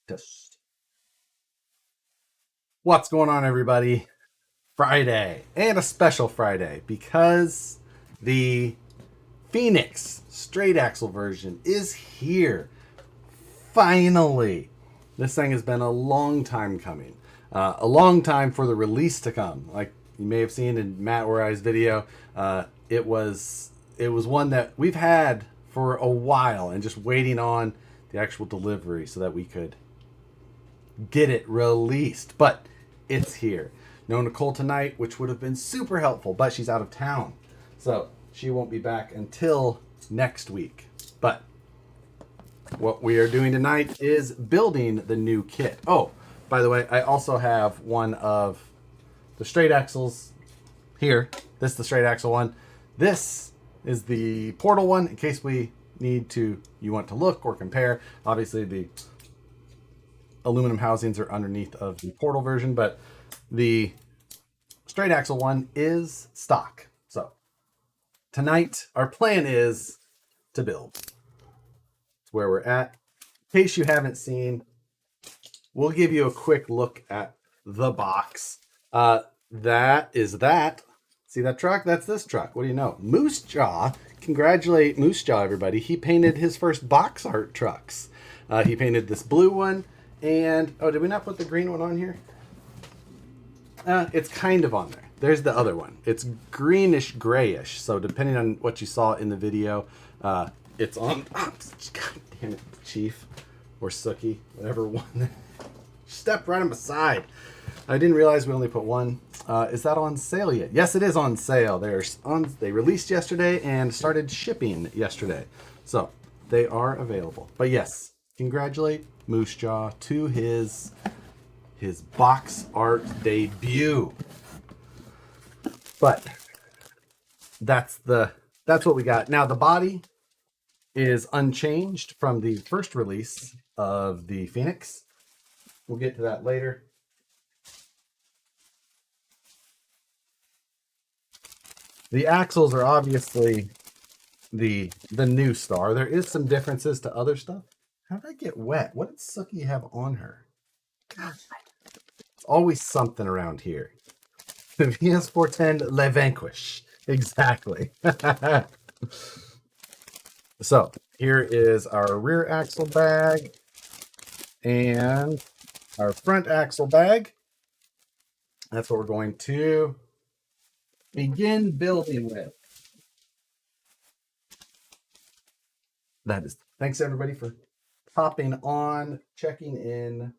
Test. What's going on, everybody? Friday, and a special Friday, because the Phoenix straight axle version is here. Finally. This thing has been a long time coming. A long time for the release to come. Like you may have seen in Matt Orai's video, it was one that we've had for a while and just waiting on the actual delivery so that we could get it released. But it's here. No Nicole tonight, which would have been super helpful, but she's out of town. So she won't be back until next week. But what we are doing tonight is building the new kit. Oh, by the way, I also have one of the straight axles here. This is the straight axle one. This is the portal one in case you want to look or compare. Obviously the aluminum housings are underneath of the portal version, but the straight axle one is stock. So tonight our plan is to build. It's where we're at. In case you haven't seen, we'll give you a quick look at the box. That is that. See that truck? That's this truck. What do you know? Moose Jaw. Congratulate Moose Jaw, everybody. He painted his first box art trucks. He painted this blue one. And, oh, did we not put the green one on here? It's kind of on there. There's the other one. It's greenish grayish. So depending on what you saw in the video, it's on. Oh, God damn it, Chief or Sookie, whatever one. Step right on my side. I didn't realize we only put one. Is that on sale yet? Yes, it is on sale. They released yesterday and started shipping yesterday. So they are available. But yes, congratulate Moose Jaw to his box art debut. But that's what we got. Now the body is unchanged from the first release of the Phoenix. We'll get to that later. The axles are obviously the new star. There is some differences to other stuff. How did I get wet? What did Sookie have on her? God, it's always something around here. The VS410 Le Vanquish. Exactly. So here is our rear axle bag and our front axle bag. That's what we're going to begin building with. That is. Thanks everybody for popping on, checking in,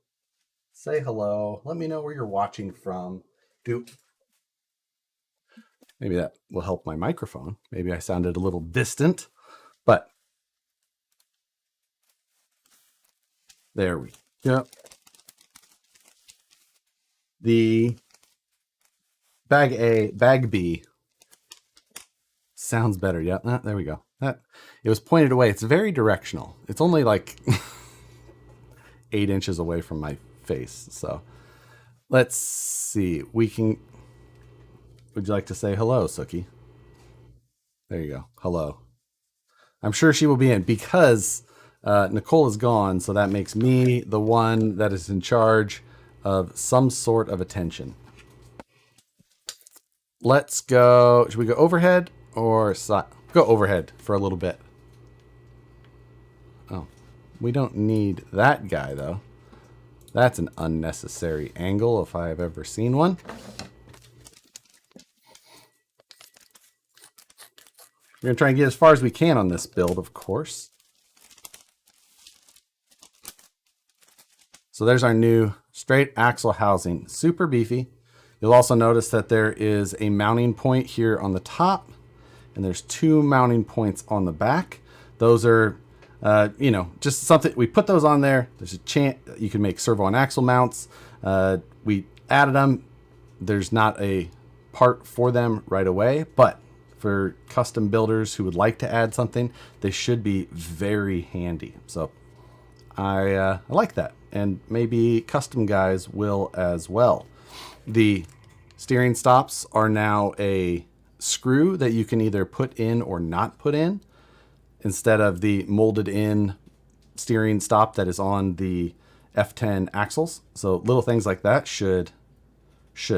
say hello. Let me know where you're watching from. Maybe that will help my microphone. Maybe I sounded a little distant, but there we go. The bag B sounds better. Yeah, there we go. It was pointed away. It's very directional. It's only like 8 inches away from my face. So let's see. Would you like to say hello, Sookie? There you go. Hello. I'm sure she will be in because Nicole is gone. So that makes me the one that is in charge of some sort of attention. Let's go. Should we go overhead or side? Go overhead for a little bit. Oh, we don't need that guy though. That's an unnecessary angle if I have ever seen one. We're going to try and get as far as we can on this build, of course. So there's our new straight axle housing. Super beefy. You'll also notice that there is a mounting point here on the top, and there's 2 mounting points on the back. Those are, just something, we put those on there. There's a chance you can make servo and axle mounts. We added them. There's not a part for them right away, but for custom builders who would like to add something, they should be very handy. So I like that, and maybe custom guys will as well. The steering stops are now a screw that you can either put in or not put in, instead of the molded in steering stop that is on the F10 axles. So little things like that should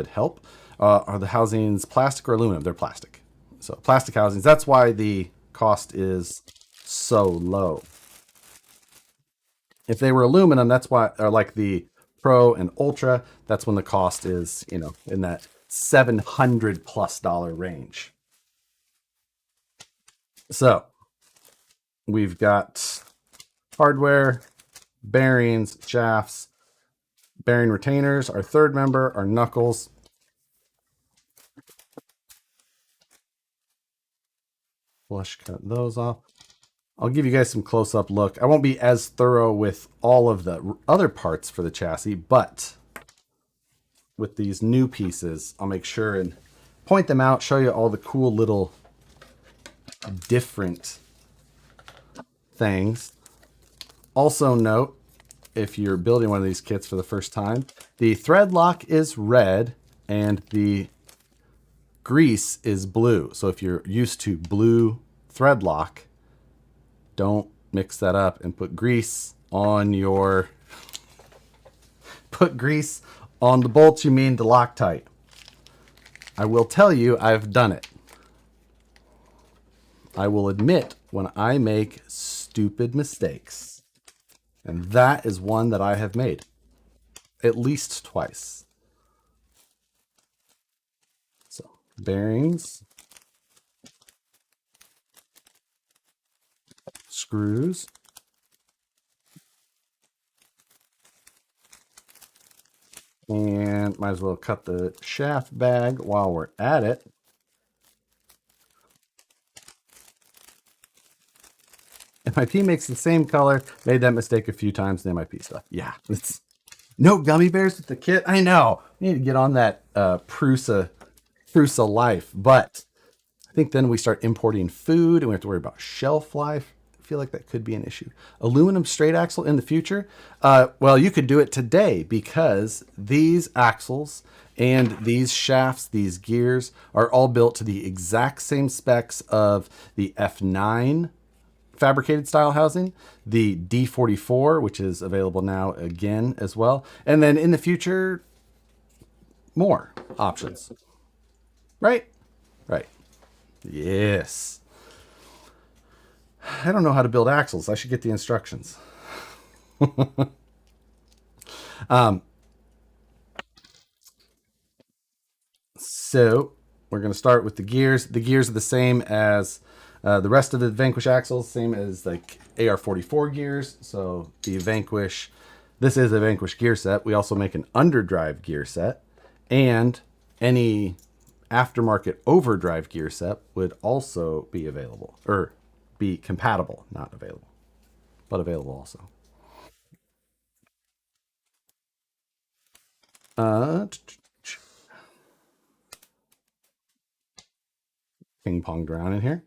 help. Are the housings plastic or aluminum? They're plastic. So plastic housings. That's why the cost is so low. If they were aluminum, that's why, or like the Pro and Ultra, that's when the cost is, in that $700+ range. So we've got hardware, bearings, shafts, bearing retainers, our third member, our knuckles. Flush cut those off. I'll give you guys some close-up look. I won't be as thorough with all of the other parts for the chassis, but with these new pieces, I'll make sure and point them out, show you all the cool little different things. Also note, if you're building one of these kits for the first time, the thread lock is red and the grease is blue. So if you're used to blue thread lock, don't mix that up and put grease on the bolts you mean to Loctite. I will tell you, I've done it. I will admit when I make stupid mistakes. And that is one that I have made at least twice. So, bearings, screws, and might as well cut the shaft bag while we're at it. MIP makes the same color. Made that mistake a few times in MIP stuff. Yeah, it's no gummy bears with the kit. I know. We need to get on that Prusa life, but I think then we start importing food and we have to worry about shelf life. I feel like that could be an issue. Aluminum straight axle in the future. Well, you could do it today because these axles and these shafts, these gears are all built to the exact same specs of the F9 fabricated style housing, the D44, which is available now again as well. And then in the future, more options. Right? Right. Yes. I don't know how to build axles. I should get the instructions. So we're going to start with the gears. The gears are the same as the rest of the Vanquish axles, same as like AR44 gears. So the Vanquish, this is a Vanquish gear set. We also make an underdrive gear set, and any aftermarket overdrive gear set would also be available, or be compatible, not available, but available also. Ping ponged around in here.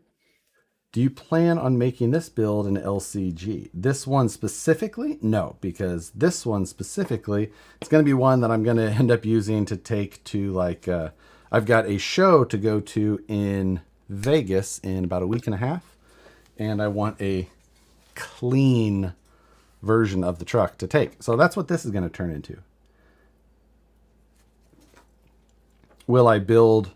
Do you plan on making this build an LCG? This one specifically? No, because this one specifically, it's going to be one that I'm going to end up using to take to like, I've got a show to go to in Vegas in about a week and a half, and I want a clean version of the truck to take. So that's what this is going to turn into. Will I build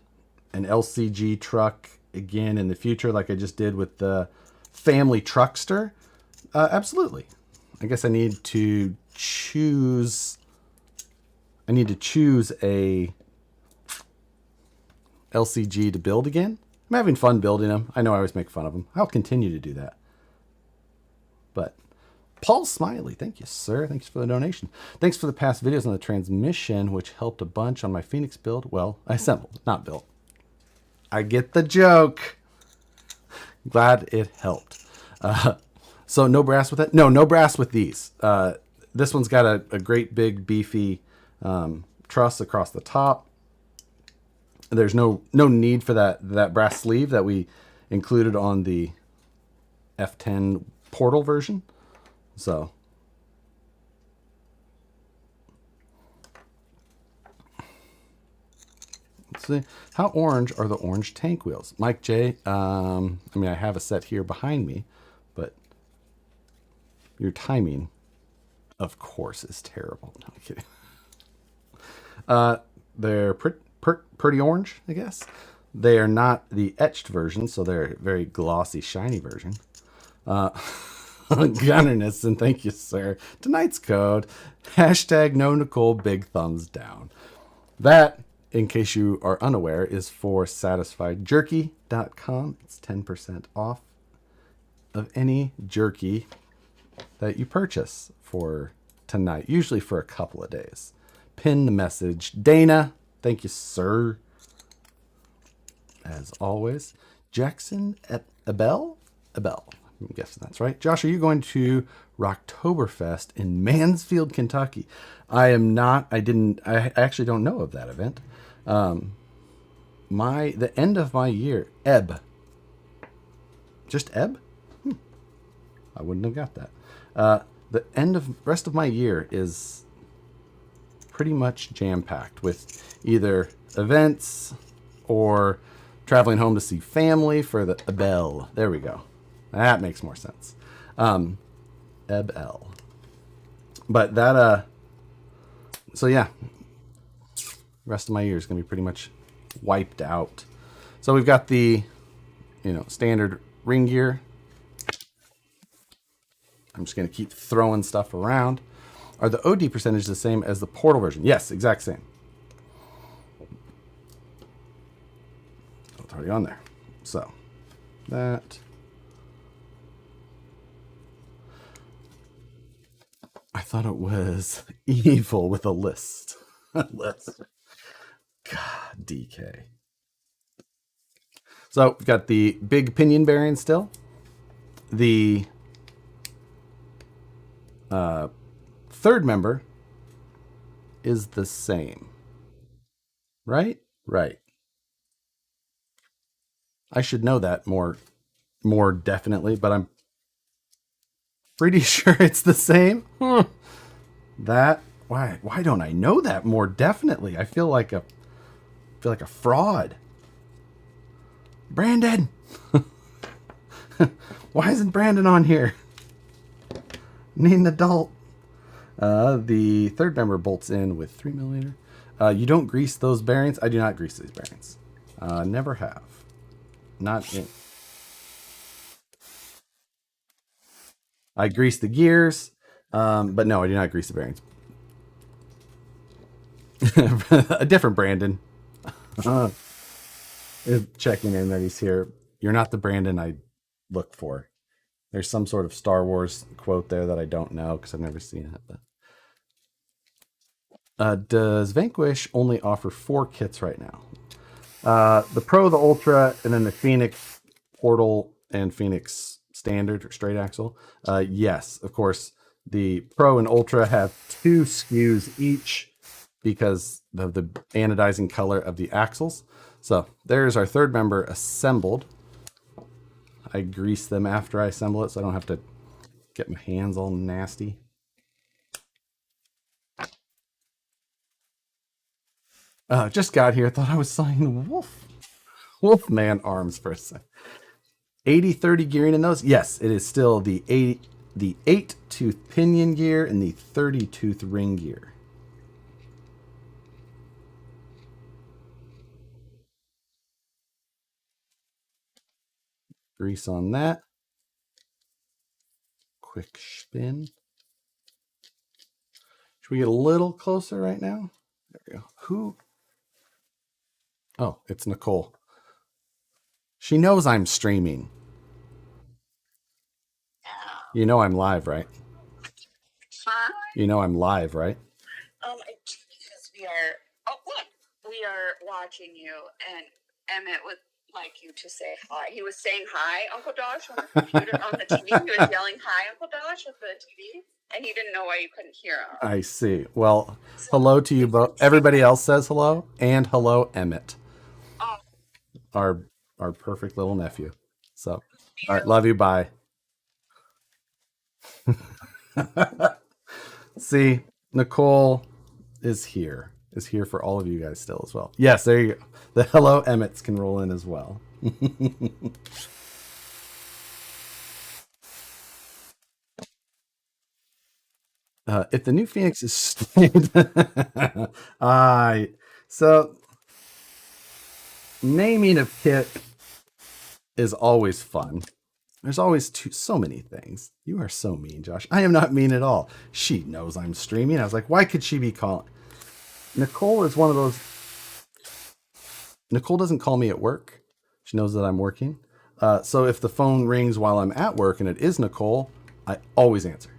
an LCG truck again in the future like I just did with the family truckster? Absolutely. I guess I need to choose a LCG to build again. I'm having fun building them. I know I always make fun of them. I'll continue to do that. But Paul Smiley, thank you, sir. Thanks for the donation. Thanks for the past videos on the transmission, which helped a bunch on my Phoenix build. Well, I assembled, not built. I get the joke. Glad it helped. So no brass with it? No brass with these. This one's got a great big beefy truss across the top. There's no need for that brass sleeve that we included on the F10 Portal version. So let's see. How orange are the orange tank wheels? Mike J, I mean, I have a set here behind me, but your timing. of course, is terrible. No, I'm kidding. They're pretty orange, I guess. They are not the etched version, so they're a very glossy, shiny version. Gunnerness, and thank you, sir. Tonight's code, hashtag no Nicole, big thumbs down. That, in case you are unaware, is for satisfiedjerky.com. It's 10% off of any jerky that you purchase for tonight, usually for a couple of days. Pin the message. Dana, thank you, sir. As always. Jackson Abel? I'm guessing that's right. Josh, are you going to Rocktoberfest in Mansfield, Kentucky? I am not. I actually don't know of that event. The end of my year, Ebb. Just Ebb? I wouldn't have got that. The rest of my year is pretty much jam-packed with either events or traveling home to see family for the Abel. There we go. That makes more sense. Ebel. But that, so yeah, rest of my year is going to be pretty much wiped out. So we've got the, standard ring gear. I'm just going to keep throwing stuff around. Are the OD percentage the same as the portal version? Yes, exact same. It's already on there. So that. I thought it was evil with a list. List. God, DK. So we've got the big pinion bearing still. The third member is the same. Right? Right. I should know that more definitely, but I'm pretty sure it's the same. That why don't I know that more definitely? I feel like a fraud. Brandon. Why isn't Brandon on here? Need an adult. The third member bolts in with 3mm. You don't grease those bearings. I do not grease these bearings. Never have. Not in. I grease the gears, but no, I do not grease the bearings. A different Brandon is checking in that he's here. You're not the Brandon I look for. There's some sort of Star Wars quote there that I don't know because I've never seen it. But does Vanquish only offer 4 kits right now? The Pro, the Ultra, and then the Phoenix Portal and Phoenix Standard or straight axle. Yes, of course, the Pro and Ultra have 2 SKUs each because of the anodizing color of the axles. So there's our third member assembled. I grease them after I assemble it so I don't have to get my hands all nasty. Just got here. Thought I was signing Wolfman arms for a second. 80-30 gearing in those? Yes, it is still the 8-tooth pinion gear and the 30-tooth ring gear. Grease on that. Quick spin. Should we get a little closer right now? There we go. Who? Oh, it's Nicole. She knows I'm streaming. You know I'm live, right? Huh? You know I'm live, right? Because we are. Oh, look, we are watching you, and Emmett would like you to say hi. He was saying hi, Uncle Josh, on the computer, on the TV. He was yelling hi, Uncle Josh, at the TV, and he didn't know why you couldn't hear him. I see. Well, hello to you both. Everybody else says hello, and hello, Emmett. Oh. Our perfect little nephew. So, all right, love you. Bye. See, Nicole is here for all of you guys still as well. Yes, there you go. The hello Emmets can roll in as well. If the new Phoenix is straight, so naming a kit is always fun. There's always so many things. You are so mean, Josh. I am not mean at all. She knows I'm streaming. I was like, why could she be calling? Nicole is one of those. Nicole doesn't call me at work. She knows that I'm working. So if the phone rings while I'm at work and it is Nicole, I always answer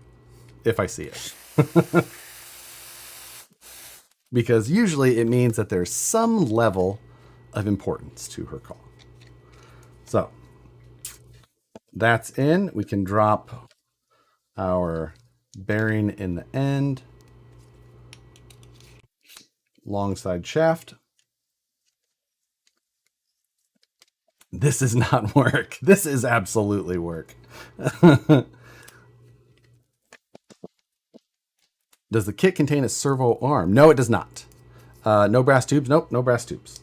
if I see it. Because usually it means that there's some level of importance to her call. So that's in. We can drop our bearing in the end. Long side shaft. This is not work. This is absolutely work. Does the kit contain a servo arm? No, it does not. No brass tubes. Nope, no brass tubes.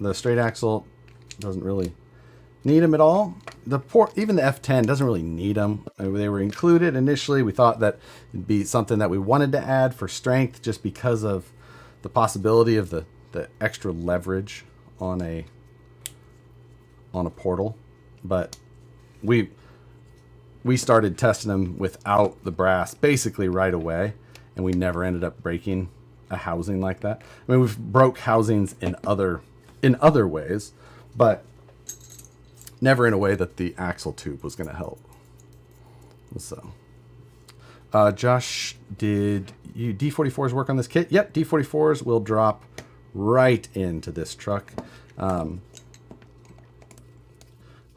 The straight axle doesn't really need them at all. Even the F10 doesn't really need them. They were included initially. We thought that it'd be something that we wanted to add for strength, just because of the possibility of the extra leverage on a portal. But we started testing them without the brass basically right away, and we never ended up breaking a housing like that. I mean, we've broke housings in other ways, but never in a way that the axle tube was going to help. So, Josh, did you D44s work on this kit? Yep, D44s will drop right into this truck.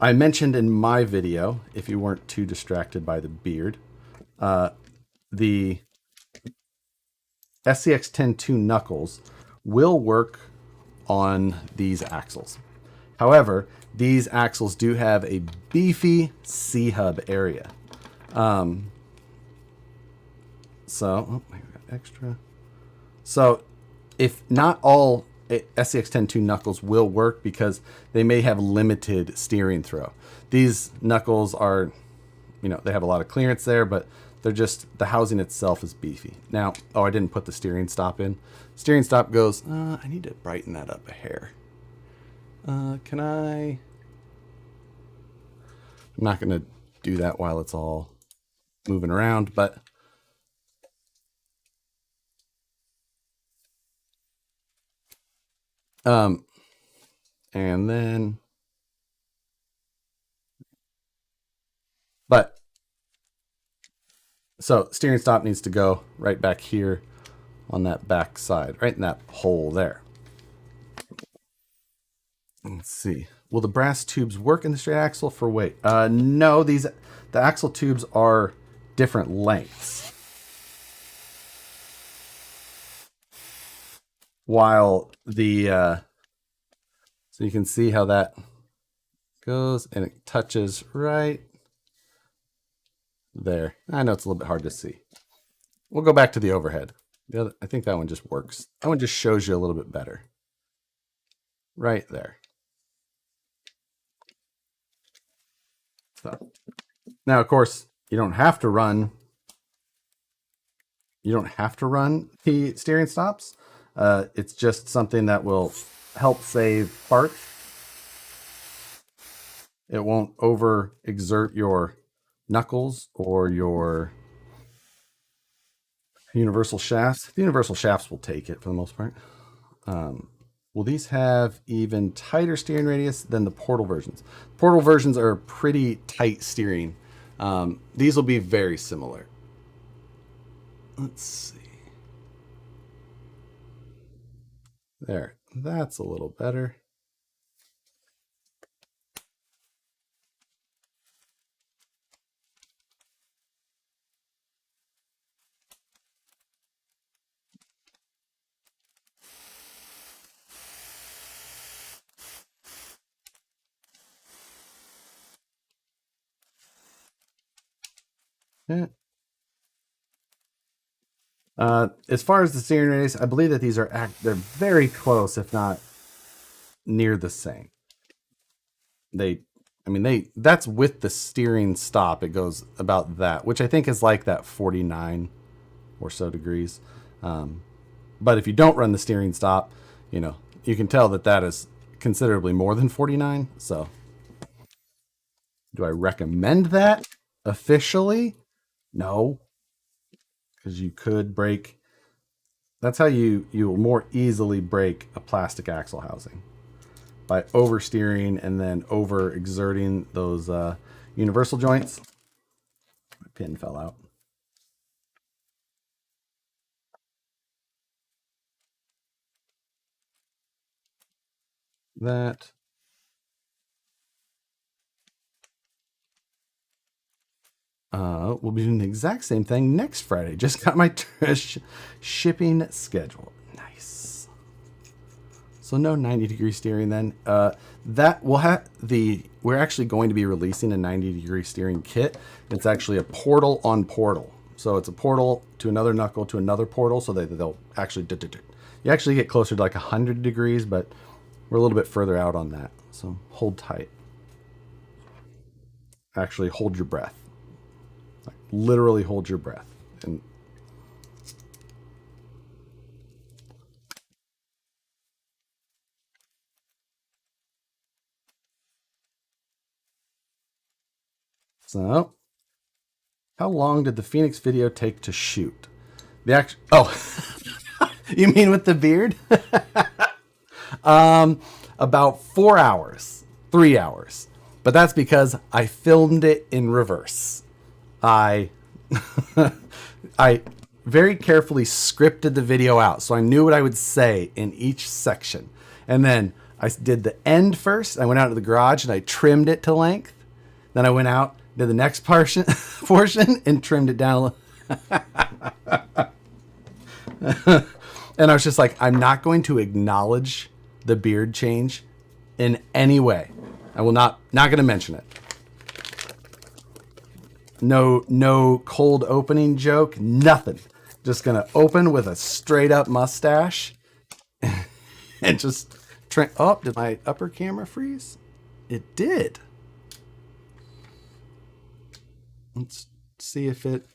I mentioned in my video, if you weren't too distracted by the beard, the SCX-10-2 knuckles will work on these axles. However, these axles do have a beefy C-hub area. So, I got extra. So, if not all SCX-10-2 knuckles will work, because they may have limited steering throw. These knuckles are, they have a lot of clearance there, but they're just, the housing itself is beefy. Now, I didn't put the steering stop in. Steering stop goes, I need to brighten that up a hair. Can I? I'm not going to do that while it's all moving around, but and then, so steering stop needs to go right back here on that back side, right in that hole there. Let's see. Will the brass tubes work in the straight axle for weight? No, the axle tubes are different lengths. While so you can see how that goes, and it touches right there. I know it's a little bit hard to see. We'll go back to the overhead. I think that one just works. That one just shows you a little bit better. Right there. So, now, of course, you don't have to run the steering stops. It's just something that will help save parts. It won't overexert your knuckles or your universal shafts. The universal shafts will take it for the most part. Will these have even tighter steering radius than the portal versions? Portal versions are pretty tight steering. These will be very similar. Let's see. There, that's a little better. Yeah. As far as the steering radius, I believe that these are they're very close, if not near the same. That's with the steering stop. It goes about that, which I think is like that 49 or so degrees. But if you don't run the steering stop, you can tell that is considerably more than 49. So do I recommend that officially? No, because you could break. That's how you will more easily break a plastic axle housing, by oversteering and then over exerting those universal joints. My pin fell out. That. We'll be doing the exact same thing next Friday. Just got my shipping schedule. Nice. So no 90-degree steering then. That will have we're actually going to be releasing a 90-degree steering kit. It's actually a portal on portal. So it's a portal to another knuckle to another portal, so that they'll actually you actually get closer to like 100 degrees, but we're a little bit further out on that. So hold tight. Actually hold your breath. Like, literally hold your breath. And so, how long did the Phoenix video take to shoot? You mean with the beard? About 4 hours, 3 hours. But that's because I filmed it in reverse. I very carefully scripted the video out, so I knew what I would say in each section. And then I did the end first. I went out to the garage and I trimmed it to length. Then I went out, did the next portion and trimmed it down. And I was just like, I'm not going to acknowledge the beard change in any way. I will not going to mention it. No cold opening joke, nothing. Just gonna open with a straight up mustache and just trim. Oh, did my upper camera freeze? It did. Let's see if it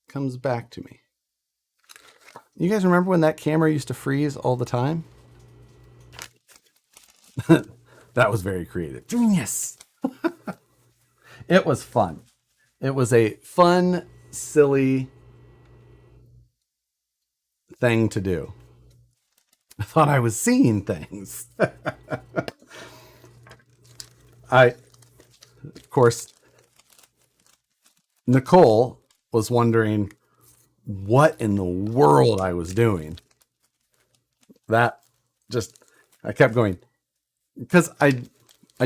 comes back to me. You guys remember when that camera used to freeze all the time? That was very creative. Genius. It was fun. It was a fun, silly thing to do. I thought I was seeing things. Of course, Nicole was wondering what in the world I was doing. I kept going, because I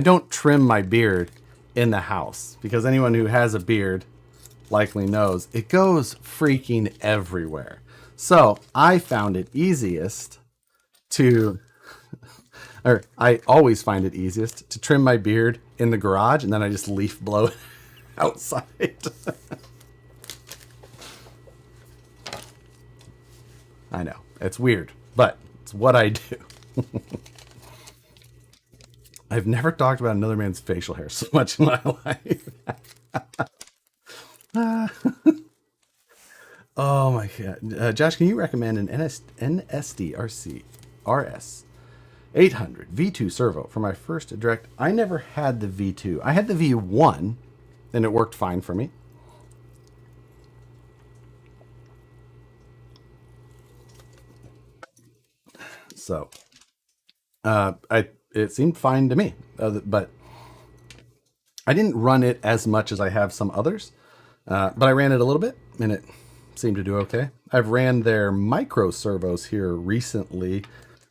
don't trim my beard in the house, because anyone who has a beard likely knows it goes freaking everywhere. So I found it easiest I always find it easiest to trim my beard in the garage, and then I just leaf blow it outside. I know, it's weird, but it's what I do. I've never talked about another man's facial hair so much in my life. Oh my God. Josh, can you recommend an NSD RS 800 V2 servo for my first direct? I never had the V2. I had the V1 and it worked fine for me. So, it seemed fine to me, but I didn't run it as much as I have some others, but I ran it a little bit and it seemed to do okay. I've ran their micro servos here recently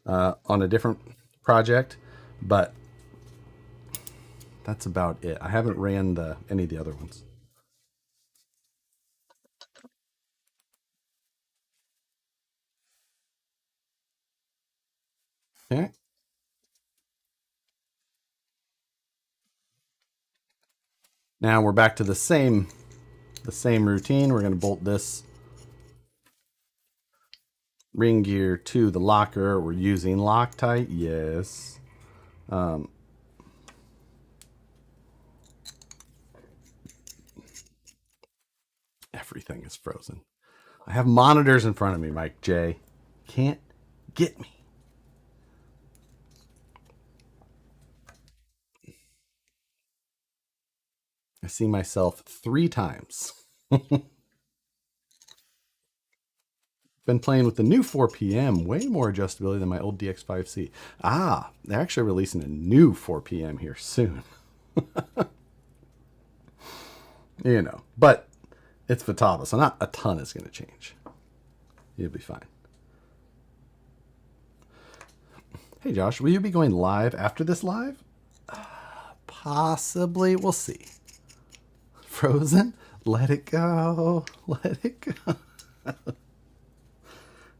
on a different project, but that's about it. I haven't ran any of the other ones. Okay. Now we're back to the same routine. We're going to bolt this ring gear to the locker. We're using Loctite. Yes. Everything is frozen. I have monitors in front of me, Mike J. Can't get me. I see myself 3 times. Been playing with the new 4PM, way more adjustability than my old DX5C. Ah, they're actually releasing a new 4PM here soon. You know, but it's Futaba, so not a ton is going to change. You'll be fine. Hey Josh, will you be going live after this live? Possibly. We'll see. Frozen? Let it go. Let it go.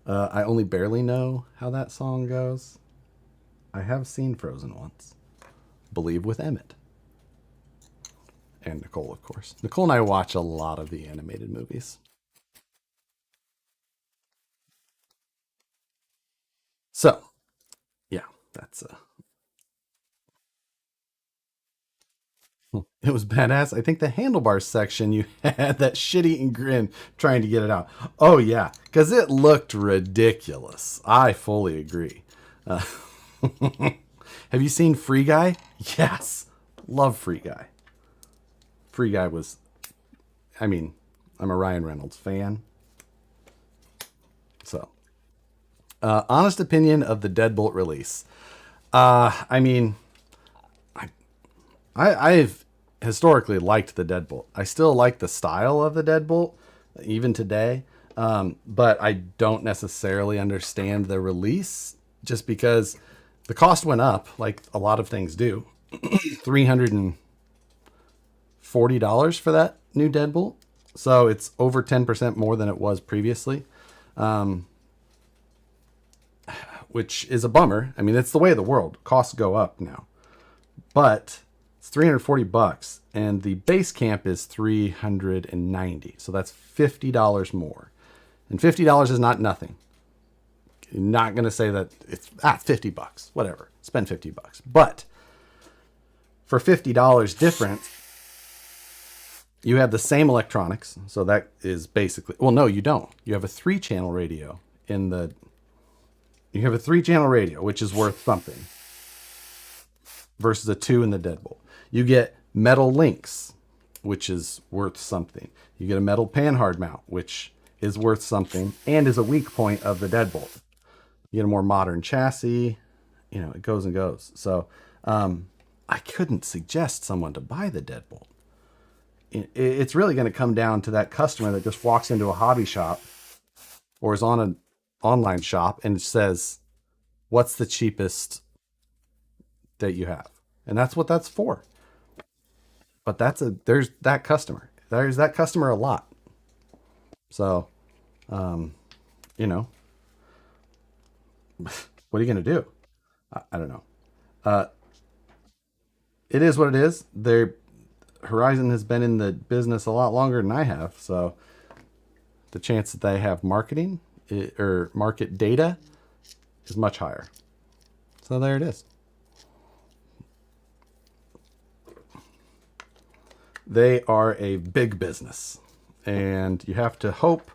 I only barely know how that song goes. I have seen Frozen once. Believe with Emmett. And Nicole, of course. Nicole and I watch a lot of the animated movies. So, yeah, that's it was badass. I think the handlebars section, you had that shit-eating grin trying to get it out. Oh, yeah, because it looked ridiculous. I fully agree. Have you seen Free Guy? Yes. Love Free Guy. Free Guy was, I mean, I'm a Ryan Reynolds fan. So, honest opinion of the Deadbolt release. I mean, I've historically liked the Deadbolt. I still like the style of the Deadbolt, even today. But I don't necessarily understand the release just because the cost went up, like a lot of things do. $340 for that new Deadbolt. So it's over 10% more than it was previously. Which is a bummer. I mean, it's the way of the world. Costs go up now. But it's $340 and the base camp is $390. So that's $50 more. And $50 is not nothing. You're not going to say that it's $50, whatever. Spend $50. But for $50 different, you have the same electronics. So that is basically, well, no, you don't. You have a 3-channel radio in the, you have a 3-channel radio, which is worth something, versus a 2 in the Deadbolt. You get metal links, which is worth something. You get a metal panhard mount, which is worth something and is a weak point of the Deadbolt. You get a more modern chassis, you know, it goes and goes. So I couldn't suggest someone to buy the Deadbolt. It's really going to come down to that customer that just walks into a hobby shop or is on an online shop and says, what's the cheapest that you have? And that's what that's for. But there's that customer. There's that customer a lot. So, you know, what are you going to do? I don't know. It is what it is. Horizon has been in the business a lot longer than I have. So the chance that they have marketing or market data is much higher. So there it is. They are a big business, and you have to hope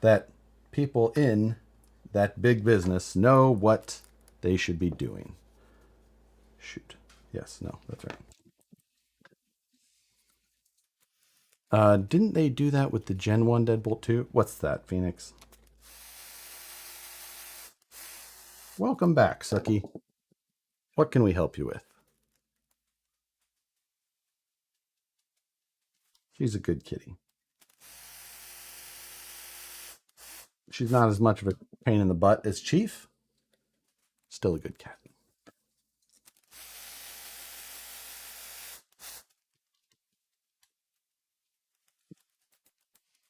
that people in that big business know what they should be doing. Shoot. Yes, no, that's right. Didn't they do that with the Gen 1 Deadbolt 2? What's that, Phoenix? Welcome back, Sucky. What can we help you with? She's a good kitty. She's not as much of a pain in the butt as Chief. Still a good cat.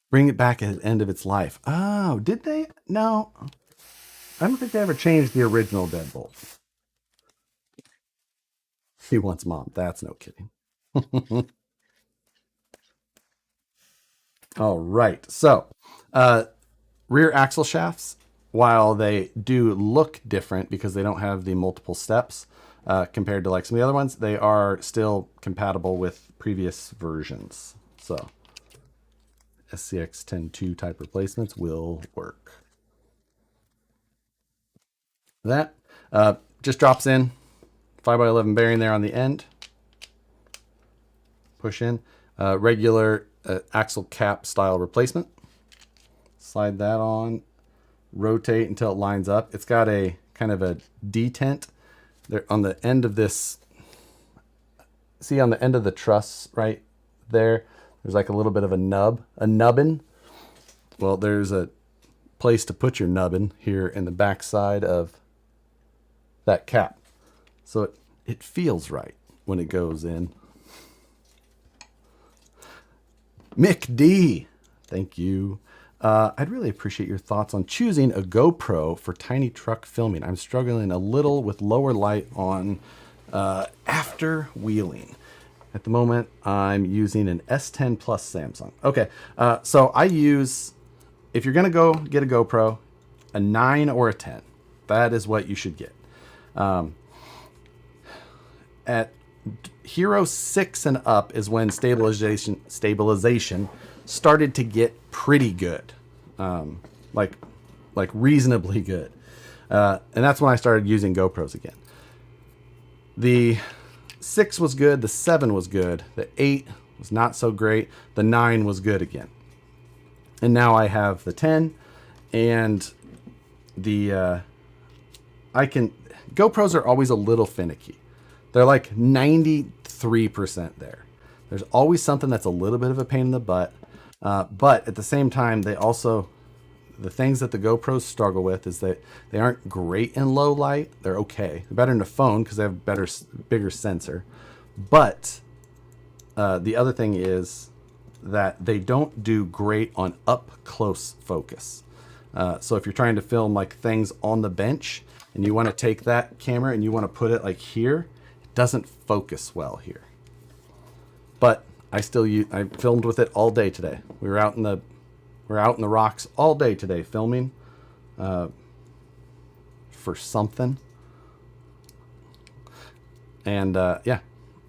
Bring it back at the end of its life. Oh, did they? No. I don't think they ever changed the original Deadbolt. He wants mom. That's no kidding. All right. So, rear axle shafts, while they do look different because they don't have the multiple steps compared to like some of the other ones, they are still compatible with previous versions. So, SCX 10.2 type replacements will work. That just drops in 5x11 bearing there on the end. Push in regular axle cap style replacement. Slide that on, rotate until it lines up. It's got a kind of a detent there on the end of this. See on the end of the truss right there, there's like a little bit of a nubbin. Well, there's a place to put your nubbin here in the back side of that cap. So it feels right when it goes in. Mick D, thank you. I'd really appreciate your thoughts on choosing a GoPro for tiny truck filming. I'm struggling a little with lower light on after wheeling. At the moment, I'm using an S10 Plus Samsung. Okay, so I use, if you're gonna go get a GoPro, a 9 or a 10. That is what you should get. At Hero 6 and up is when stabilization started to get pretty good, like reasonably good, and that's when I started using GoPros again. The 6 was good, the 7 was good, the 8 was not so great, the 9 was good again, and now I have the 10, and the GoPros are always a little finicky. They're like 93% there. There's always something that's a little bit of a pain in the butt. But at the same time, they also, the things that the GoPros struggle with is that they aren't great in low light. They're okay. They're better in a phone because they have bigger sensor. But the other thing is that they don't do great on up close focus. So if you're trying to film like things on the bench and you want to take that camera and you want to put it like here, doesn't focus well here. But I filmed with it all day today. We were out in the rocks all day today filming for something. And yeah,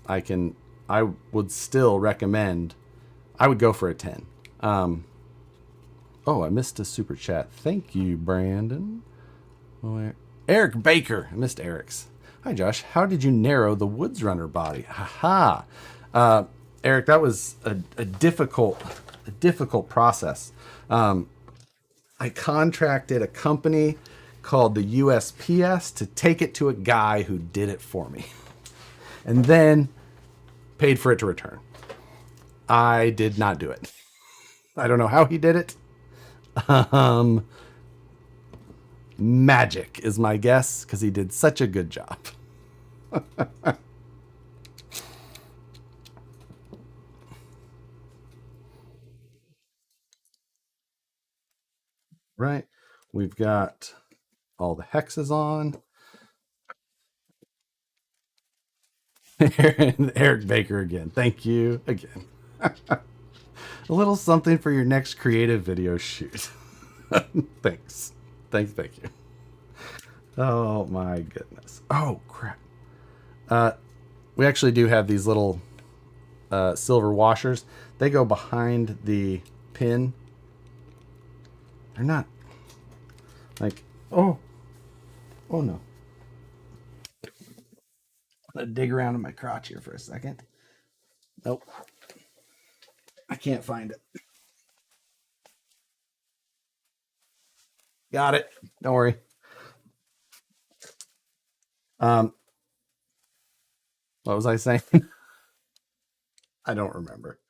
I would still recommend, I would go for a 10. Oh, I missed a super chat. Thank you, Brandon. Eric Baker. I missed Eric's. Hi, Josh. How did you narrow the Woods Runner body? Haha. Eric, that was a difficult process. I contracted a company called the USPS to take it to a guy who did it for me and then paid for it to return. I did not do it. I don't know how he did it. Magic is my guess because he did such a good job. Right. We've got all the hexes on. Eric Baker again. Thank you again. A little something for your next creative video shoot. Thanks. Thank you. Oh my goodness. Oh crap. We actually do have these little silver washers. They go behind the pin. They're not like, oh no. I'm gonna dig around in my crotch here for a second. Nope. I can't find it. Got it. Don't worry. What was I saying? I don't remember.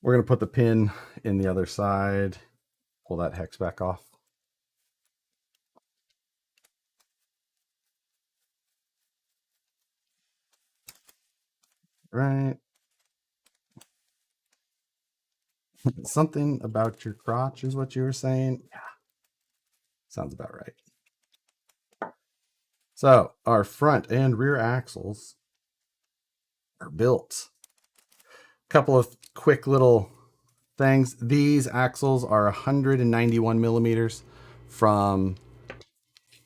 We're going to put the pin in the other side. Pull that hex back off. Right. Something about your crotch is what you were saying. Yeah. Sounds about right. So our front and rear axles are built. A couple of quick little things. These axles are 191 millimeters from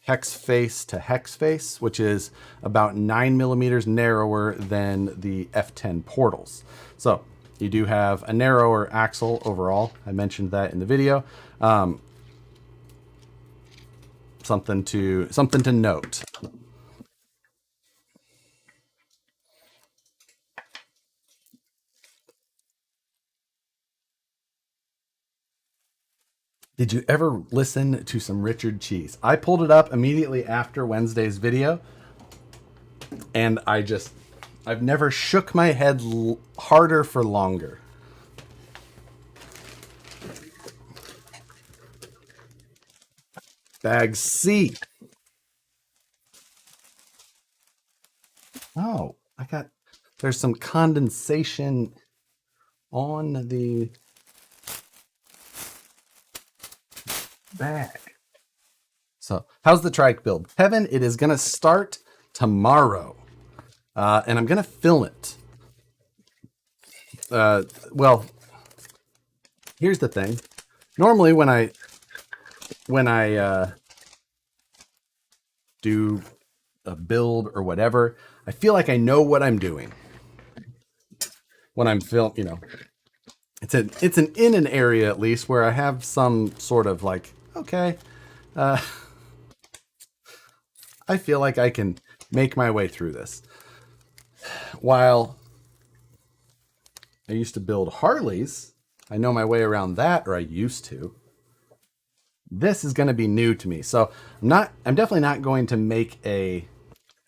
hex face to hex face, which is about 9 millimeters narrower than the F10 portals. So you do have a narrower axle overall. I mentioned that in the video. Something to note. Did you ever listen to some Richard Cheese? I pulled it up immediately after Wednesday's video, and I've never shook my head harder for longer. Bag C. Oh, there's some condensation on the bag. So how's the trike build? Kevin, it is going to start tomorrow. And I'm going to film it. Well, here's the thing. Normally when I do a build or whatever, I feel like I know what I'm doing when I'm filming. It's in an area at least where I have some sort of like, okay, I feel like I can make my way through this. While I used to build Harleys, I know my way around that, or I used to. This is going to be new to me. So I'm definitely not going to make I'm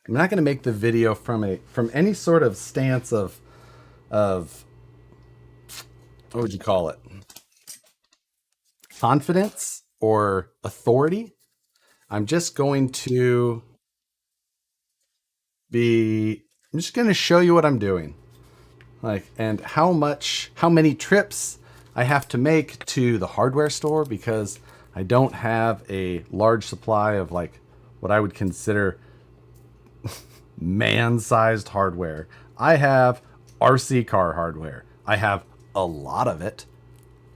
not going to make the video from any sort of stance of what would you call it? Confidence or authority. I'm just going to show you what I'm doing. And how many trips I have to make to the hardware store, because I don't have a large supply of like what I would consider man-sized hardware. I have RC car hardware. I have a lot of it,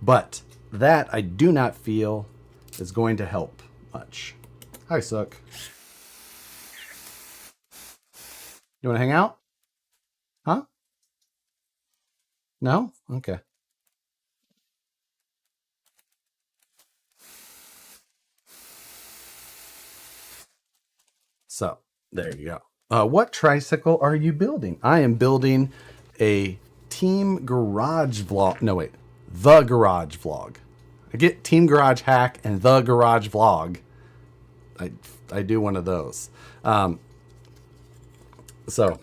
but that I do not feel is going to help much. Hi, Sook. You want to hang out? Huh? No? Okay. So, there you go. What tricycle are you building? I am building a Team Garage Vlog. No, wait. The Garage Vlog. I get Team Garage Hack and The Garage Vlog. I do one of those. So,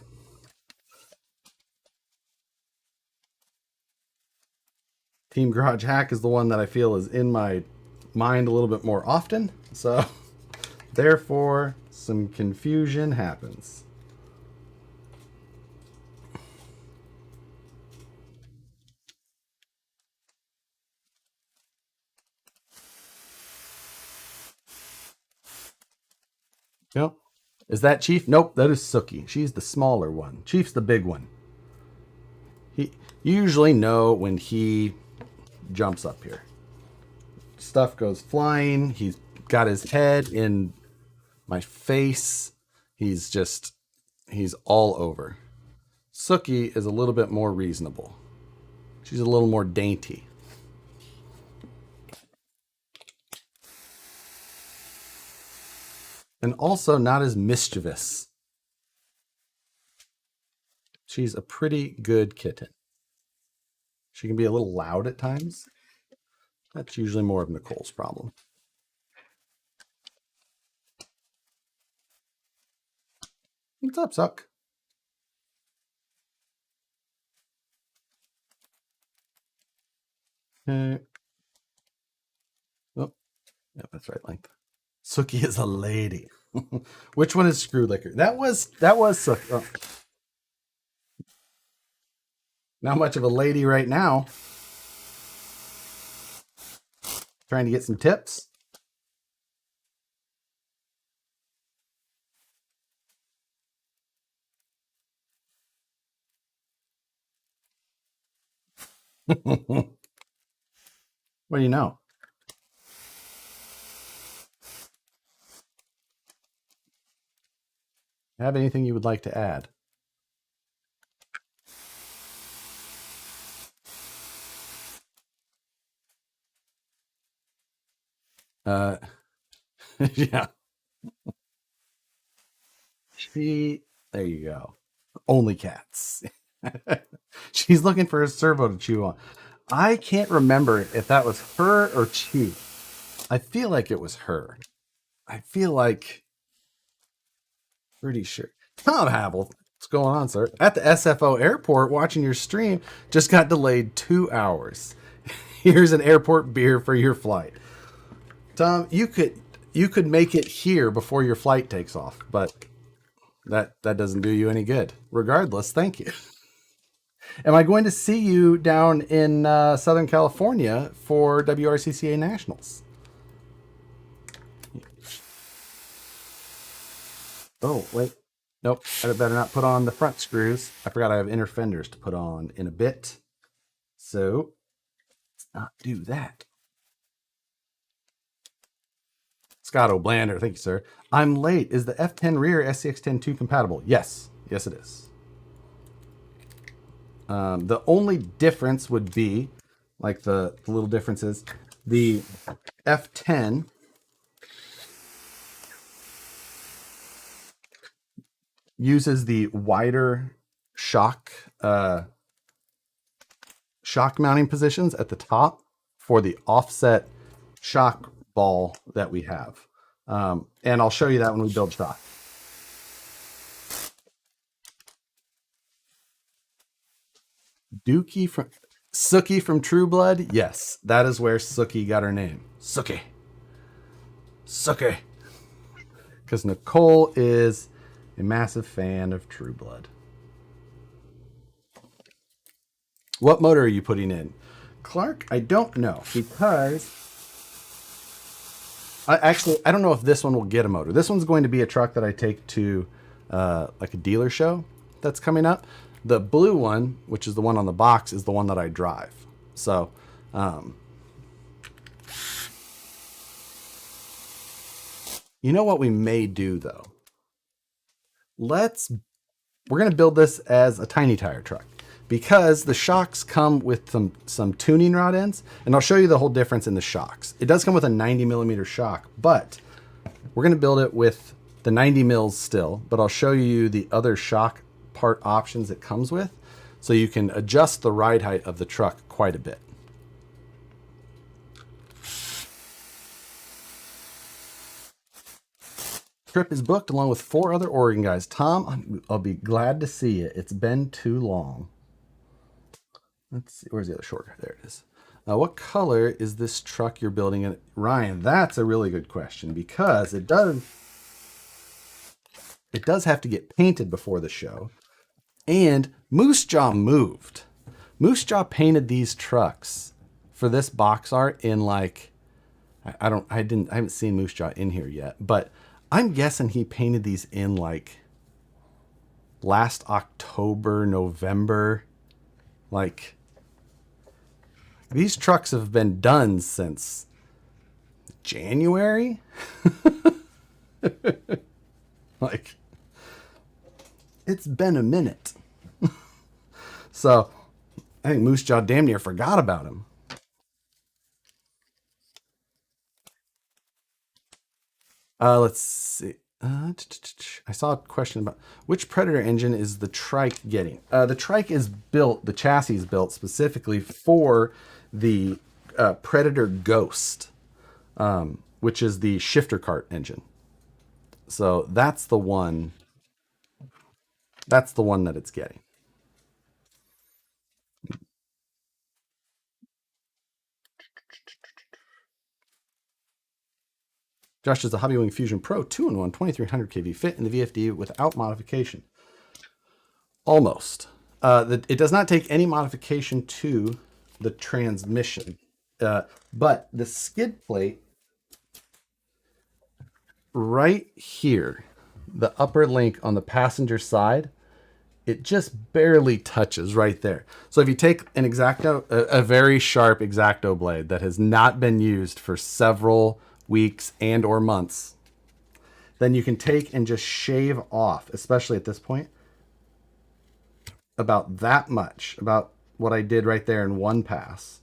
Team Garage Hack is the one that I feel is in my mind a little bit more often. So, therefore, some confusion happens. Yep. Is that Chief? Nope, that is Sookie. She's the smaller one. Chief's the big one. You usually know when he jumps up here. Stuff goes flying. He's got his head in my face. He's all over. Sookie is a little bit more reasonable. She's a little more dainty. And also not as mischievous. She's a pretty good kitten. She can be a little loud at times. That's usually more of Nicole's problem. What's up, Suck? Okay. Oh, yeah, that's right length. Sookie is a lady. Which one is Screw Liquor? That was Sook. Oh. Not much of a lady right now. Trying to get some tips. What do you know? Have anything you would like to add? Yeah. There you go. Only cats. She's looking for a servo to chew on. I can't remember if that was her or Chi. I feel like it was her. I feel like pretty sure. Tom Havel, what's going on, sir? At the SFO airport watching your stream, just got delayed 2 hours. Here's an airport beer for your flight. Tom, you could make it here before your flight takes off, but that doesn't do you any good. Regardless, thank you. Am I going to see you down in Southern California for WRCCA Nationals? Oh, wait. Nope. I better not put on the front screws. I forgot I have inner fenders to put on in a bit. So, let's not do that. Scott O'Blander, thank you, sir. I'm late. Is the F10 rear SCX-10-2 compatible? Yes. Yes, it is. The only difference would be, like the little differences, the F10 uses the wider shock mounting positions at the top for the offset shock ball that we have. And I'll show you that when we build shock. Suki from True Blood? Yes, that is where Suki got her name. Suki. Because Nicole is a massive fan of True Blood. What motor are you putting in? Clark, I don't know, because I don't know if this one will get a motor. This one's going to be a truck that I take to like a dealer show that's coming up. The blue one, which is the one on the box, is the one that I drive. So, you know what we may do though? We're going to build this as a tiny tire truck because the shocks come with some tuning rod ends, and I'll show you the whole difference in the shocks. It does come with a 90 millimeter shock, but we're going to build it with the 90 mils still, but I'll show you the other shock part options it comes with, so you can adjust the ride height of the truck quite a bit. Trip is booked along with 4 other Oregon guys. Tom, I'll be glad to see you. It's been too long. Let's see, where's the other short? There it is. What color is this truck you're building in? Ryan, that's a really good question, because it does have to get painted before the show. And Moose Jaw moved. Moose Jaw painted these trucks for this box art in like, I haven't seen Moose Jaw in here yet, but I'm guessing he painted these in like last October, November. Like, these trucks have been done since January. Like, it's been a minute. So I think Moose Jaw damn near forgot about him. Let's see. I saw a question about which Predator engine is the Trike getting. The Trike is built, the chassis is built specifically for the Predator Ghost, which is the shifter cart engine. So that's the one. That's the one that it's getting. Josh does the Hobbywing Fusion Pro 2-in-1 2300 kV fit in the VFD without modification. Almost. It does not take any modification to the transmission, but the skid plate right here, the upper link on the passenger side, it just barely touches right there. So if you take an X-Acto, a very sharp X-Acto blade that has not been used for several weeks and or months, then you can take and just shave off, especially at this point, about that much, about what I did right there in one pass.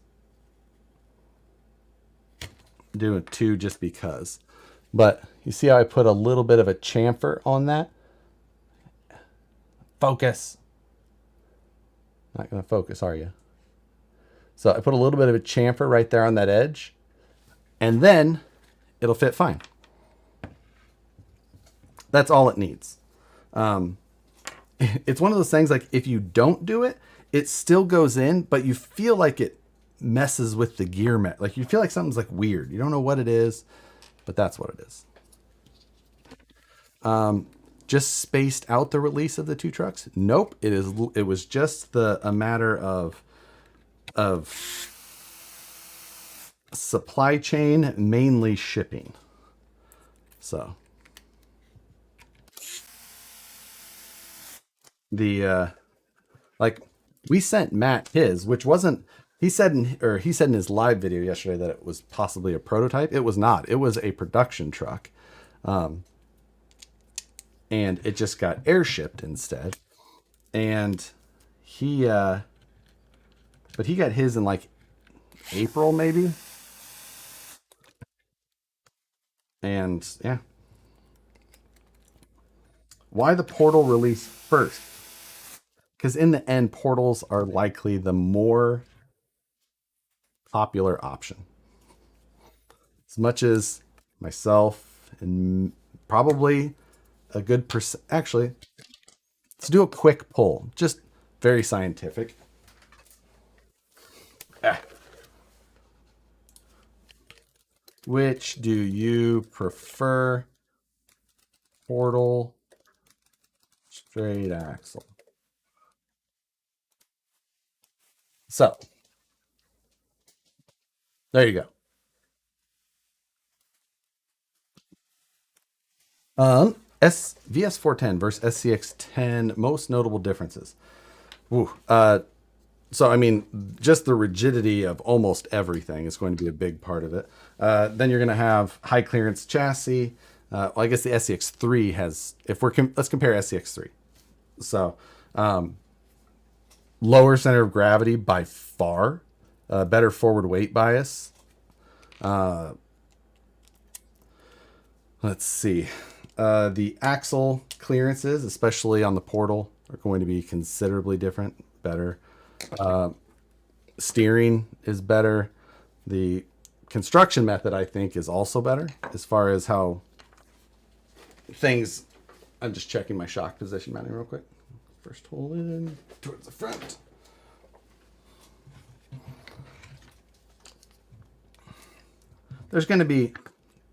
I'm doing 2 just because. But you see how I put a little bit of a chamfer on that? Focus. Not going to focus, are you? So I put a little bit of a chamfer right there on that edge, and then it'll fit fine. That's all it needs. It's one of those things, like, if you don't do it, it still goes in, but you feel like it messes with the gear. Like, you feel like something's like weird. You don't know what it is, but that's what it is. Just spaced out the release of the 2 trucks? Nope. It was just a matter of supply chain, mainly shipping. So like, we sent Matt his, which wasn't, he said in his live video yesterday that it was possibly a prototype. It was not. It was a production truck. And it just got airshipped instead. And but he got his in like April maybe. And yeah. Why the portal release first? Because in the end, portals are likely the more popular option. As much as myself and probably a good percent. Actually, let's do a quick poll. Just very scientific. Which do you prefer? Portal, straight axle. So, there you go. VS410 versus SCX10, most notable differences. Ooh, so, I mean, just the rigidity of almost everything is going to be a big part of it. Then you're going to have high clearance chassis. Well, I guess the SCX3 has, let's compare SCX3. So, lower center of gravity by far, better forward weight bias. Let's see. The axle clearances, especially on the portal, are going to be considerably different, better. Steering is better. The construction method, I think, is also better as far as how things. I'm just checking my shock position mounting real quick. First hole in towards the front. There's going to be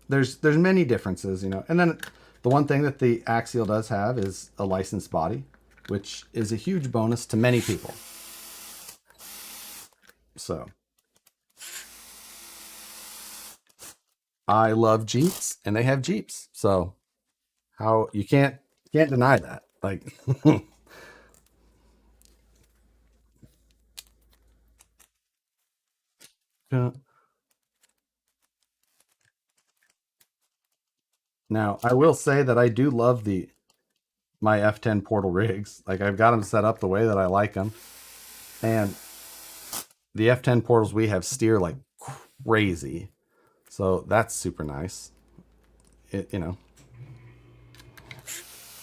there's many differences, you know. And then the one thing that the Axial does have is a licensed body, which is a huge bonus to many people. So I love Jeeps, and they have Jeeps. So how you can't deny that. Like now, I will say that I do love my F10 portal rigs. Like, I've got them set up the way that I like them. And the F10 portals we have steer like crazy. So that's super nice. You know,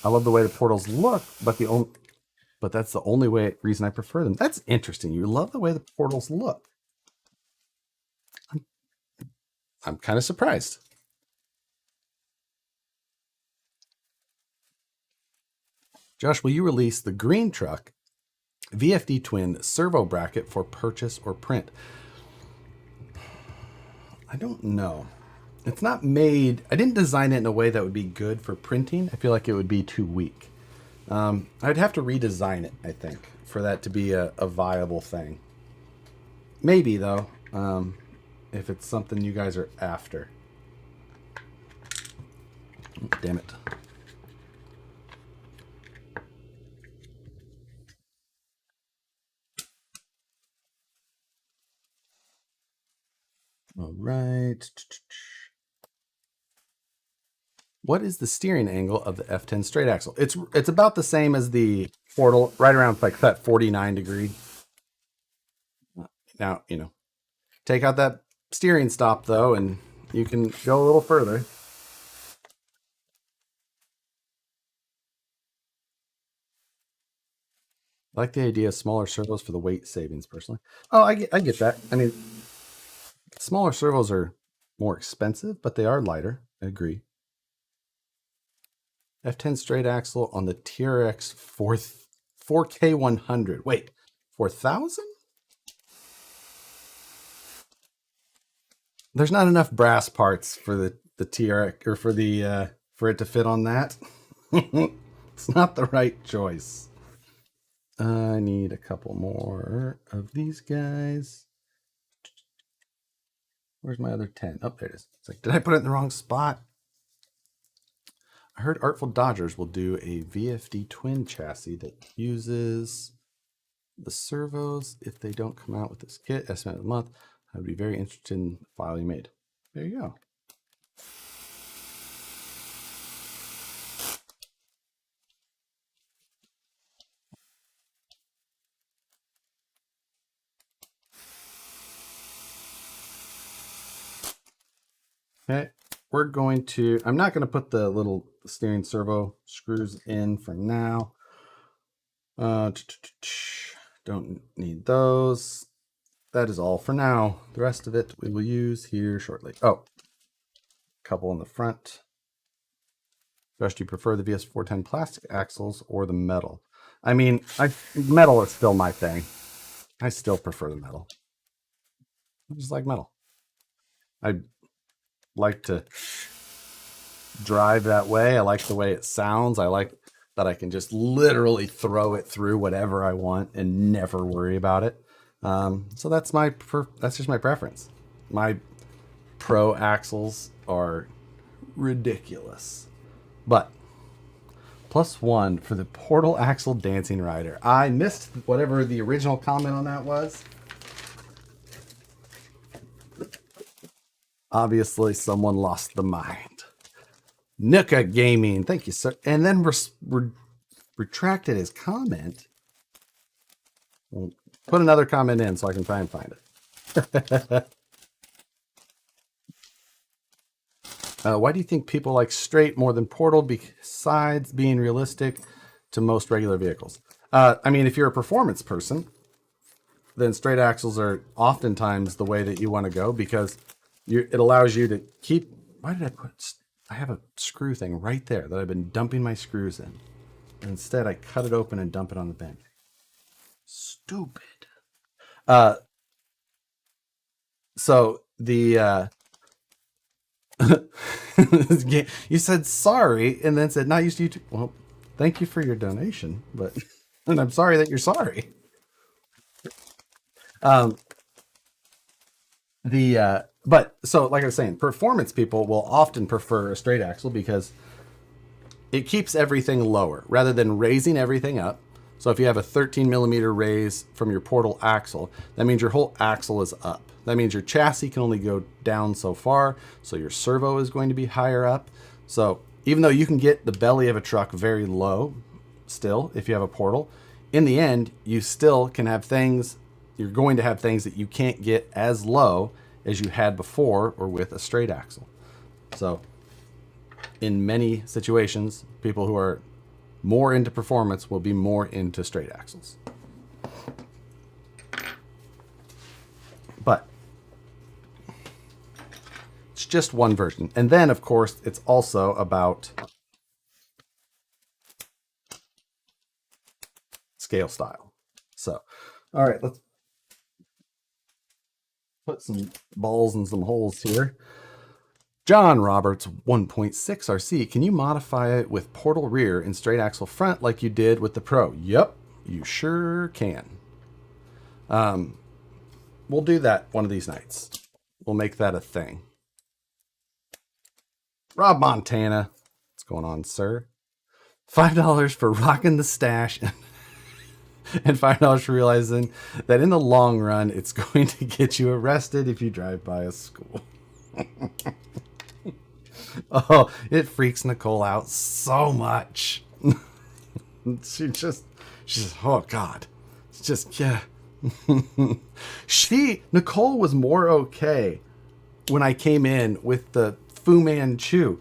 I love the way the portals look, but that's the only reason I prefer them. That's interesting. You love the way the portals look. I'm kind of surprised. Josh, will you release the green truck VFD twin servo bracket for purchase or print? I don't know. It's not made. I didn't design it in a way that would be good for printing. I feel like it would be too weak. I'd have to redesign it, I think, for that to be a viable thing. Maybe, though, if it's something you guys are after. Damn it. All right. What is the steering angle of the F10 straight axle? It's about the same as the Portal, right around like that 49 degree. Now, take out that steering stop though, and you can go a little further. I like the idea of smaller servos for the weight savings personally. Oh, I get that. I mean, smaller servos are more expensive, but they are lighter. I agree. F10 straight axle on the TRX 4K100. Wait, 4,000? There's not enough brass parts for the TRX or for the for it to fit on that. It's not the right choice. I need a couple more of these guys. Where's my other 10? Oh, there it is. It's like, did I put it in the wrong spot? I heard Artful Dodgers will do a VFD twin chassis that uses the servos if they don't come out with this kit. Estimate of the month. I'd be very interested in the file you made. There you go. Okay, we're going to, I'm not going to put the little steering servo screws in for now. Don't need those. That is all for now. The rest of it we will use here shortly. Oh, a couple in the front. Josh, do you prefer the VS410 plastic axles or the metal? I mean, metal is still my thing. I still prefer the metal. I just like metal. I like to drive that way. I like the way it sounds. I like that I can just literally throw it through whatever I want and never worry about it. So that's just my preference. My pro axles are ridiculous, but +1 for the Portal Axle Dancing Rider. I missed whatever the original comment on that was. Obviously, someone lost the mind. Nuka Gaming, thank you, sir. And then retracted his comment. Well, put another comment in so I can try and find it. Why do you think people like straight more than Portal besides being realistic to most regular vehicles? I mean, if you're a performance person, then straight axles are oftentimes the way that you want to go because it allows you to keep. Why did I have a screw thing right there that I've been dumping my screws in. Instead, I cut it open and dump it on the bench. Stupid. So the you said sorry and then said not used to YouTube. Well, thank you for your donation, but and I'm sorry that you're sorry. But so like I was saying, performance people will often prefer a straight axle because it keeps everything lower rather than raising everything up. So if you have a 13 millimeter raise from your Portal axle, that means your whole axle is up. That means your chassis can only go down so far. So your servo is going to be higher up. So even though you can get the belly of a truck very low still, if you have a Portal, in the end, you still can have things, you're going to have things that you can't get as low as you had before or with a straight axle. So in many situations, people who are more into performance will be more into straight axles. But it's just one version. And then, of course, it's also about scale style. So, all right, let's put some balls in some holes here. John Roberts 1.6 RC. Can you modify it with Portal rear and straight axle front like you did with the Pro? Yep, you sure can. We'll do that one of these nights. We'll make that a thing. Rob Montana. What's going on, sir? $5 for rocking the stash and $5 for realizing that in the long run, it's going to get you arrested if you drive by a school. Oh, it freaks Nicole out so much. She's oh God. It's just, yeah. Nicole was more okay when I came in with the Fu Manchu.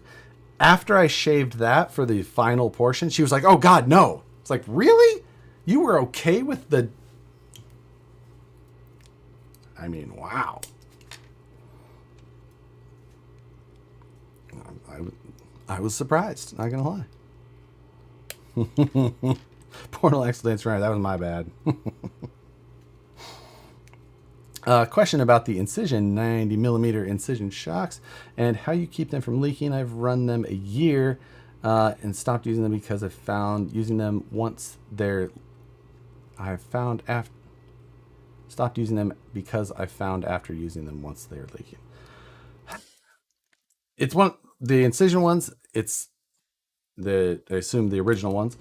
After I shaved that for the final portion, she was like, oh God, no. It's like, really? You were okay with the. I mean, wow. I was surprised, not gonna lie. Portal Excellence, right? That was my bad. Question about the Incision 90mm Incision shocks and how you keep them from leaking. I've run them a year and stopped using them because I found using them once they're. I found after stopped using them because I found after using them once they're leaking. It's one the Incision ones. It's I assume the original ones.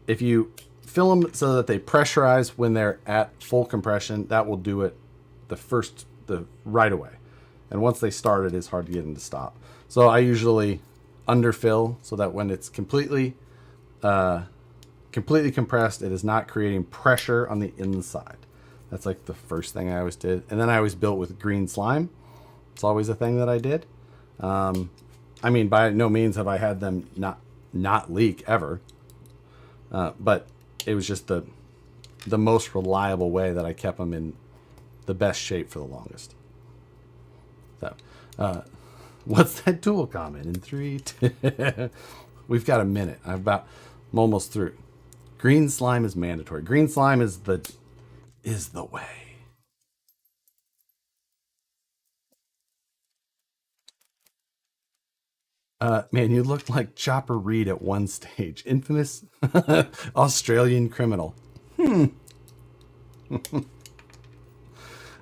If you fill them so that they pressurize when they're at full compression, that will do it the right away. And once they start, it is hard to get them to stop. So I usually underfill so that when it's completely compressed, it is not creating pressure on the inside. That's like the first thing I always did. And then I always built with green slime. It's always a thing that I did. I mean, by no means have I had them not leak ever. But it was just the most reliable way that I kept them in the best shape for the longest. So, what's that tool comment in 3, 2? We've got a minute. I'm almost through. Green slime is mandatory. Green slime is the way. Man, you looked like Chopper Reed at one stage. Infamous Australian criminal.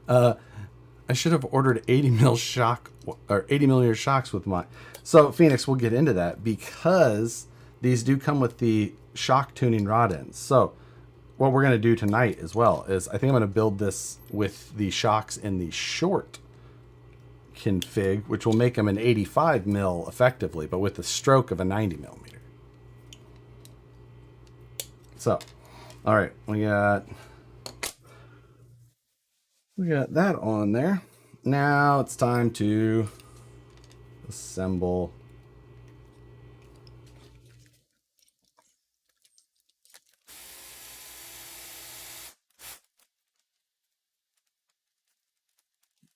I should have ordered 80 shock or 80mm shocks with mine. So Phoenix, we'll get into that because these do come with the shock tuning rod ends. So what we're going to do tonight as well is I think I'm going to build this with the shocks in the short config, which will make them an 85 mil effectively, but with the stroke of a 90mm. So, all right, we got that on there. Now it's time to assemble.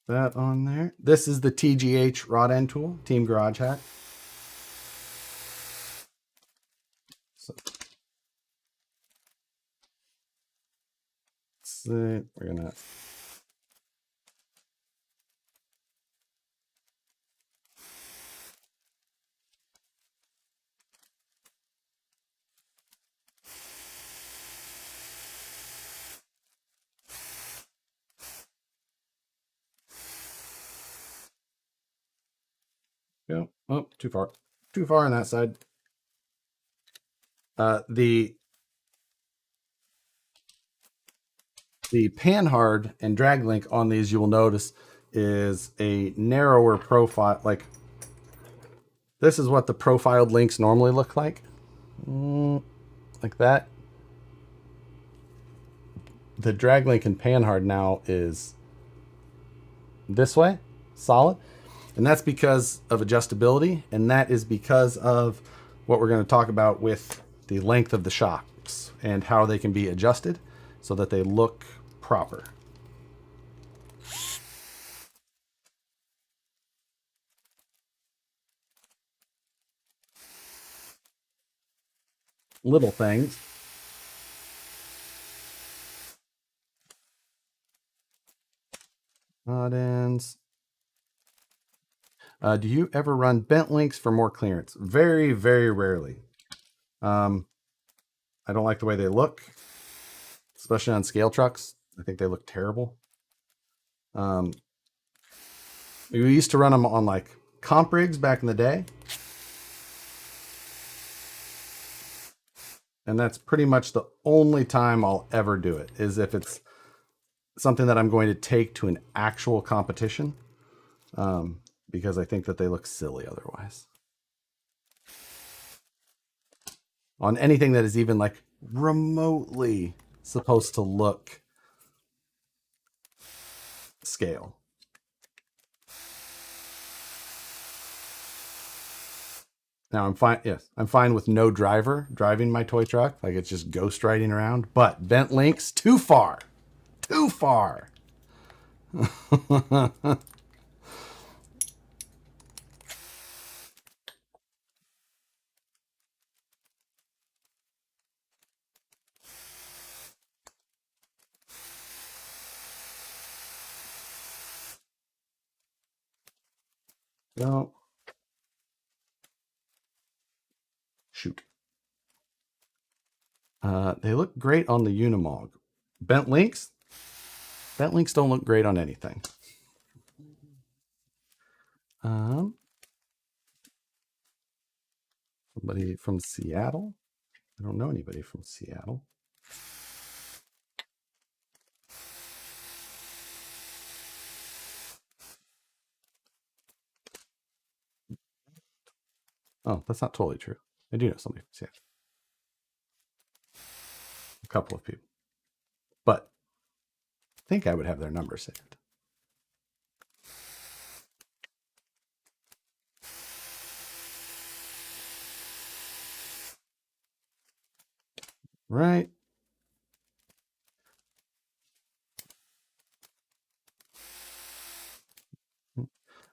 That on there. This is the TGH rod end tool, Team Garage Hack. So, let's see, we're gonna. Go. Oh, too far. Too far on that side. The panhard and drag link on these, you will notice, is a narrower profile. Like, this is what the profiled links normally look like. Like that. The drag link and panhard now is this way, solid. And that's because of adjustability. And that is because of what we're going to talk about with the length of the shocks and how they can be adjusted so that they look proper. Little things. Rod ends. Do you ever run bent links for more clearance? Very, very rarely. I don't like the way they look, especially on scale trucks. I think they look terrible. We used to run them on like comp rigs back in the day. And that's pretty much the only time I'll ever do it, is if it's something that I'm going to take to an actual competition. because I think that they look silly otherwise. On anything that is even like remotely supposed to look scale. Now I'm fine. Yes, I'm fine with no driver driving my toy truck. Like it's just ghost riding around. But bent links, too far. Too far. No. Shoot. They look great on the Unimog. Bent links? Bent links don't look great on anything. Somebody from Seattle? I don't know anybody from Seattle. Oh, that's not totally true. I do know somebody from Seattle. A couple of people. But I think I would have their number saved. Right.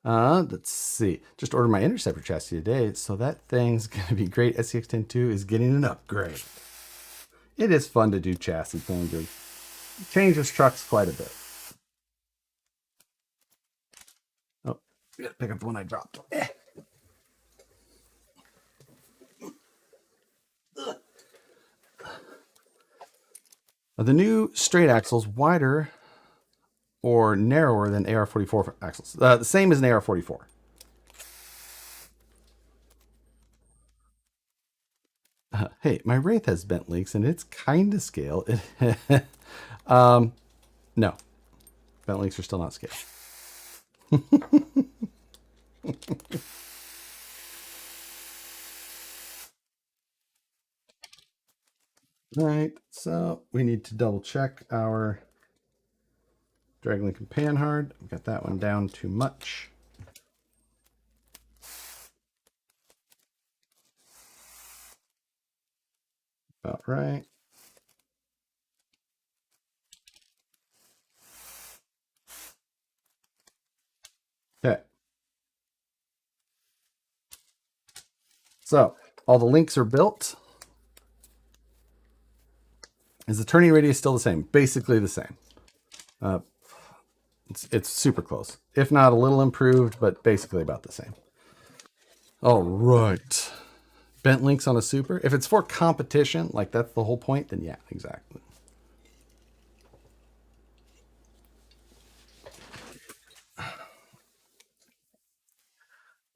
Let's see. Just ordered my Interceptor chassis today, so that thing's gonna be great. SCX-102 is getting an upgrade. It is fun to do chassis changes. It changes trucks quite a bit. Oh, I gotta pick up the one I dropped. The new straight axles wider or narrower than AR44 axles. The same as an AR44. Hey, my Wraith has bent links and it's kind of scale. No, bent links are still not scale. Right, so we need to double check our Draglink and Panhard. We've got that one down too much. About right. Okay. So all the links are built. Is the turning radius still the same? Basically the same. It's super close. If not a little improved, but basically about the same. All right. Bent links on a super. If it's for competition, like that's the whole point, then yeah, exactly.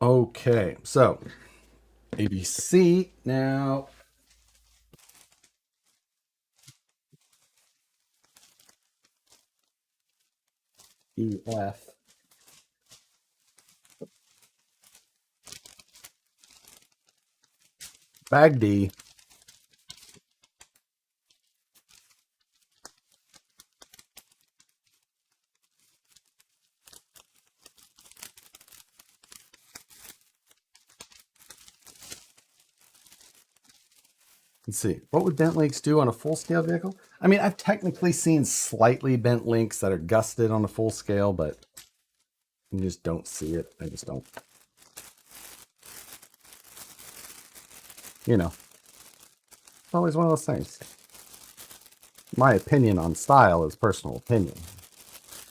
Okay, so ABC now. EF. Bag D. Let's see. What would bent links do on a full scale vehicle? I mean, I've technically seen slightly bent links that are gusted on a full scale, but you just don't see it. I just don't. You know, it's always one of those things. My opinion on style is personal opinion.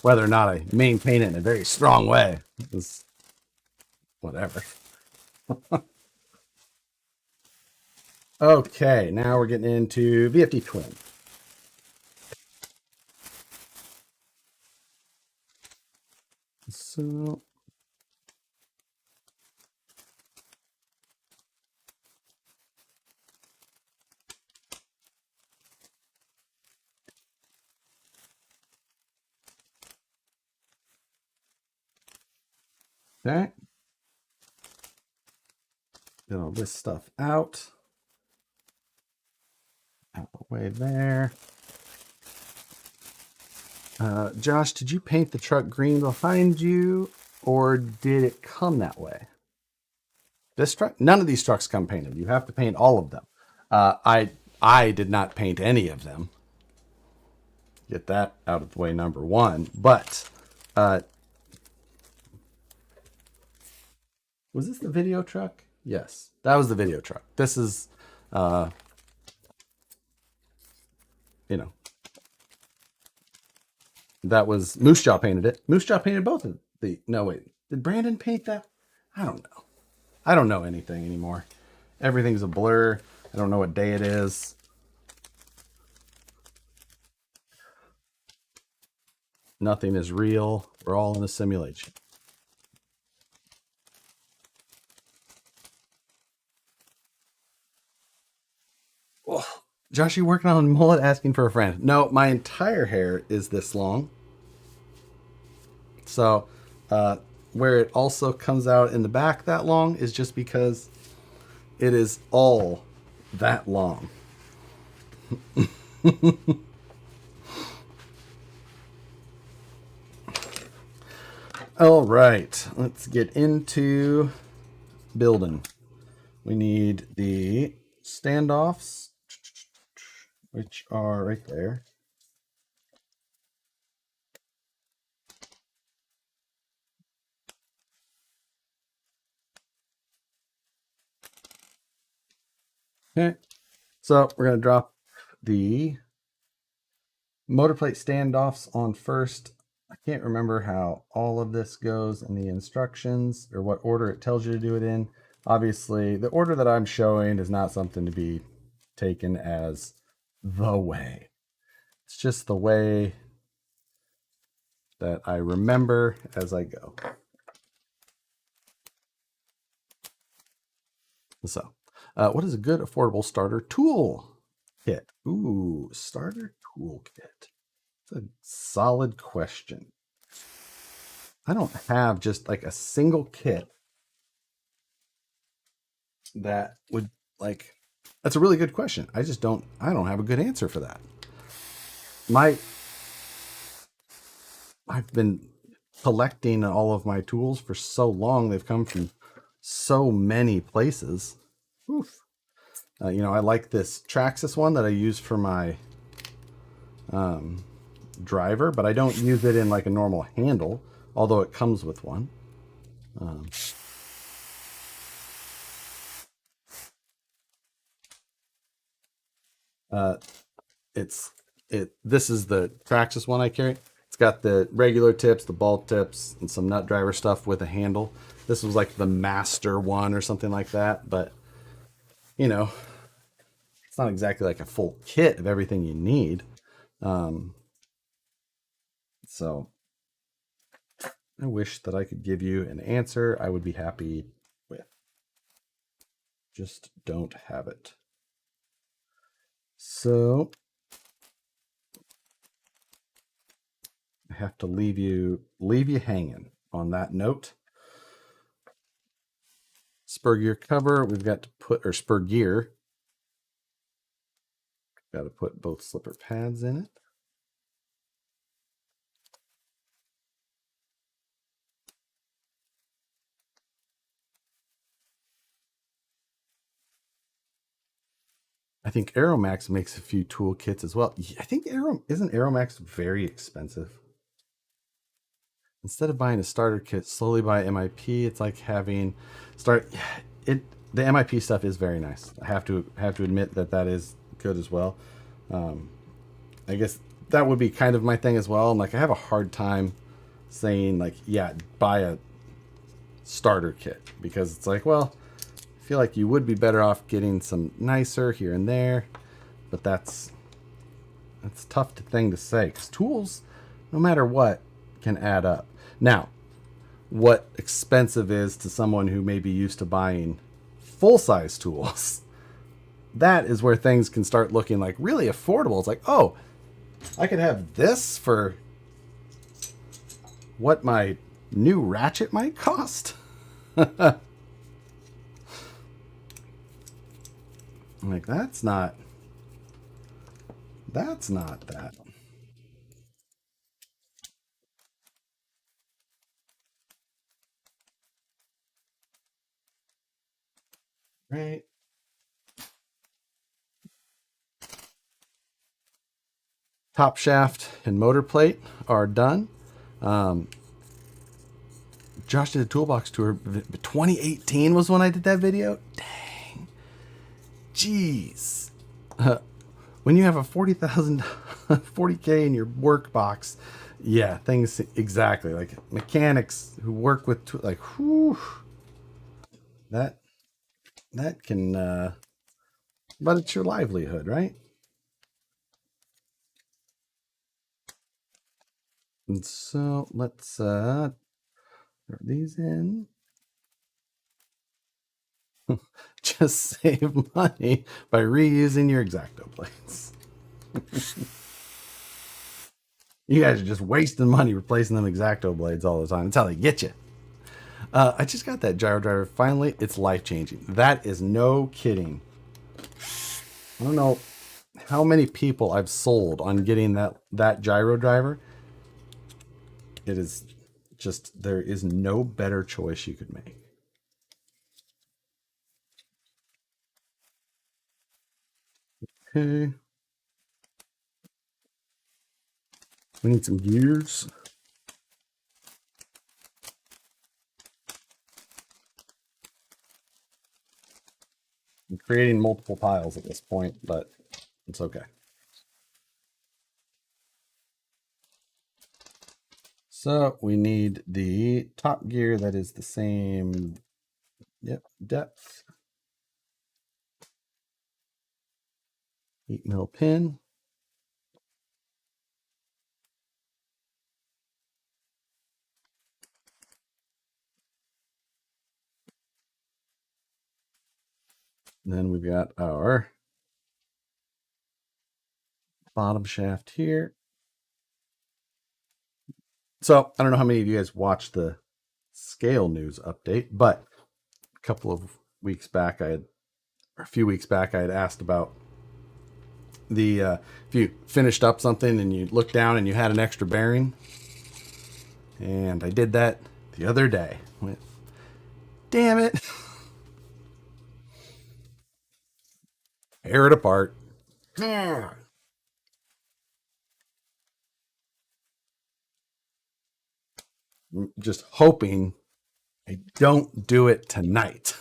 Whether or not I maintain it in a very strong way is whatever. Okay, now we're getting into VFD Twin. So Okay. Get all this stuff out the way there. Josh, did you paint the truck green behind you, or did it come that way? This truck? None of these trucks come painted. You have to paint all of them. I did not paint any of them. Get that out of the way, number one. But was this the video truck? Yes, that was the video truck. This is, that was Moose Jaw painted it. Moose Jaw painted both of the. No, wait. Did Brandon paint that? I don't know. I don't know anything anymore. Everything's a blur. I don't know what day it is. Nothing is real. We're all in a simulation. Oh, Josh, you working on a mullet asking for a friend? No, my entire hair is this long. So, where it also comes out in the back that long is just because it is all that long. All right, let's get into building. We need the standoffs, which are right there. Okay, so we're going to drop the motor plate standoffs on first. I can't remember how all of this goes in the instructions or what order it tells you to do it in. Obviously, the order that I'm showing is not something to be taken as the way. It's just the way that I remember as I go. So, what is a good affordable starter tool kit? Ooh, starter tool kit. It's a solid question. I don't have just like a single kit that would like. That's a really good question. I don't have a good answer for that. I've been collecting all of my tools for so long. They've come from so many places. Oof. I like this Traxxas one that I use for my driver, but I don't use it in like a normal handle, although it comes with one. This is the Traxxas one I carry. It's got the regular tips, the ball tips, and some nut driver stuff with a handle. This was like the master one or something like that, but it's not exactly like a full kit of everything you need. So I wish that I could give you an answer I would be happy with. Just don't have it. So I have to leave you hanging on that note. Spur gear cover, we've got to put, or spur gear. Got to put both slipper pads in it. I think Aeromax makes a few tool kits as well. I think isn't Aeromax very expensive? Instead of buying a starter kit, slowly buy MIP. It's like having the MIP stuff is very nice. I have to admit that is good as well. I guess that would be kind of my thing as well. And like I have a hard time saying like, yeah, buy a starter kit, because it's like, well, I feel like you would be better off getting some nicer here and there, but that's a tough thing to say, because tools, no matter what, can add up. Now, what expensive is to someone who may be used to buying full-size tools, that is where things can start looking like really affordable. It's like, oh, I could have this for what my new ratchet might cost. Like, that's not that. Right. Top shaft and motor plate are done. Josh did a toolbox tour. 2018 was when I did that video. Dang. Jeez. When you have a 40K in your work box, yeah, things exactly like mechanics who work with like, whew, that can, but it's your livelihood, right? And so let's throw these in. Just save money by reusing your X-Acto blades. You guys are just wasting money replacing them X-Acto blades all the time. That's how they get you. I just got that gyro driver. Finally, it's life-changing. That is no kidding. I don't know how many people I've sold on getting that gyro driver. It is just, there is no better choice you could make. Okay. We need some gears. I'm creating multiple piles at this point, but it's okay. So we need the top gear that is the same, yep, depth. 8mm pin. And then we've got our bottom shaft here. So I don't know how many of you guys watched the scale news update, but a couple of weeks back, or a few weeks back, I had asked about the if you finished up something and you looked down and you had an extra bearing. And I did that the other day. Went, damn it. Tear it apart. Just hoping I don't do it tonight.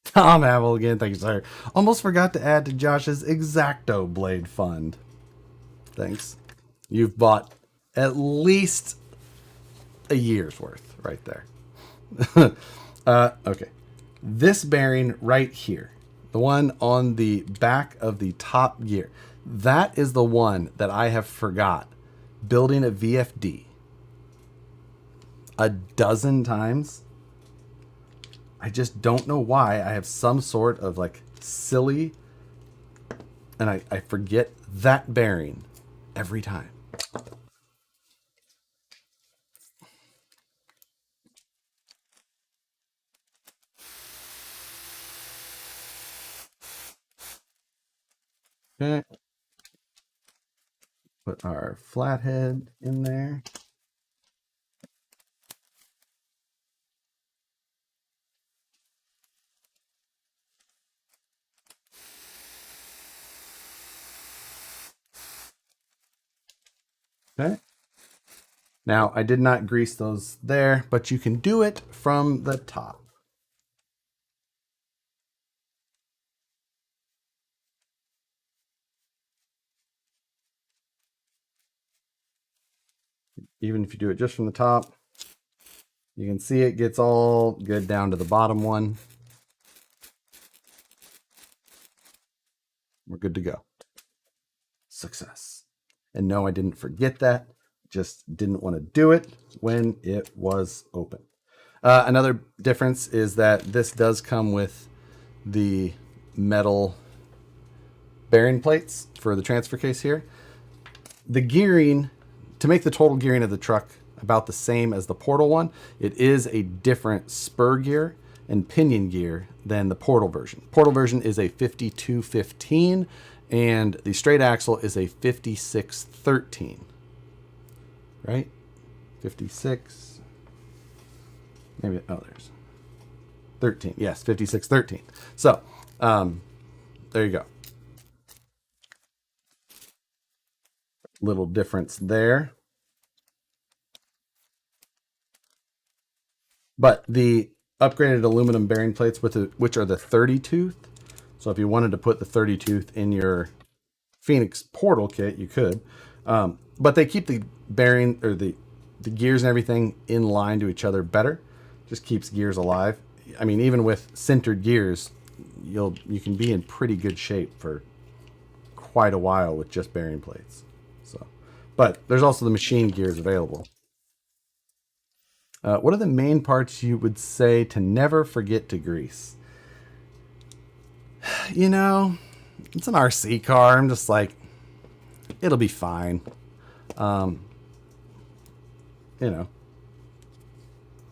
Tom Havel again, thank you, sir. Almost forgot to add to Josh's X-Acto blade fund. Thanks. You've bought at least a year's worth right there. Okay. This bearing right here, the one on the back of the top gear, that is the one that I have forgot building a VFD a dozen times. I just don't know why. I have some sort of like silly, and I forget that bearing every time. Okay. Put our flathead in there. Okay. Now, I did not grease those there, but you can do it from the top. Even if you do it just from the top, you can see it gets all good down to the bottom one. We're good to go. Success. And no, I didn't forget that. Just didn't want to do it when it was open. Another difference is that this does come with the metal bearing plates for the transfer case here. The gearing to make the total gearing of the truck about the same as the Portal one, it is a different spur gear and pinion gear than the Portal version. Portal version is a 5215 and the straight axle is a 5613. Right? 56. Maybe, oh, there's 13. Yes, 5613. So, there you go. Little difference there. But the upgraded aluminum bearing plates, which are the 30 tooth. So if you wanted to put the 30 tooth in your Phoenix Portal kit, you could. But they keep the bearing or the gears and everything in line to each other better. Just keeps gears alive. I mean, even with sintered gears, you can be in pretty good shape for quite a while with just bearing plates. So, but there's also the machine gears available. What are the main parts you would say to never forget to grease? You know, it's an RC car. I'm just like, it'll be fine. You know,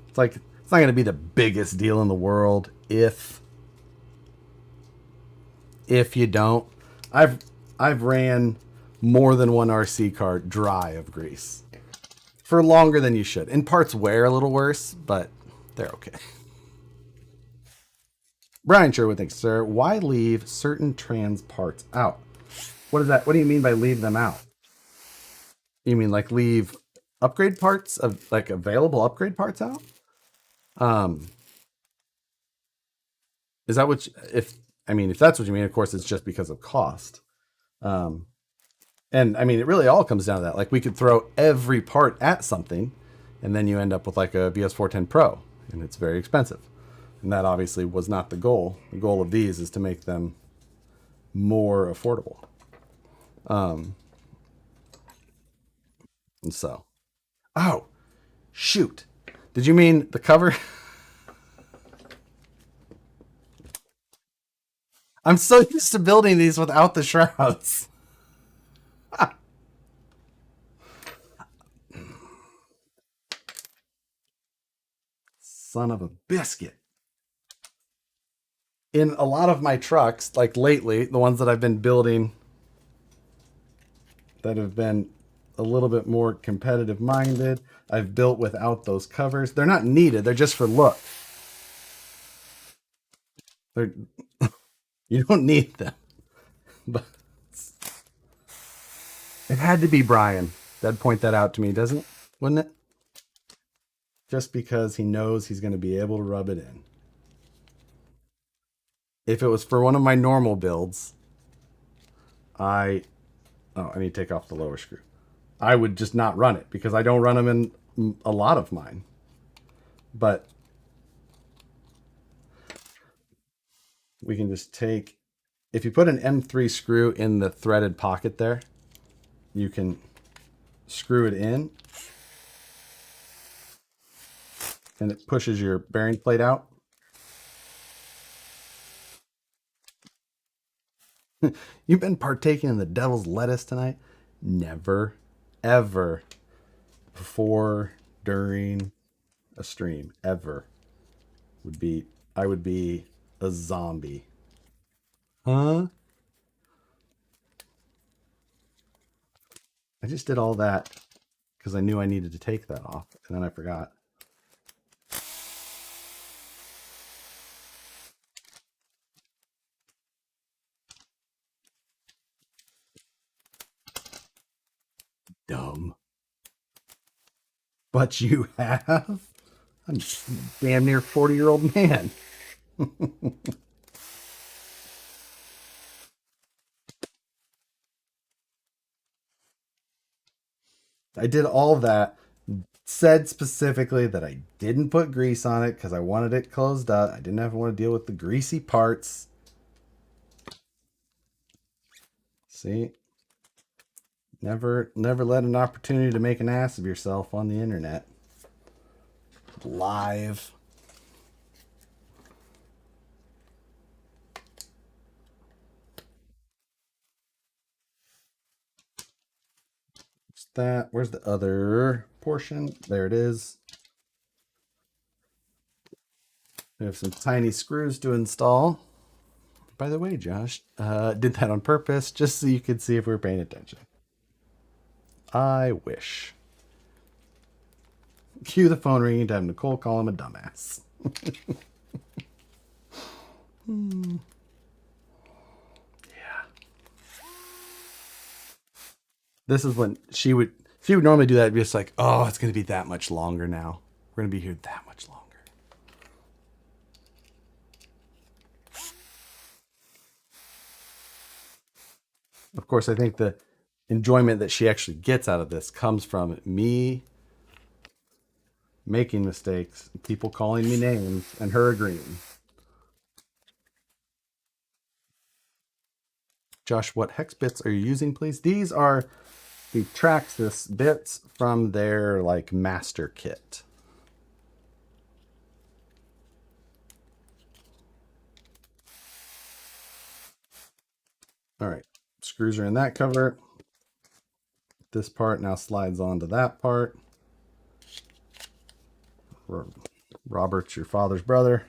it's like, it's not going to be the biggest deal in the world if you don't. I've ran more than one RC car dry of grease for longer than you should. And parts wear a little worse, but they're okay. Brian Sherwood thinks, sir, why leave certain trans parts out? What is that? What do you mean by leave them out? You mean like leave upgrade parts of like available upgrade parts out? Is that what if that's what you mean, of course it's just because of cost. And I mean, it really all comes down to that. Like we could throw every part at something and then you end up with like a VS410 Pro and it's very expensive. And that obviously was not the goal. The goal of these is to make them more affordable. And so, oh, shoot. Did you mean the cover? I'm so used to building these without the shrouds. Son of a biscuit. In a lot of my trucks, like lately, the ones that I've been building that have been a little bit more competitive minded, I've built without those covers. They're not needed, they're just for look. You don't need them. But it had to be Brian that'd point that out to me, doesn't it? Wouldn't it? Just because he knows he's going to be able to rub it in. If it was for one of my normal builds, I need to take off the lower screw. I would just not run it because I don't run them in a lot of mine. But we can just take, if you put an M3 screw in the threaded pocket there, you can screw it in and it pushes your bearing plate out. You've been partaking in the devil's lettuce tonight? Never, ever before, during a stream, ever I would be a zombie. Huh? I just did all that because I knew I needed to take that off, and then I forgot. Dumb. But you have? I'm a damn near 40-year-old man. I did all that, said specifically that I didn't put grease on it because I wanted it closed up. I didn't ever want to deal with the greasy parts. See? Never let an opportunity to make an ass of yourself on the internet. Live. that. Where's the other portion? There it is. We have some tiny screws to install. By the way, Josh, did that on purpose just so you could see if we were paying attention. I wish. Cue the phone ringing to have Nicole call him a dumbass. Yeah. This is when she would normally do that. It'd be just like, oh, it's going to be that much longer now. We're going to be here that much longer. Of course, I think the enjoyment that she actually gets out of this comes from me making mistakes, people calling me names, and her agreeing. Josh, what hex bits are you using, please? These are the Traxxas bits from their like master kit. All right, screws are in that cover. This part now slides onto that part. Robert's your father's brother.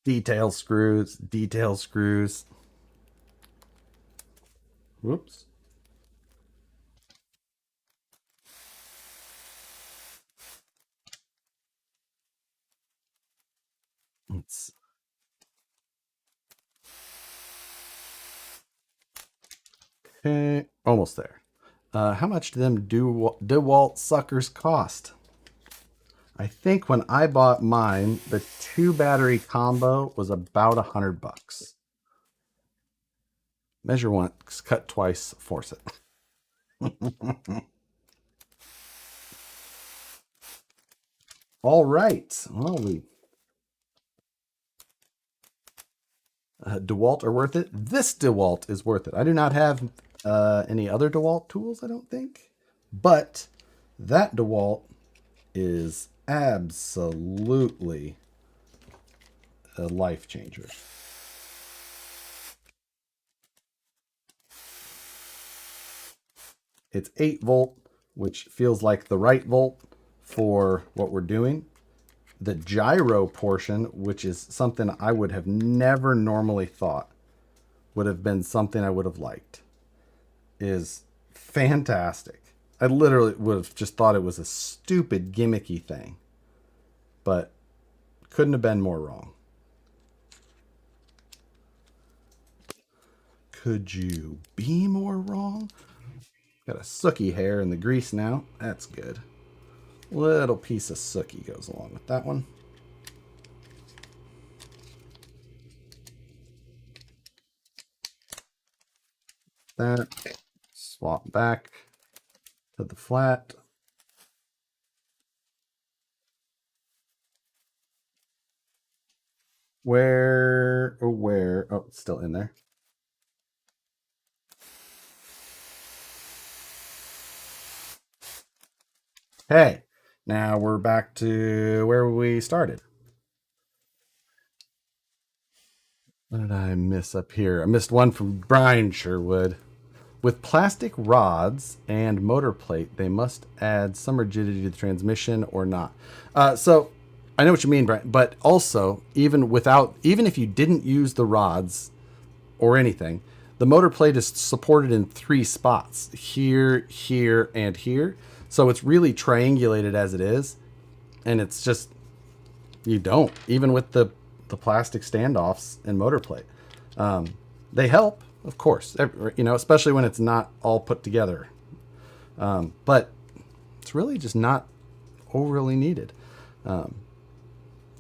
Detail screws, detail screws. Whoops. It's okay, almost there. How much do them DeWalt suckers cost? I think when I bought mine, the 2 battery combo was about $100. Measure once, cut twice, force it. All right. Well, DeWalt are worth it. This DeWalt is worth it. I do not have any other DeWalt tools, I don't think. But that DeWalt is absolutely a life changer. It's 8 volt, which feels like the right volt for what we're doing. The gyro portion, which is something I would have never normally thought would have been something I would have liked, is fantastic. I literally would have just thought it was a stupid gimmicky thing, but couldn't have been more wrong. Could you be more wrong? Got a sookie hair in the grease now. That's good. Little piece of sookie goes along with that one. That. Swap back to the flat. Where? Oh, it's still in there. Hey, now we're back to where we started. What did I miss up here? I missed one from Brian Sherwood. With plastic rods and motor plate, they must add some rigidity to the transmission or not. So I know what you mean, Brian, but also even if you didn't use the rods or anything, the motor plate is supported in 3 spots, here, here, and here. So it's really triangulated as it is. And it's just, you don't, even with the plastic standoffs and motor plate. They help, of course, especially when it's not all put together. But it's really just not overly needed. And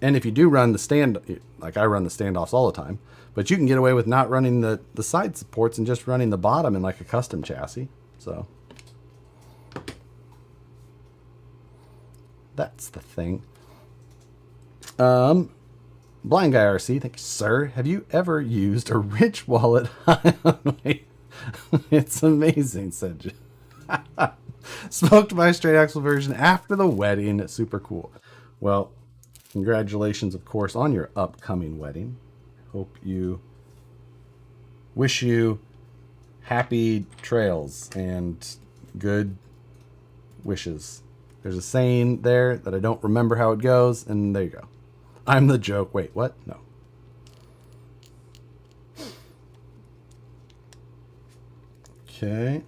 if you do run the stand, like I run the standoffs all the time, but you can get away with not running the side supports and just running the bottom in like a custom chassis. So that's the thing. Blind Guy RC, thank you, sir. Have you ever used a Rich wallet? It's amazing, said you. Smoked my straight axle version after the wedding. Super cool. Well, Congratulations, of course, on your upcoming wedding. Wish you happy trails and good wishes. There's a saying there that I don't remember how it goes, and there you go. I'm the joke. Wait, what? No. Okay.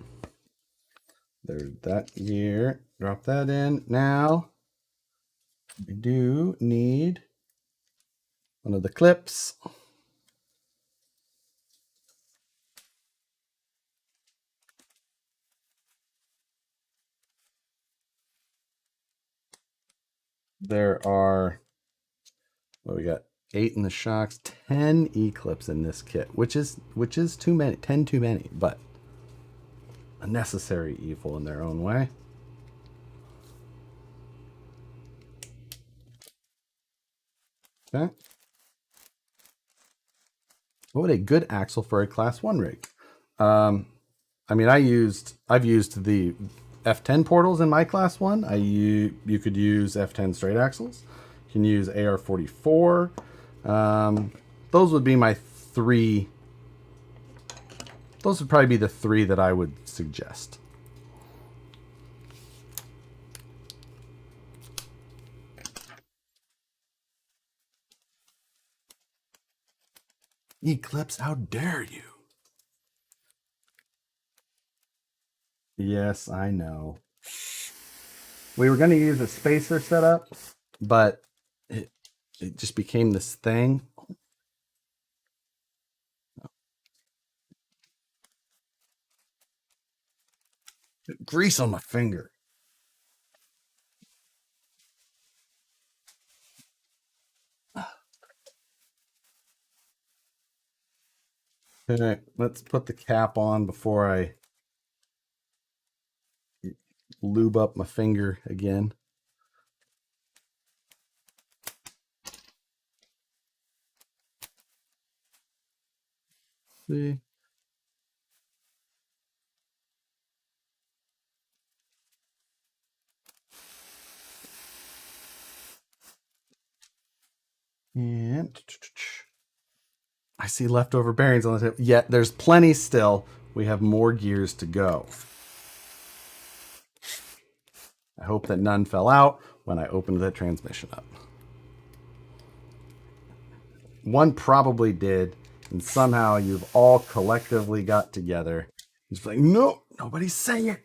There's that year. Drop that in. Now, we do need one of the clips. There are, what we got? 8 in the shocks, 10 E-clips in this kit, which is too many, 10 too many, but a necessary evil in their own way. Okay. What a good axle for a class 1 rig. I mean, I've used the F10 portals in my class 1. You could use F10 straight axles. You can use AR44. Those would be my 3. Those would probably be the 3 that I would suggest. Eclipse, how dare you? Yes, I know. We were going to use a spacer setup, but it just became this thing. Grease on my finger. Okay, let's put the cap on before I lube up my finger again. See? And I see leftover bearings on the tip. Yet there's plenty still. We have more gears to go. I hope that none fell out when I opened the transmission up. One probably did, and somehow you've all collectively got together. It's like, no, nobody say it.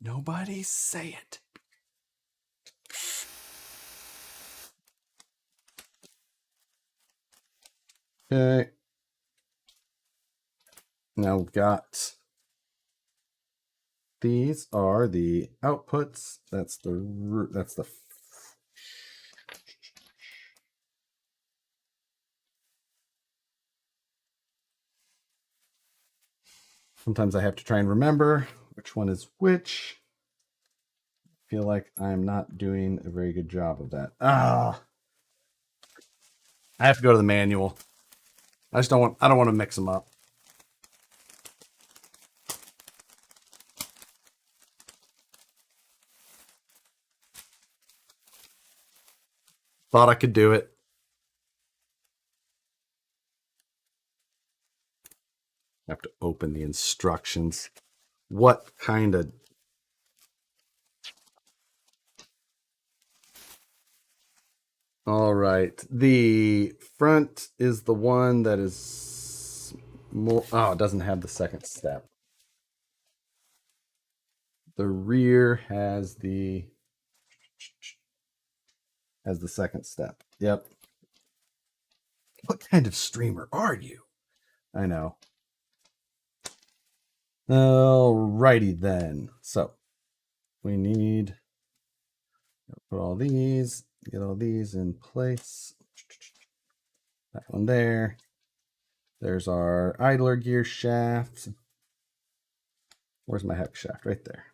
Nobody say it. Okay. Now we've got, these are the outputs. That's the sometimes I have to try and remember which one is which. I feel like I'm not doing a very good job of that. I have to go to the manual. I don't want to mix them up. Thought I could do it. I have to open the instructions. What kind of... All right. The front is the one that is more... Oh, it doesn't have the second step. The rear has the second step. Yep. What kind of streamer are you? I know. Alrighty then. So we need to put all these, get all these in place. That one there. There's our idler gear shaft. Where's my hex shaft? Right there.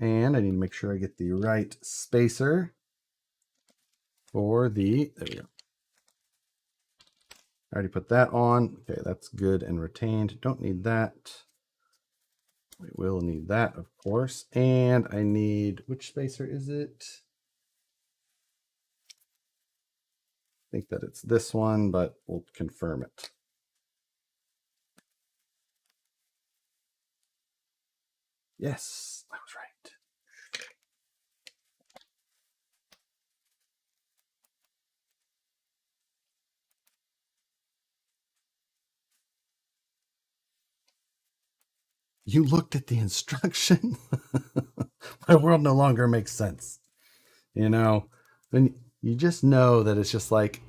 And I need to make sure I get the right spacer for the, there we go. I already put that on. Okay, that's good and retained. Don't need that. We will need that, of course. And I need, which spacer is it? think that it's this one, but we'll confirm it. Yes, I was right. You looked at the instruction. My world no longer makes sense. You know, when you just know that it's just like,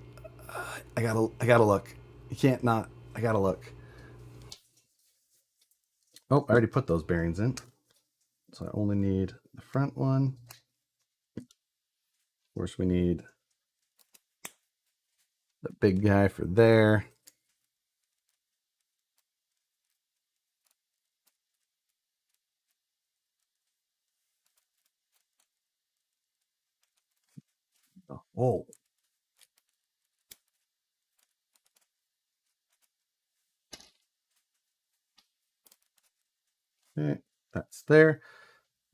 I gotta look. You can't not. I gotta look. Oh, I already put those bearings in, so I only need the front one. Of course, we need the big guy for there. Oh. Okay, that's there.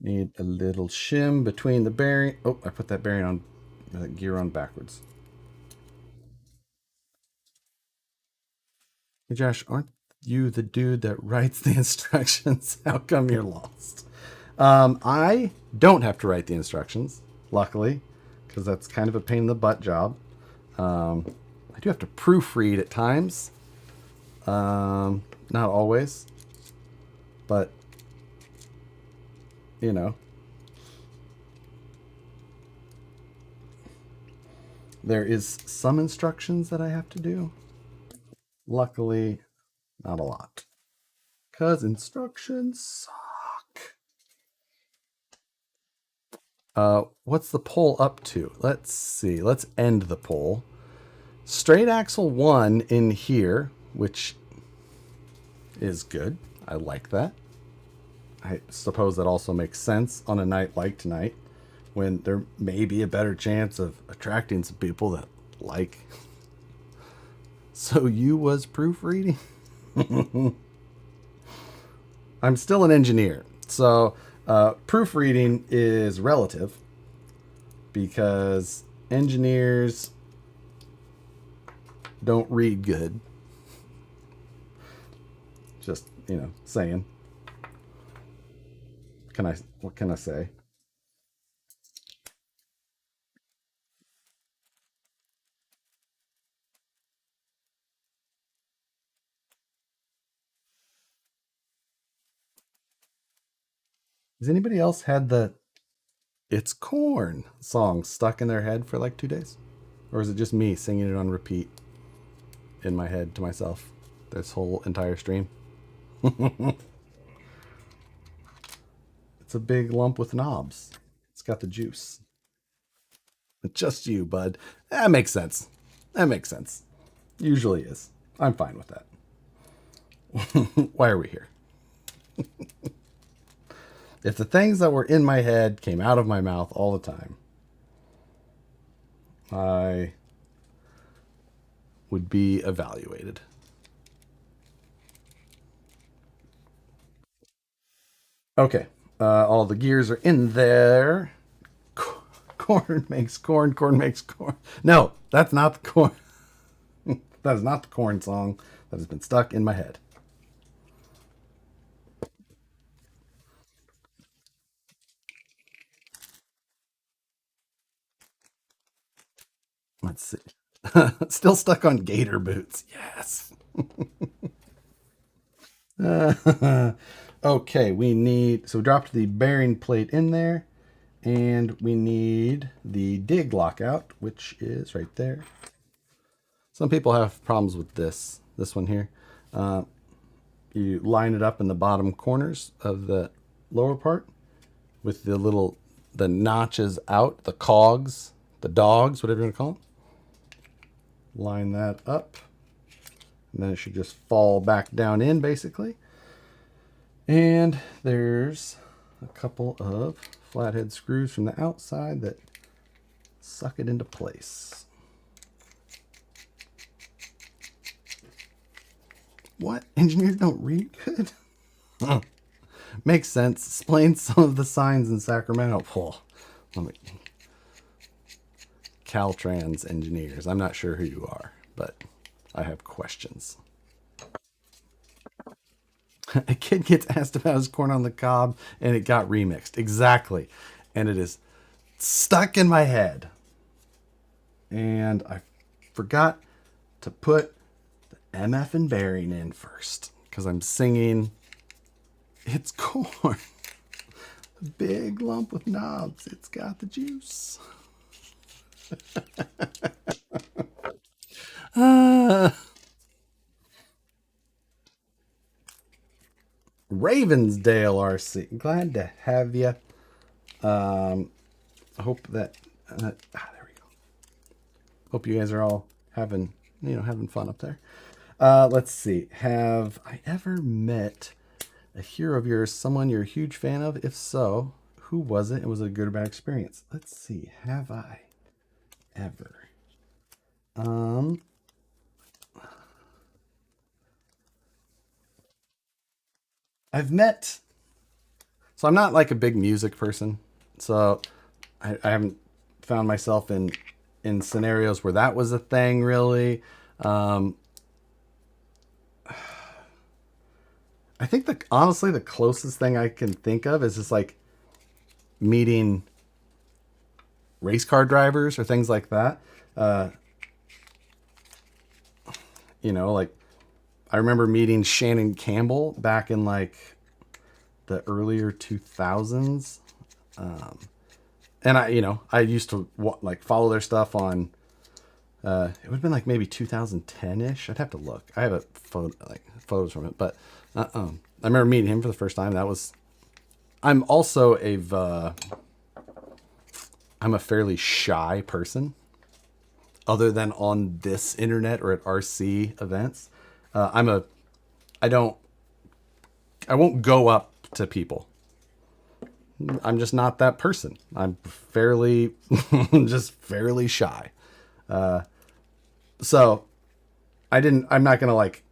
Need a little shim between the bearing. Oh, I put that bearing on, gear on backwards. Hey Josh, aren't you the dude that writes the instructions? How come you're lost? I don't have to write the instructions, luckily, because that's kind of a pain in the butt job. I do have to proofread at times. Not always, but you know, there is some instructions that I have to do. Luckily, not a lot, because instructions suck. What's the poll up to? Let's see. Let's end the poll. Straight axle 1 in here, which is good. I like that. I suppose that also makes sense on a night like tonight, when there may be a better chance of attracting some people that like. So you was proofreading? I'm still an engineer, so proofreading is relative, because engineers don't read good. Just, saying. What can I say? Has anybody else had the "It's Corn" song stuck in their head for like 2 days? Or is it just me singing it on repeat in my head to myself this whole entire stream? It's a big lump with knobs. It's got the juice. Just you, bud. That makes sense. That makes sense. Usually is. I'm fine with that. Why are we here? If the things that were in my head came out of my mouth all the time, I would be evaluated. Okay, all the gears are in there. Corn makes corn, corn makes corn. No, that's not the corn. That is not the corn song that has been stuck in my head. Let's see. Still stuck on gator boots. Yes. Okay, so we dropped the bearing plate in there, and we need the dig lockout, which is right there. Some people have problems with this one here. You line it up in the bottom corners of the lower part with the notches out, the cogs, the dogs, whatever you want to call them. Line that up, and then it should just fall back down in, basically. And there's a couple of flathead screws from the outside that suck it into place. What? Engineers don't read good? Makes sense. Explain some of the signs in Sacramento. Oh, Caltrans engineers. I'm not sure who you are, but I have questions. A kid gets asked about his corn on the cob and it got remixed. Exactly. And it is stuck in my head. And I forgot to put the MF and bearing in first because I'm singing It's Corn. A big lump with knobs. It's got the juice. Ravensdale RC. Glad to have you. I hope that there we go. Hope you guys are all having fun up there. Let's see. Have I ever met a hero of yours, someone you're a huge fan of? If so, who was it? And was it a good or bad experience? Let's see. Have I ever? I've met. So I'm not like a big music person. So I haven't found myself in scenarios where that was a thing, really. I think honestly the closest thing I can think of is just like meeting race car drivers or things like that. Like I remember meeting Shannon Campbell back in like the earlier 2000s. And I used to follow their stuff on, it would have been like maybe 2010-ish. I'd have to look. I have photos from it, but I remember meeting him for the first time. I'm also I'm a fairly shy person other than on this internet or at RC events. I won't go up to people. I'm just not that person. I'm fairly shy. So I'm not going to like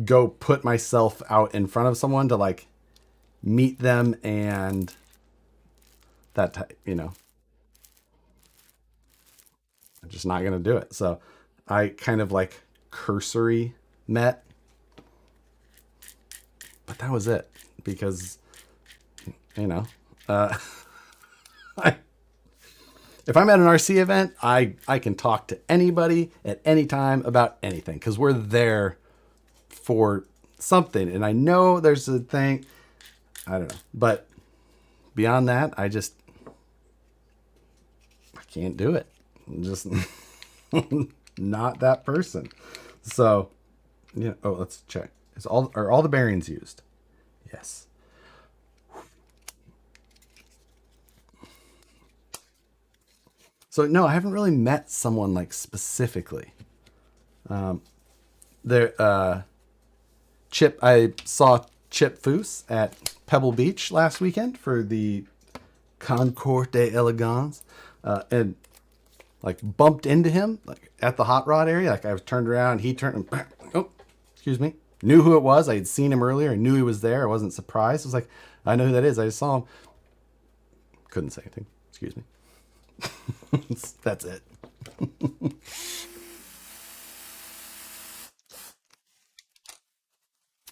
go put myself out in front of someone to like meet them and that type, I'm just not going to do it. So I kind of like cursory met, but that was it because, if I'm at an RC event, I can talk to anybody at any time about anything because we're there for something. And I know there's a thing, I don't know, but beyond that, I can't do it. I'm just not that person. So, let's check. Are all the bearings used? Yes. So no, I haven't really met someone like specifically. I saw Chip Foose at Pebble Beach last weekend for the Concours d'Elegance, and like bumped into him like at the hot rod area. Like I was turned around, he turned, oh, excuse me, knew who it was. I had seen him earlier and knew he was there. I wasn't surprised. I was like, I know who that is. I just saw him. Couldn't say anything. Excuse me. That's it.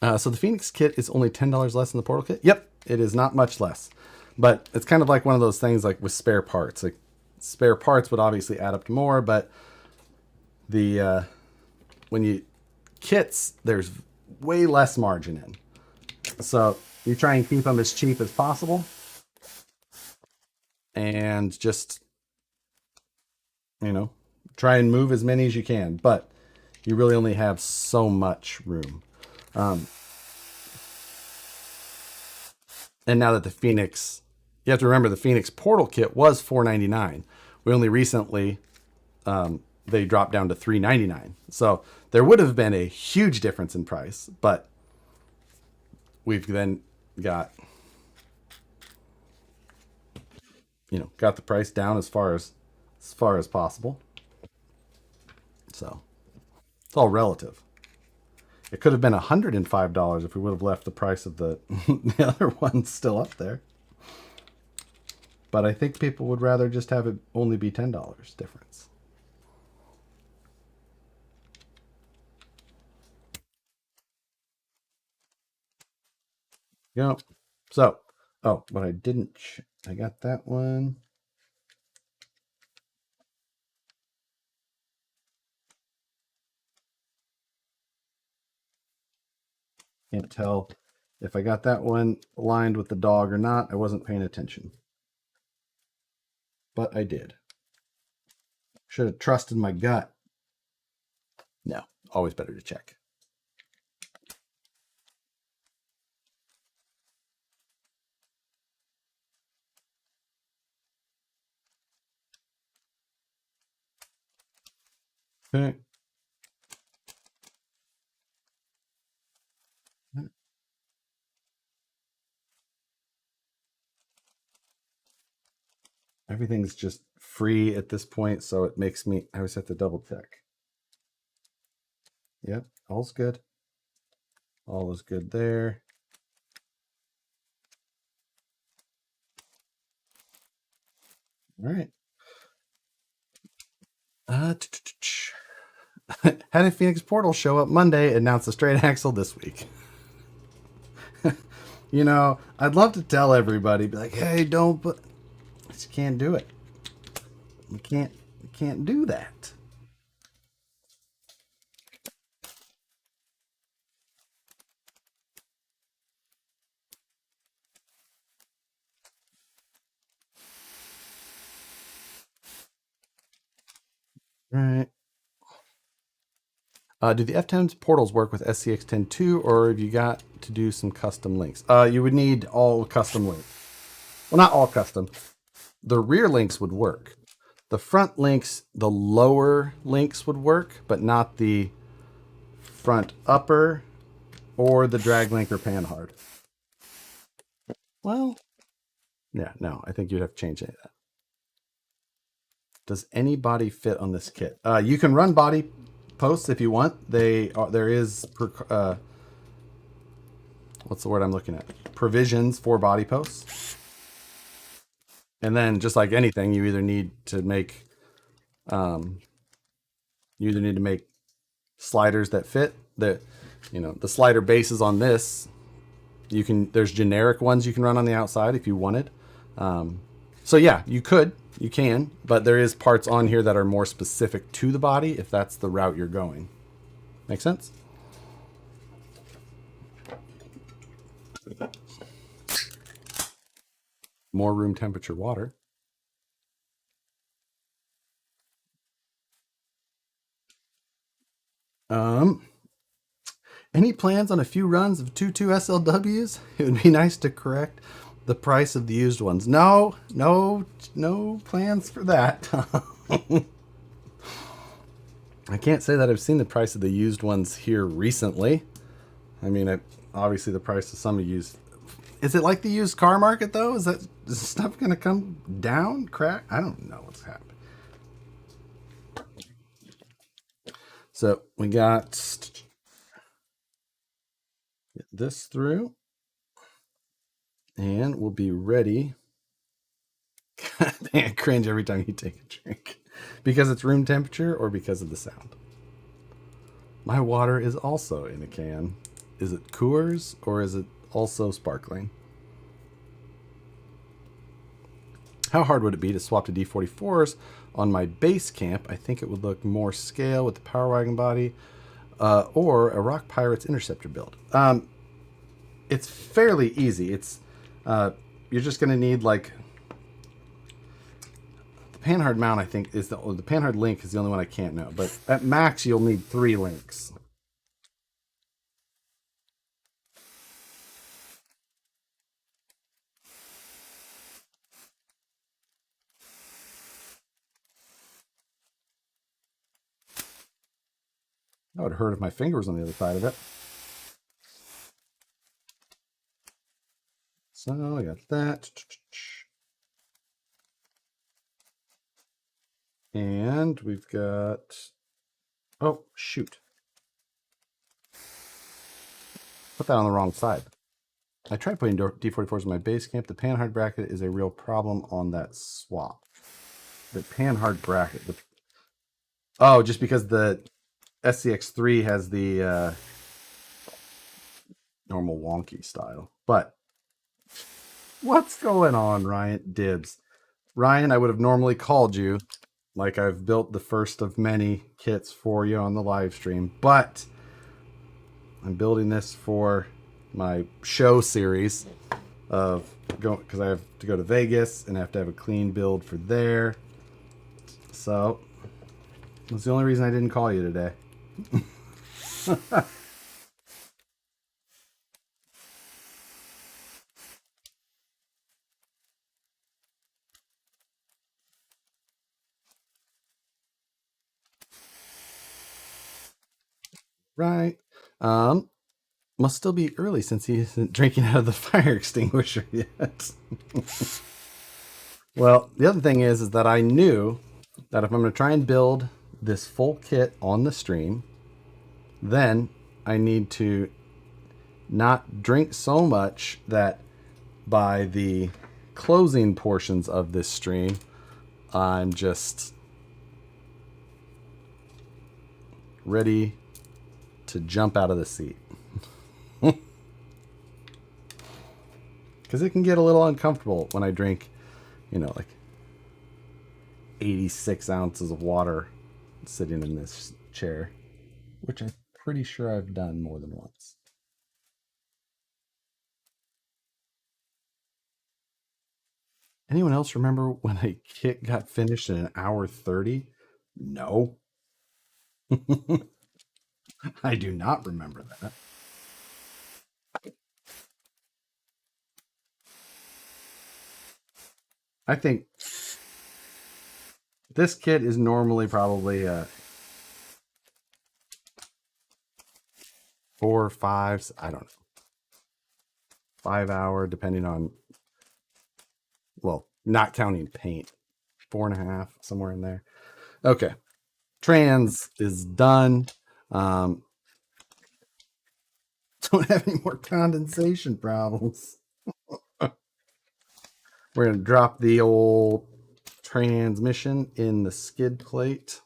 So the Phoenix kit is only $10 less than the Portal kit. Yep, it is not much less, but it's kind of like one of those things like with spare parts. Like spare parts would obviously add up to more, but when you kits, there's way less margin in. So you try and keep them as cheap as possible, and just try and move as many as you can, but you really only have so much room. And now that the Phoenix, you have to remember the Phoenix Portal kit was $499. We only recently, they dropped down to $399. So there would have been a huge difference in price, but we've then got, got the price down as far as possible. So it's all relative. It could have been $105 if we would have left the price of the, the other one still up there. But I think people would rather just have it only be $10 difference. Yep. So, oh, but I didn't. I got that one. Can't tell if I got that one aligned with the dog or not. I wasn't paying attention. But I did. Should have trusted my gut. No, always better to check. Okay. Everything's just free at this point, so it makes me, I always have to double check. Yep, all's good. All is good there. All right. Had a Phoenix Portal show up Monday, announced a straight axle this week. You know, I'd love to tell everybody, be like, hey, don't, but I just can't do it. You can't do that. All right. Do the F10's portals work with SCX10.2, or have you got to do some custom links? You would need all custom links. Well, not all custom. The rear links would work. The front links, the lower links would work, but not the front upper or the drag link or panhard. Well, yeah, no, I think you'd have to change any of that. Does any body fit on this kit? You can run body posts if you want. There is what's the word I'm looking at? Provisions for body posts. And then just like anything, you either need to make sliders that fit. The slider bases on this. There's generic ones you can run on the outside if you wanted. So yeah, you can, but there is parts on here that are more specific to the body if that's the route you're going. Make sense? More room temperature water. Any plans on a few runs of 2.2 SLWs? It would be nice to correct the price of the used ones. No plans for that. I can't say that I've seen the price of the used ones here recently. I mean, obviously the price of some used. Is it like the used car market though? Is stuff going to come down? Crack? I don't know what's happening. So we got get this through, and we'll be ready. I cringe every time you take a drink. Because it's room temperature or because of the sound? My water is also in a can. Is it Coors or is it also sparkling? How hard would it be to swap to D44s on my base camp? I think it would look more scale with the Power Wagon body or a Rock Pirates Interceptor build. It's fairly easy. It's you're just going to need like the panhard mount. I think is the panhard link is the only one I can't know. But at max, you'll need 3 links. That would hurt if my finger was on the other side of it. So I got that. And we've got, oh, shoot. Put that on the wrong side. I tried putting D44s in my base camp. The panhard bracket is a real problem on that swap. The panhard bracket. Oh, just because the SCX3 has the normal wonky style. But what's going on, Ryan? Dibs. Ryan, I would have normally called you, like I've built the first of many kits for you on the live stream, but I'm building this for my show series of going, because I have to go to Vegas and I have to have a clean build for there. So that's the only reason I didn't call you today. Right. Must still be early since he isn't drinking out of the fire extinguisher yet. Well, the other thing is that I knew that if I'm going to try and build this full kit on the stream, then I need to not drink so much that by the closing portions of this stream, I'm just ready to jump out of the seat. Because it can get a little uncomfortable when I drink, you know, like 86 ounces of water sitting in this chair, which I'm pretty sure I've done more than once. Anyone else remember when a kit got finished in an hour 30? No. I do not remember that. I think this kit is normally probably 4 or 5, I don't know, 5 hour, depending on, well, not counting paint, 4.5, somewhere in there. Okay, trans is done. Don't have any more condensation problems. We're going to drop the old transmission in the skid plate.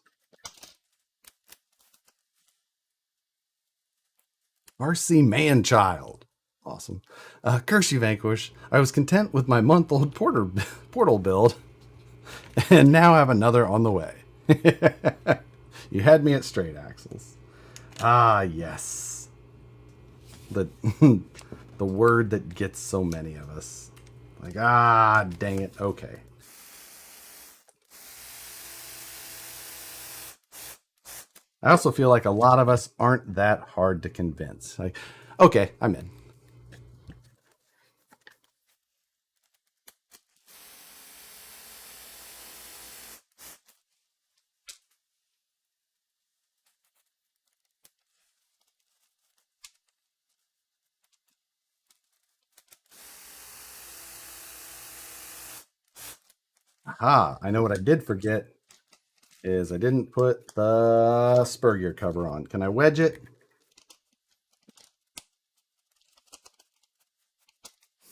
RC Manchild. Awesome. Curse you, Vanquish. I was content with my month-old portal build, and now have another on the way. You had me at straight axles. Ah, yes. The the word that gets so many of us. Like, ah, dang it. Okay. I also feel like a lot of us aren't that hard to convince. Like, okay, I'm in. Aha, I know what I did forget is I didn't put the spur gear cover on. Can I wedge it?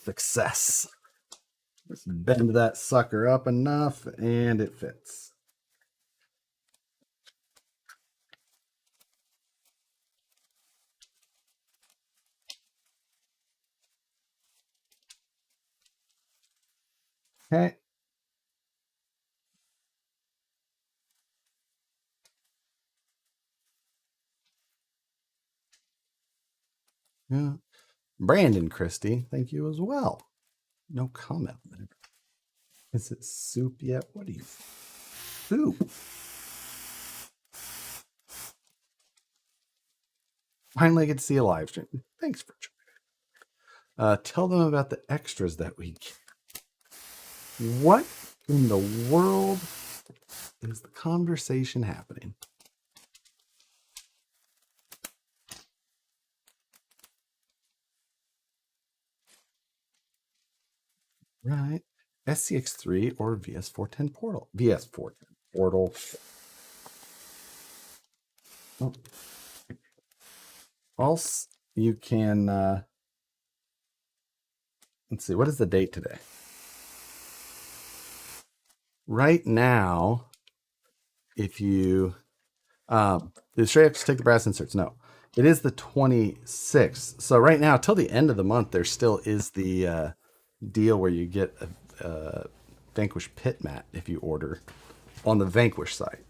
Success. Just bend that sucker up enough and it fits. Okay. Yeah. Brandon Christie, thank you as well. No comment. Is it soup yet? What do you soup? Finally, I get to see a live stream. Thanks for joining. Tell them about the extras that week. What in the world is the conversation happening? Right. SCX3 or VS410 portal. VS410 portal. Oh. Also, you can let's see, what is the date today? Right now, if you the straight X take the brass inserts, no. It is the 26th. So right now, till the end of the month, there still is the deal where you get a Vanquish pit mat if you order on the Vanquish site.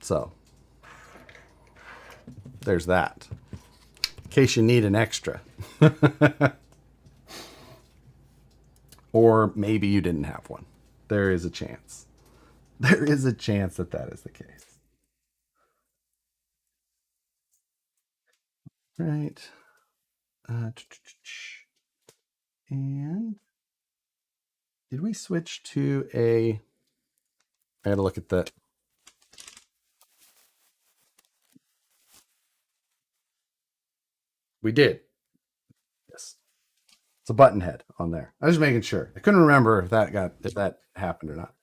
So there's that. In case you need an extra. Or maybe you didn't have one. There is a chance. There is a chance that that is the case. Right. And did we switch to a... I gotta look at that. We did. Yes. It's a button head on there. I was just making sure. I couldn't remember if that happened or not.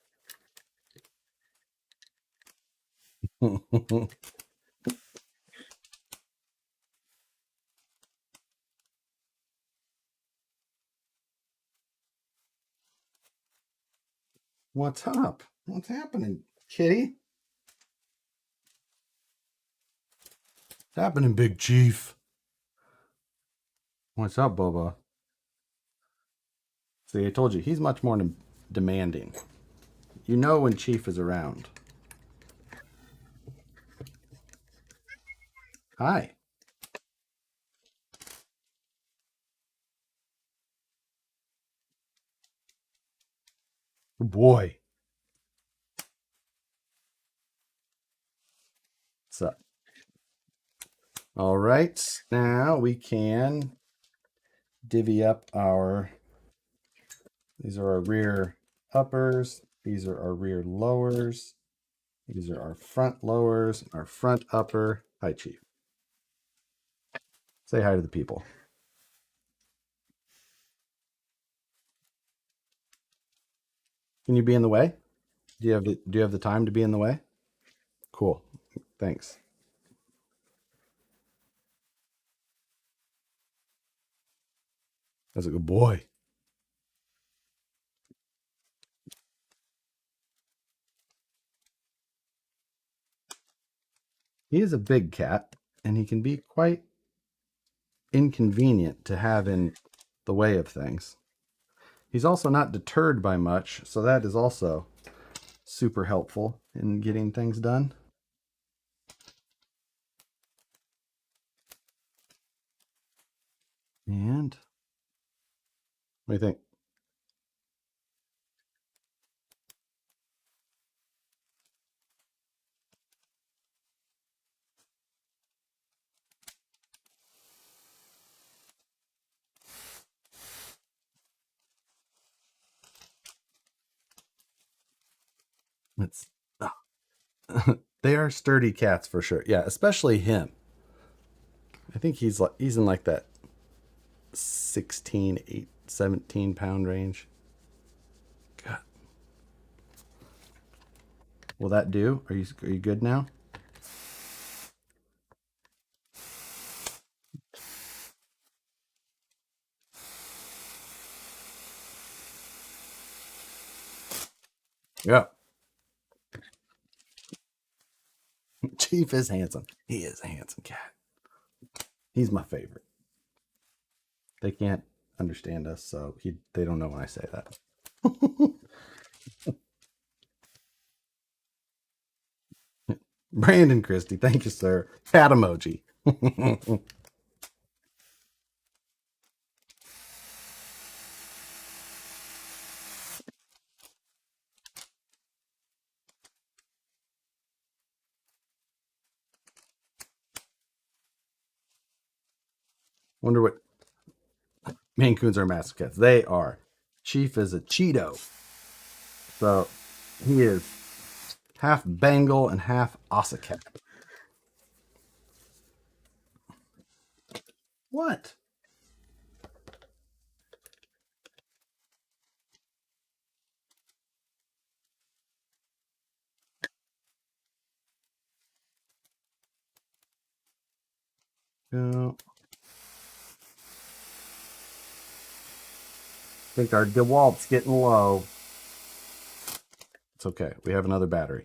What's up? What's happening, kitty? What's happening, Big Chief? What's up, Boba? See, I told you, he's much more demanding. You know when Chief is around. Hi. Good boy. What's up? All right, now we can divvy up our... These are our rear uppers. These are our rear lowers. These are our front lowers, our front upper. Hi, Chief. Say hi to the people. Can you be in the way? Do you have the time to be in the way? Cool. Thanks. That's a good boy. He is a big cat, and he can be quite inconvenient to have in the way of things. He's also not deterred by much, so that is also super helpful in getting things done. And what do you think? It's they are sturdy cats for sure. Yeah, especially him. I think he's in like that 16, 17 pound range. God. Will that do? Are you good now? Yeah. Chief is handsome. He is a handsome cat. He's my favorite. They can't understand us, so they don't know when I say that. Brandon Christie, thank you, sir. Cat emoji. Wonder what Maine Coons are massive cats. They are. Chief is a Cheeto. So he is half Bengal and half Osicat. What? No. think our DeWalt's getting low. It's okay. We have another battery.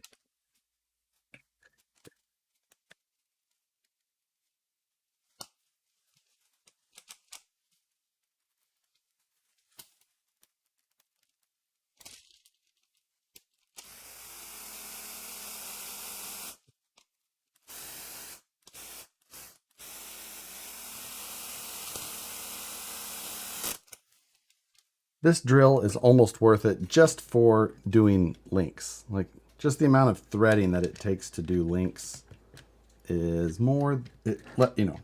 This drill is almost worth it just for doing links. Like, just the amount of threading that it takes to do links is more,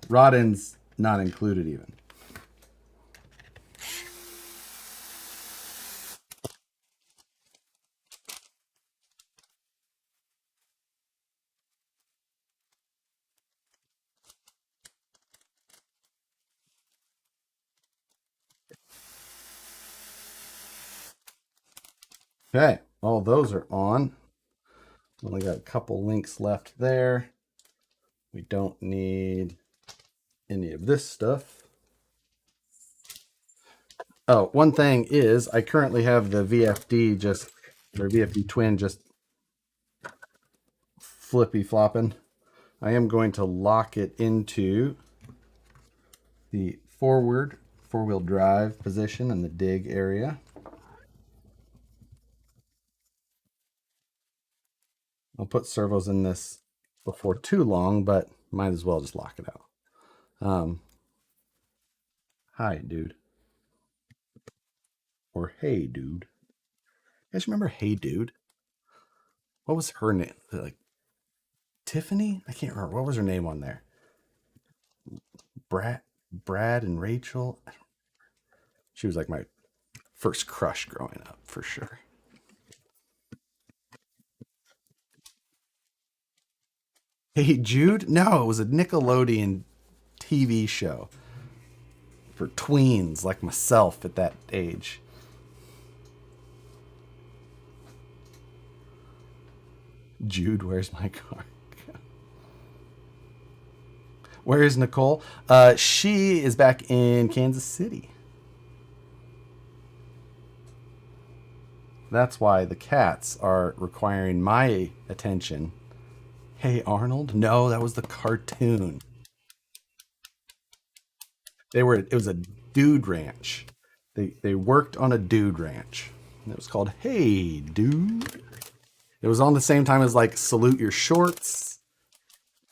rod ends not included even. Okay, all those are on. Only got a couple links left there. We don't need any of this stuff. Oh, one thing is I currently have the VFD twin just flippy flopping. I am going to lock it into the forward four-wheel drive position in the dig area. I'll put servos in this before too long, but might as well just lock it out. Hi, dude. Or hey, dude. You guys remember Hey Dude? What was her name? Like Tiffany? I can't remember. What was her name on there? Brad and Rachel. She was like my first crush growing up, for sure. Hey Jude? No, it was a Nickelodeon TV show for tweens like myself at that age. Jude, where's my car? Where is Nicole? She is back in Kansas City. That's why the cats are requiring my attention. Hey Arnold? No, that was the cartoon. It was a dude ranch. They worked on a dude ranch. And it was called Hey Dude. It was on the same time as like Salute Your Shorts.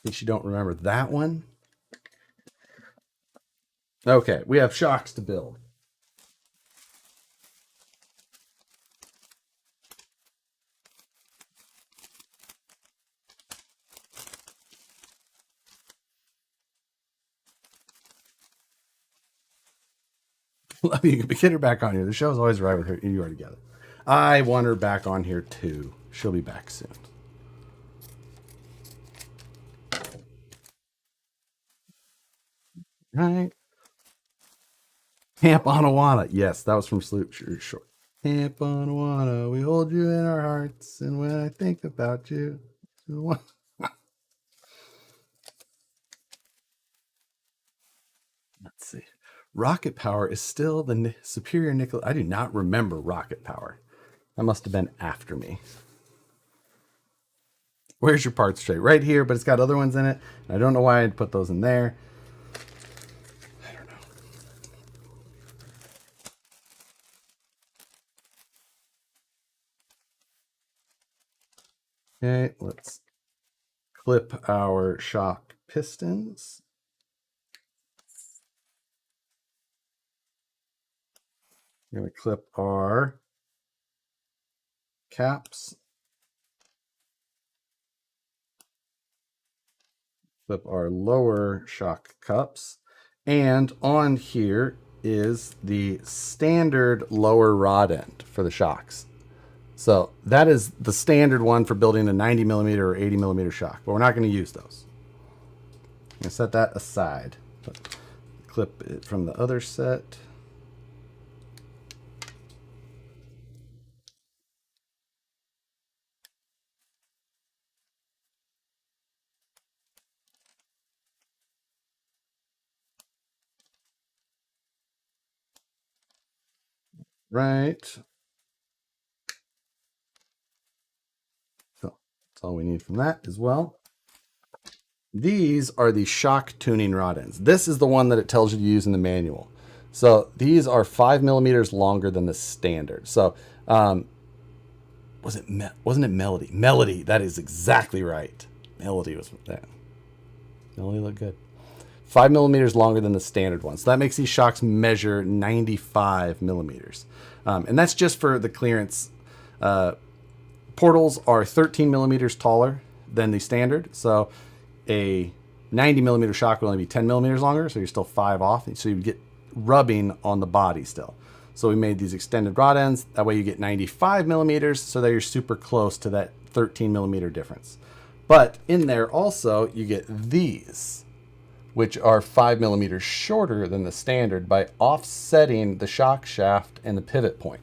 In case you don't remember that one. Okay, we have shocks to build. Let me get her back on here. The show's always right with her. You are together. I want her back on here too. She'll be back soon. Right. Camp Onawana. Yes, that was from Salute Your Short. Camp Onawana, we hold you in our hearts, and when I think about you, let's see. Rocket Power is still the superior nickel. I do not remember Rocket Power. That must have been after me. Where's your parts tray? Right here, but it's got other ones in it. I don't know why I'd put those in there. I don't know. Okay, let's clip our shock pistons. We're going to clip our caps. Clip our lower shock cups. And on here is the standard lower rod end for the shocks. So that is the standard one for building a 90 millimeter or 80 millimeter shock, but we're not going to use those. I'm going to set that aside. Clip it from the other set. right. So that's all we need from that as well. These are the shock tuning rod ends. This is the one that it tells you to use in the manual. So these are 5 millimeters longer than the standard. So wasn't it Melody? Melody, that is exactly right. Melody was that. Melody looked good. 5 millimeters longer than the standard one. So that makes these shocks measure 95 millimeters. And that's just for the clearance. Portals are 13 millimeters taller than the standard. So a 90 millimeter shock will only be 10 millimeters longer. So you're still 5 off. So you get rubbing on the body still. So we made these extended rod ends. That way you get 95 millimeters so that you're super close to that 13 millimeter difference. But in there also you get these, which are 5 millimeters shorter than the standard by offsetting the shock shaft and the pivot point.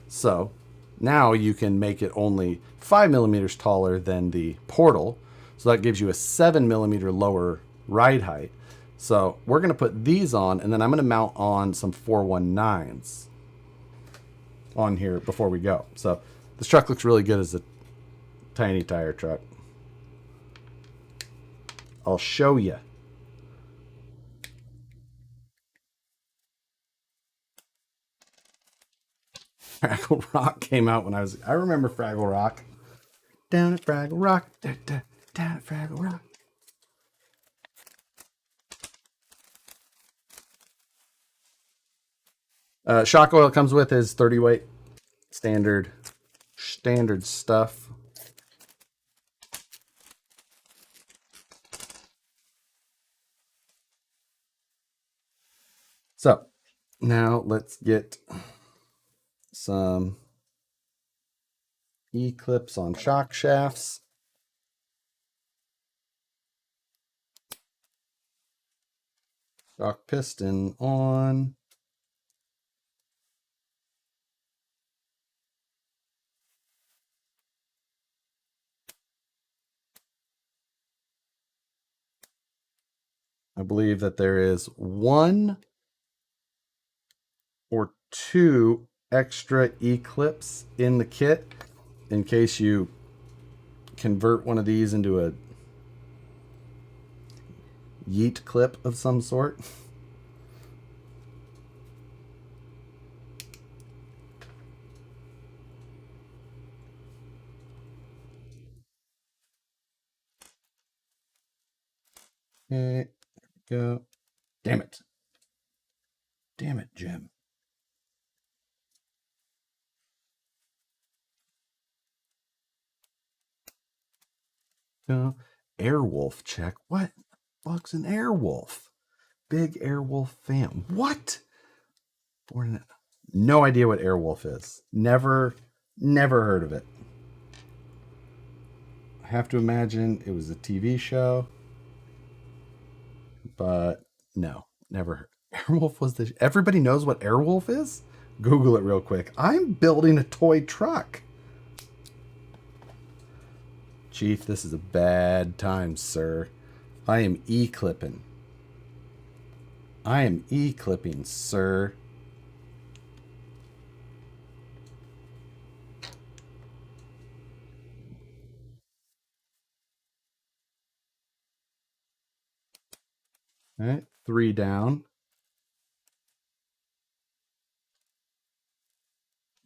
So now you can make it only 5 millimeters taller than the portal. So that gives you a 7 millimeter lower ride height. So we're going to put these on, and then I'm going to mount on some 419s on here before we go. So this truck looks really good as a tiny tire truck. I'll show you. Fraggle Rock came out when I remember Fraggle Rock. Down at Fraggle Rock. Down at Fraggle Rock. Shock oil comes with is 30 weight. Standard stuff. So now let's get some E-clips on shock shafts. Shock piston on. I believe that there is 1 or 2 extra E-clips in the kit in case you convert one of these into a yeet clip of some sort. Okay, go. Damn it. Damn it, Jim. Go. Airwolf check. What the fuck's an Airwolf? Big Airwolf fan. What? No idea what Airwolf is. Never heard of it. I have to imagine it was a TV show, but no, never heard. Airwolf was the. Everybody knows what Airwolf is? Google it real quick. I'm building a toy truck. Chief, this is a bad time, sir. I am E-clipping. I am E-clipping, sir. All right, 3 down.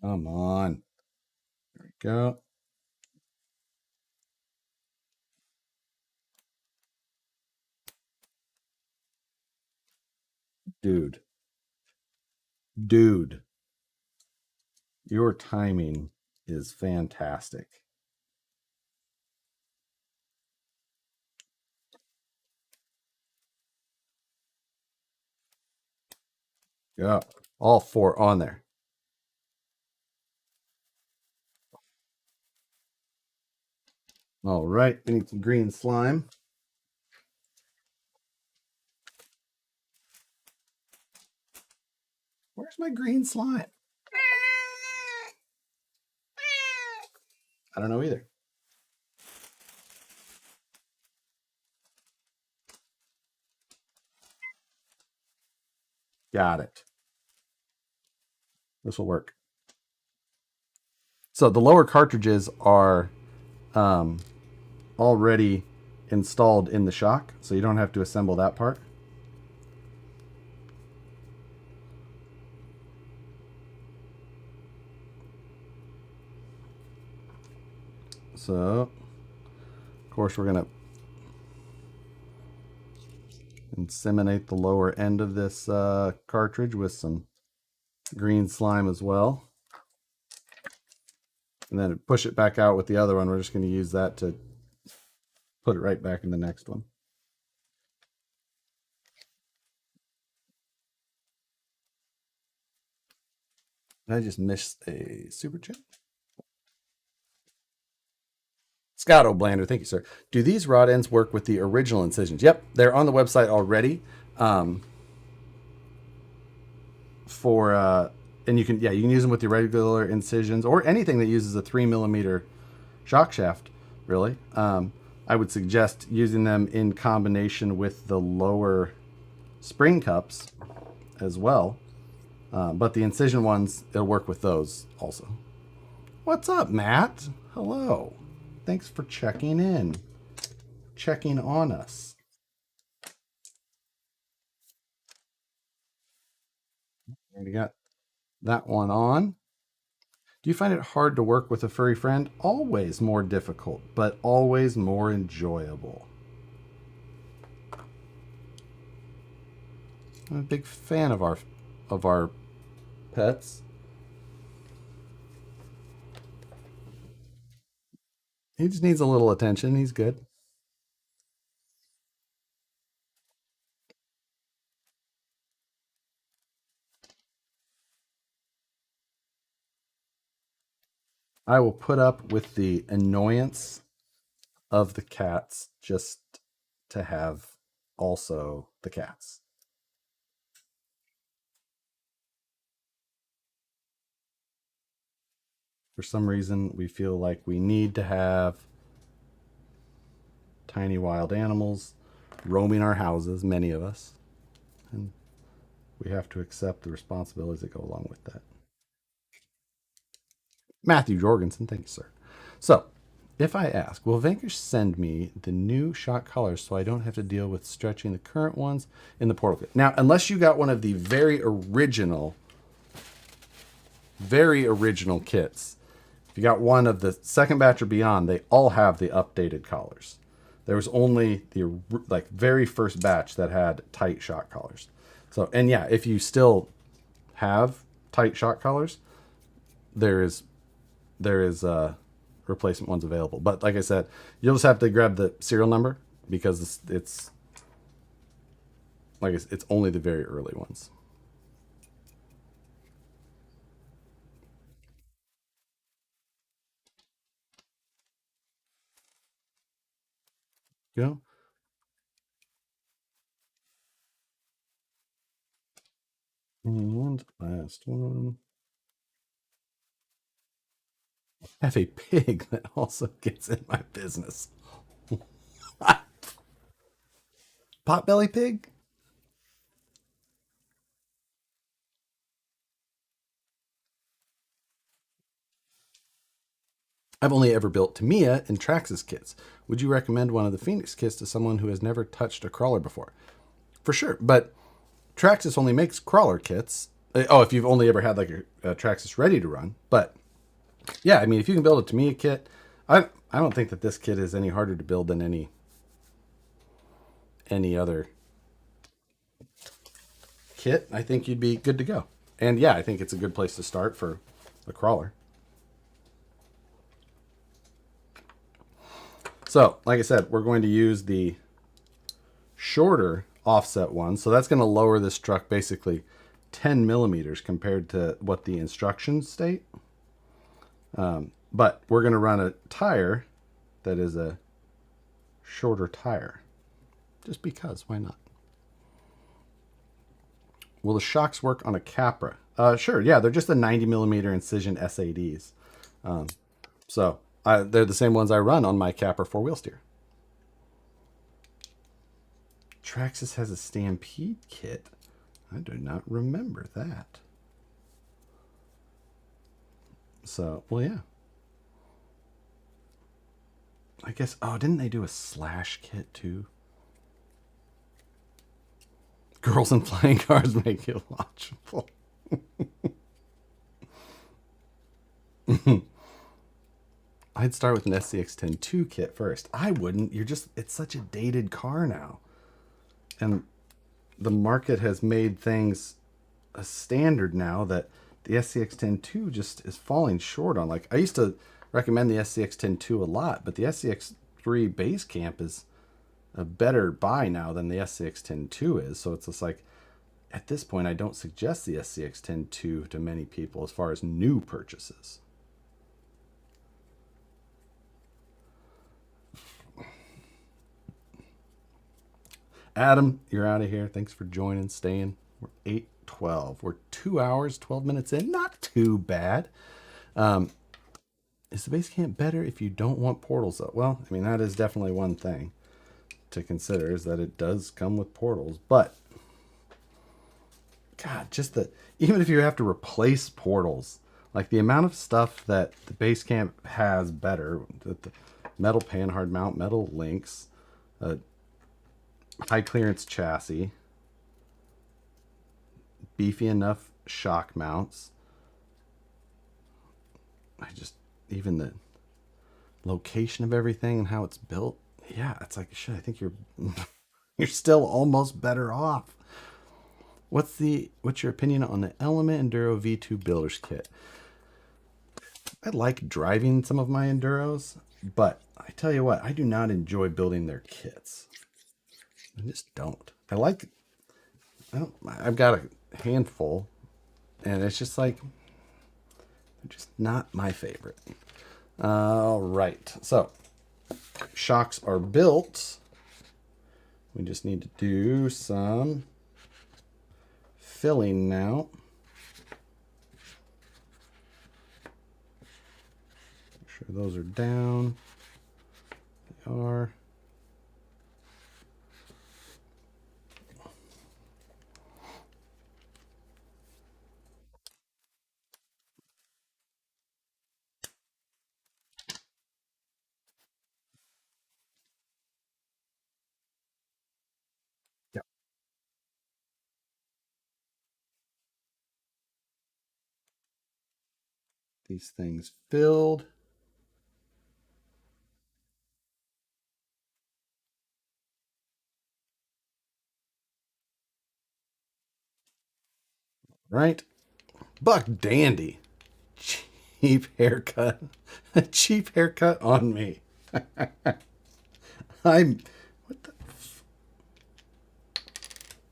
Come on. There we go. Dude. Your timing is fantastic. Yeah, all 4 on there. All right, we need some green slime. Where's my green slime? I don't know either. Got it. This will work. So the lower cartridges are already installed in the shock, so you don't have to assemble that part. So, of course, we're going to inseminate the lower end of this cartridge with some green slime as well. And then push it back out with the other one. We're just going to use that to put it right back in the next one. I just missed a super chat. Scott O'Blander, thank you, sir. Do these rod ends work with the original incisions? Yep, they're on the website already. And you can use them with the regular incisions or anything that uses a 3mm shock shaft. Really, I would suggest using them in combination with the lower spring cups as well. But the incision ones, it'll work with those also. What's up, Matt? Hello. Thanks for checking in. Checking on us. Already got that one on. Do you find it hard to work with a furry friend? Always more difficult, but always more enjoyable. I'm a big fan of our pets. He just needs a little attention. He's good. I will put up with the annoyance of the cats just to have also the cats. For some reason, we feel like we need to have tiny wild animals roaming our houses, many of us. And we have to accept the responsibilities that go along with that. Matthew Jorgensen, thank you, sir. So, if I ask, will Vanquish send me the new shock collars so I don't have to deal with stretching the current ones in the portal kit? Now, unless you got one of the very original kits, if you got one of the second batch or beyond, they all have the updated collars. There was only the very first batch that had tight shock collars. So, and yeah, if you still have tight shock collars, there is replacement ones available. But like I said, you'll just have to grab the serial number because it's only the very early ones. Go. And last one. I have a pig that also gets in my business. Potbelly pig? I've only ever built Tamiya and Traxxas kits. Would you recommend one of the Phoenix kits to someone who has never touched a crawler before? For sure, but Traxxas only makes crawler kits. Oh, if you've only ever had like a Traxxas ready to run. But yeah, I mean, if you can build a Tamiya kit, I don't think that this kit is any harder to build than any other kit. I think you'd be good to go. And yeah, I think it's a good place to start for a crawler. So, like I said, we're going to use the shorter offset one. So that's going to lower this truck basically 10 millimeters compared to what the instructions state. But we're going to run a tire that is a shorter tire. Just because, why not? Will the shocks work on a Capra? Sure, yeah, they're just a 90 millimeter incision SADs. So they're the same ones I run on my Capra 4-wheel steer. Traxxas has a Stampede kit. I do not remember that. So, well, yeah. I guess, oh, didn't they do a slash kit too? Girls in flying cars make it watchable. I'd start with an SCX-10 kit first. I wouldn't. It's such a dated car now. And the market has made things a standard now that the SCX-10 just is falling short on. Like, I used to recommend the SCX-10 a lot, but the SCX-3 base camp is a better buy now than the SCX-10 is. So it's just like, at this point, I don't suggest the SCX-10 to many people as far as new purchases. Adam, you're out of here. Thanks for joining, staying. We're 8:12. We're 2 hours, 12 minutes in. Not too bad. Is the base camp better if you don't want portals, though? Well, I mean, that is definitely one thing to consider, is that it does come with portals. But, God, even if you have to replace portals, like the amount of stuff that the base camp has better, the metal panhard mount, metal links, high clearance chassis, beefy enough shock mounts. Even the location of everything and how it's built. Yeah, it's like, shit, I think you're still almost better off. What's your opinion on the Element Enduro V2 Builder's Kit? I like driving some of my Enduros, but I tell you what, I do not enjoy building their kits. I just don't. I've got a handful, and it's just like, they're just not my favorite. All right, so shocks are built. We just need to do some filling now. Make sure those are down. They are. These things filled. Right. Buck Dandy. Cheap haircut. A cheap haircut on me. What the?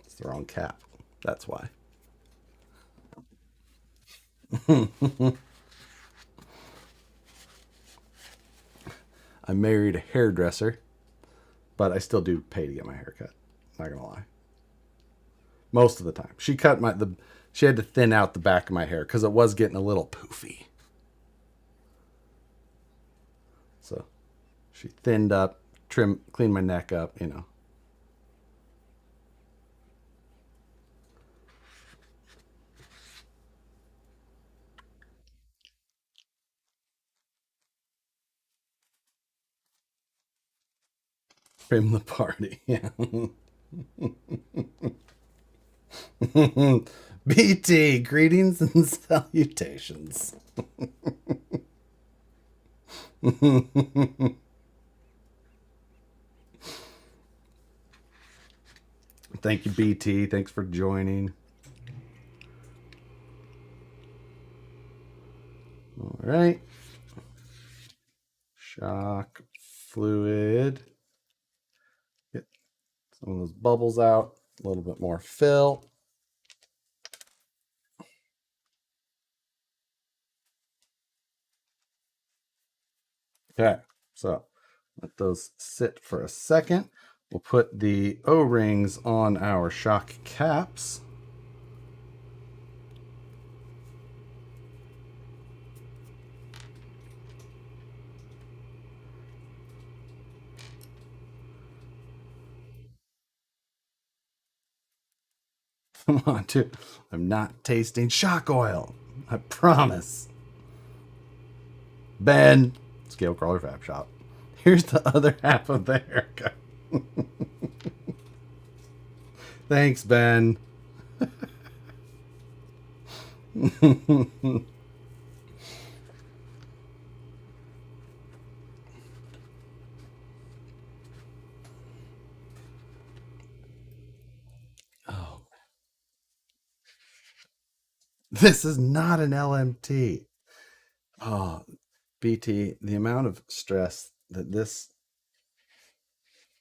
It's the wrong cap. That's why. I married a hairdresser, but I still do pay to get my hair cut. Not gonna lie. Most of the time, she had to thin out the back of my hair because it was getting a little poofy. So she thinned up, cleaned my neck up, Trim the party. Yeah. BT, greetings and salutations. Thank you, BT. Thanks for joining. All right. Shock fluid. Get some of those bubbles out. A little bit more fill. Okay, so let those sit for a second. We'll put the O-rings on our shock caps. Come on, dude. I'm not tasting shock oil. I promise. Ben, Scale Crawler Fab Shop. Here's the other half of the haircut. Thanks, Ben. Oh, this is not an LMT. Oh, BT, the amount of stress that this.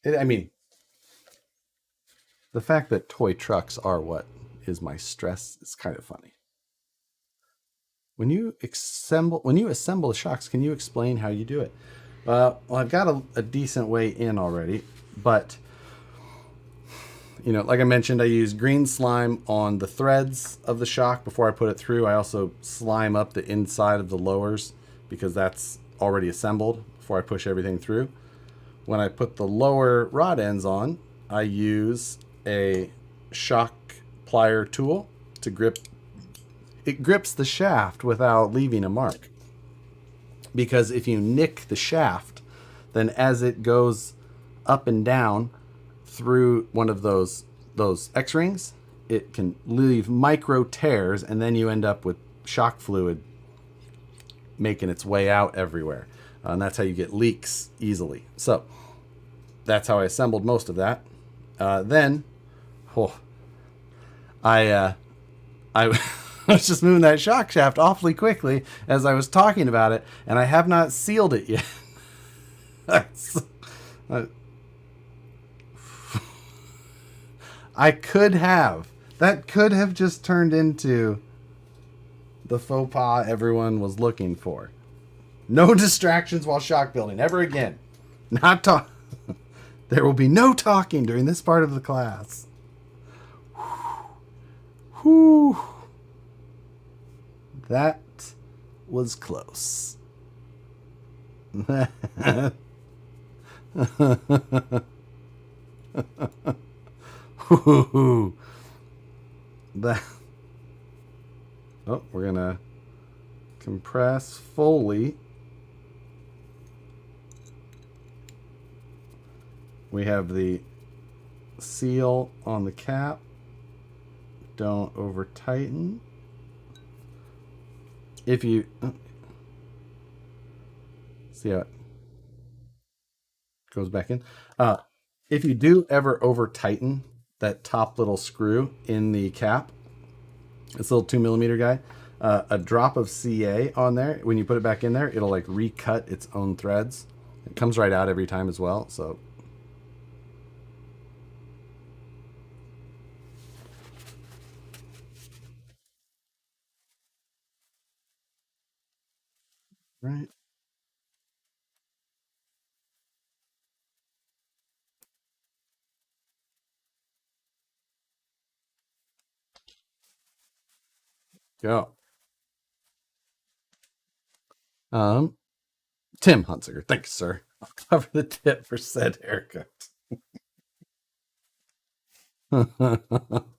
I mean, the fact that toy trucks are what is my stress is kind of funny. When you assemble shocks, can you explain how you do it? Well, I've got a decent way in already, but like I mentioned, I use green slime on the threads of the shock before I put it through. I also slime up the inside of the lowers because that's already assembled before I push everything through. When I put the lower rod ends on, I use a shock plier tool to grip. It grips the shaft without leaving a mark. Because if you nick the shaft, then as it goes up and down through one of those X-rings, it can leave micro tears, and then you end up with shock fluid making its way out everywhere. And that's how you get leaks easily. So that's how I assembled most of that. Then I was just moving that shock shaft awfully quickly as I was talking about it, and I have not sealed it yet. That could have just turned into the faux pas everyone was looking for. No distractions while shock building ever again. Not talk. There will be no talking during this part of the class. Whew. That was close. That. Oh, we're gonna compress fully. We have the seal on the cap. Don't over tighten. If you see how it goes back in. If you do ever over tighten that top little screw in the cap, this little 2mm guy, a drop of CA on there, when you put it back in there, it'll like recut its own threads. It comes right out every time as well. So right. Go. Tim Hunsiger. Thank you, sir. I'll cover the tip for said haircut.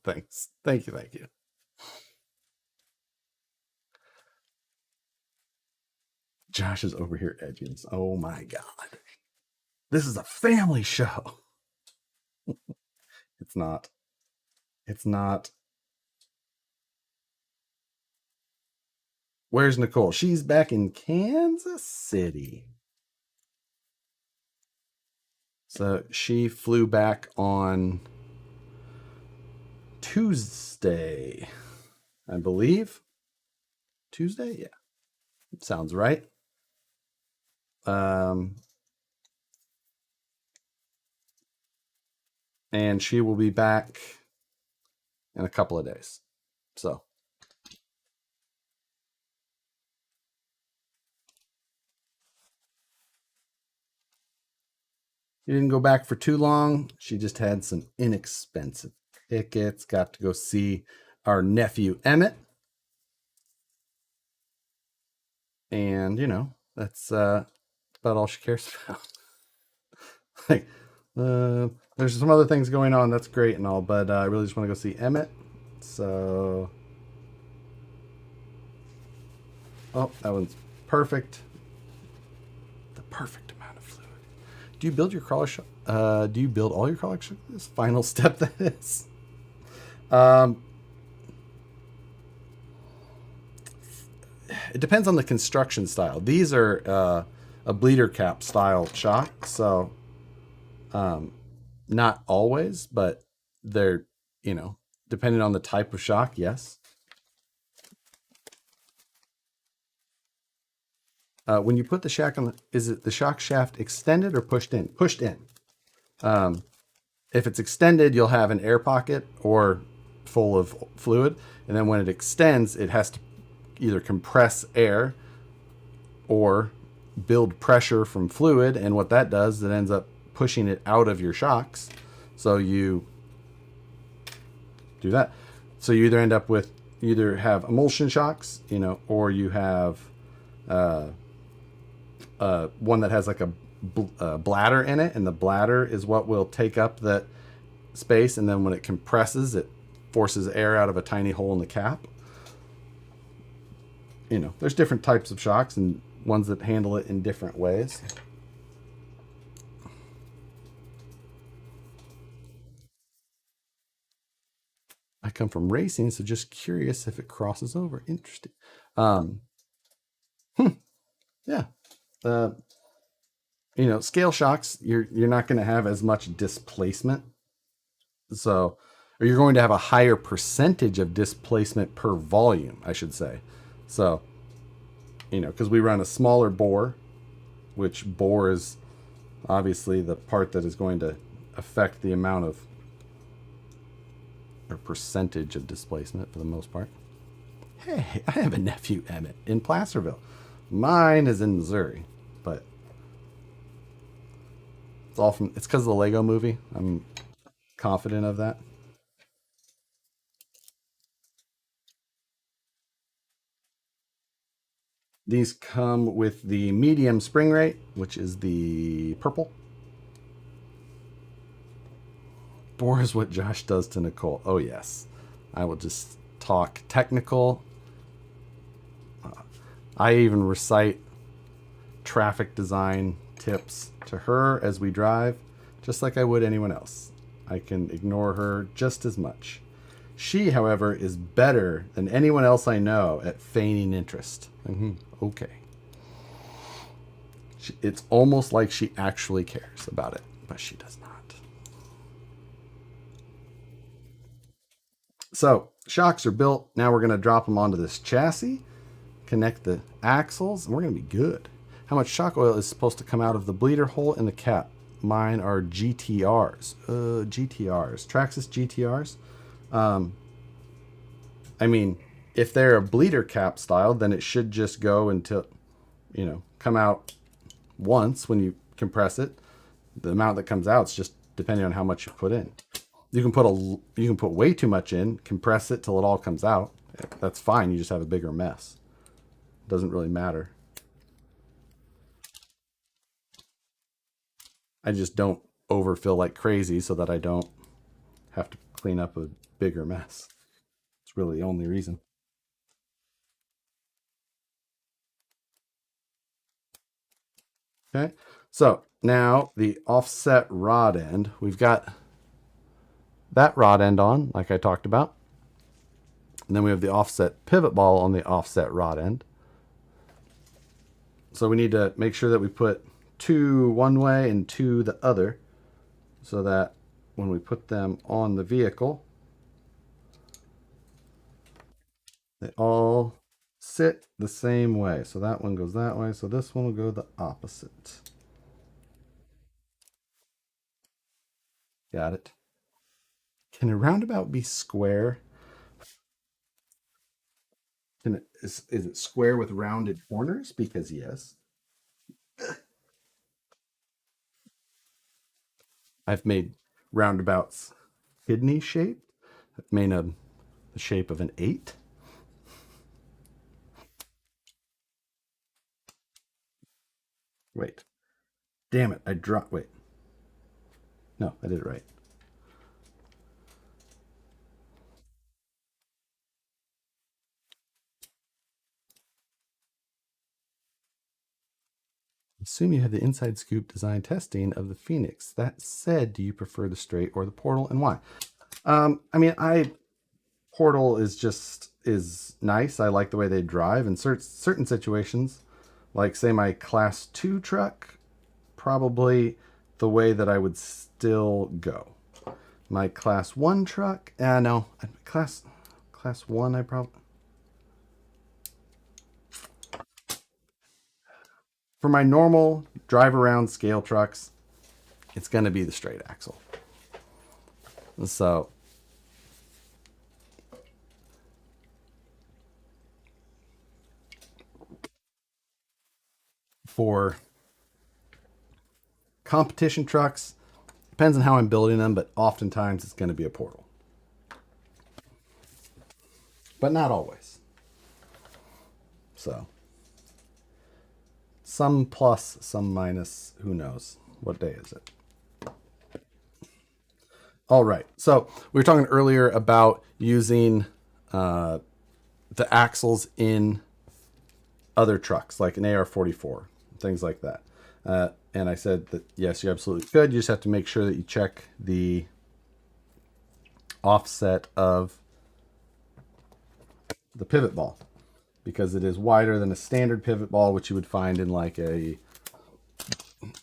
Thanks. Thank you. Josh is over here edging. Oh my God. This is a family show. It's not. It's not. Where's Nicole? She's back in Kansas City. So she flew back on Tuesday, I believe. Tuesday? Yeah. Sounds right. And she will be back in a couple of days. So she didn't go back for too long. She just had some inexpensive tickets. Got to go see our nephew Emmett. And, that's about all she cares about. Like, there's some other things going on. That's great and all, but I really just want to go see Emmett. So, oh, that one's perfect. The perfect amount of fluid. Do you build your crawler shock? Do you build all your crawler shock? This final step that is. It depends on the construction style. These are a bleeder cap style shock, so not always, but they're, you know, depending on the type of shock, yes. When you put the shock on, is it the shock shaft extended or pushed in? Pushed in. If it's extended, you'll have an air pocket or full of fluid, and then when it extends, it has to either compress air or build pressure from fluid, and what that does, it ends up pushing it out of your shocks. So you do that. So you either end up with, you either have emulsion shocks, you know, or you have one that has like a bladder in it, and the bladder is what will take up that space, and then when it compresses, it forces air out of a tiny hole in the cap. You know, there's different types of shocks and ones that handle it in different ways. I come from racing, so just curious if it crosses over. Interesting. Yeah. You know, scale shocks, you're not going to have as much displacement. So, or you're going to have a higher percentage of displacement per volume, I should say. So, you know, because we run a smaller bore, which bore is obviously the part that is going to affect the amount of, or percentage of displacement for the most part. Hey, I have a nephew, Emmett, in Placerville. Mine is in Missouri, but it's all from, it's because of the Lego movie. I'm confident of that. These come with the medium spring rate, which is the purple. Bore is what Josh does to Nicole. Oh, yes. I will just talk technical. I even recite traffic design tips to her as we drive, just like I would anyone else. I can ignore her just as much. She, however, is better than anyone else I know at feigning interest. Okay. It's almost like she actually cares about it, but she does not. So, shocks are built. Now we're going to drop them onto this chassis, connect the axles, and we're going to be good. How much shock oil is supposed to come out of the bleeder hole in the cap? Mine are GTRs. GTRs. Traxxas GTRs. I mean, if they're a bleeder cap style, then it should just go until, you know, come out once when you compress it. The amount that comes out is just depending on how much you put in. You can put way too much in, compress it till it all comes out. That's fine. You just have a bigger mess. It doesn't really matter. I just don't overfill like crazy so that I don't have to clean up a bigger mess. It's really the only reason. Okay, so now the offset rod end. We've got that rod end on, like I talked about. And then we have the offset pivot ball on the offset rod end. So we need to make sure that we put two one way and two the other, so that when we put them on the vehicle, they all sit the same way. So that one goes that way, so this one will go the opposite. Got it. Can a roundabout be square? Is it square with rounded corners? Because yes. I've made roundabouts kidney shaped. I've made the shape of an 8. Wait. Damn it. I dropped. Wait. No, I did it right. assume you have the inside scoop design testing of the Phoenix. That said, do you prefer the straight or the Portal, and why? Portal is nice. I like the way they drive in certain situations, like say my class 2 truck, probably the way that I would still go. My class 1 truck, no, class 1 I probably, for my normal drive around scale trucks, it's going to be the straight axle. So for competition trucks, depends on how I'm building them, but oftentimes it's going to be a Portal. But not always. So some plus, some minus, who knows? What day is it? All right. So we were talking earlier about using the axles in other trucks, like an AR-44, things like that. And I said that, yes, you absolutely could. You just have to make sure that you check the offset of the pivot ball, because it is wider than a standard pivot ball, which you would find in like a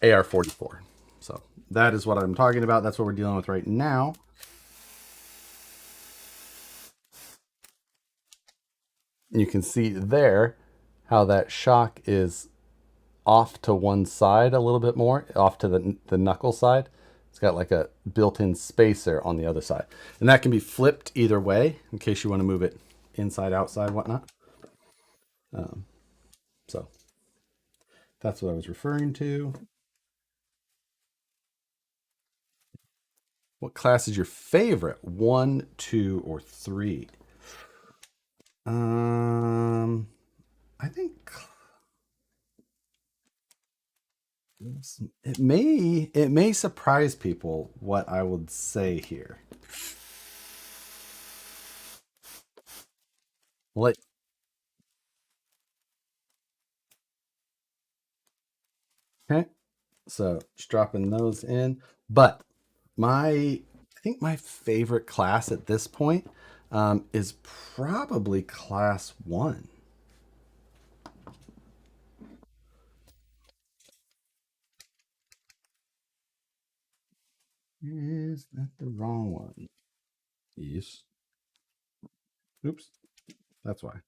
AR-44. So that is what I'm talking about. That's what we're dealing with right now. You can see there how that shock is off to one side a little bit more, off to the knuckle side. It's got like a built-in spacer on the other side. And that can be flipped either way in case you want to move it inside, outside, whatnot. So that's what I was referring to. What class is your favorite? 1, 2, or 3? I think it may surprise people what I would say here. Like, okay, so just dropping those in. But I think my favorite class at this point is probably class 1. Is that the wrong one? Yes. Oops. That's why. I was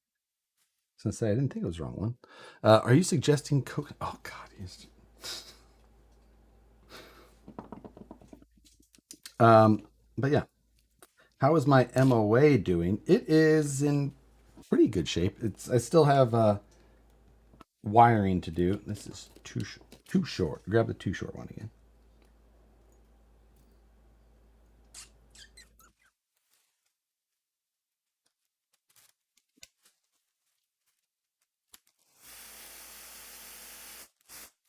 going to say, I didn't think it was the wrong one. Are you suggesting Coke? Oh, God. But yeah. How is my MOA doing? It is in pretty good shape. I still have wiring to do. This is too short. Grab the too short one again.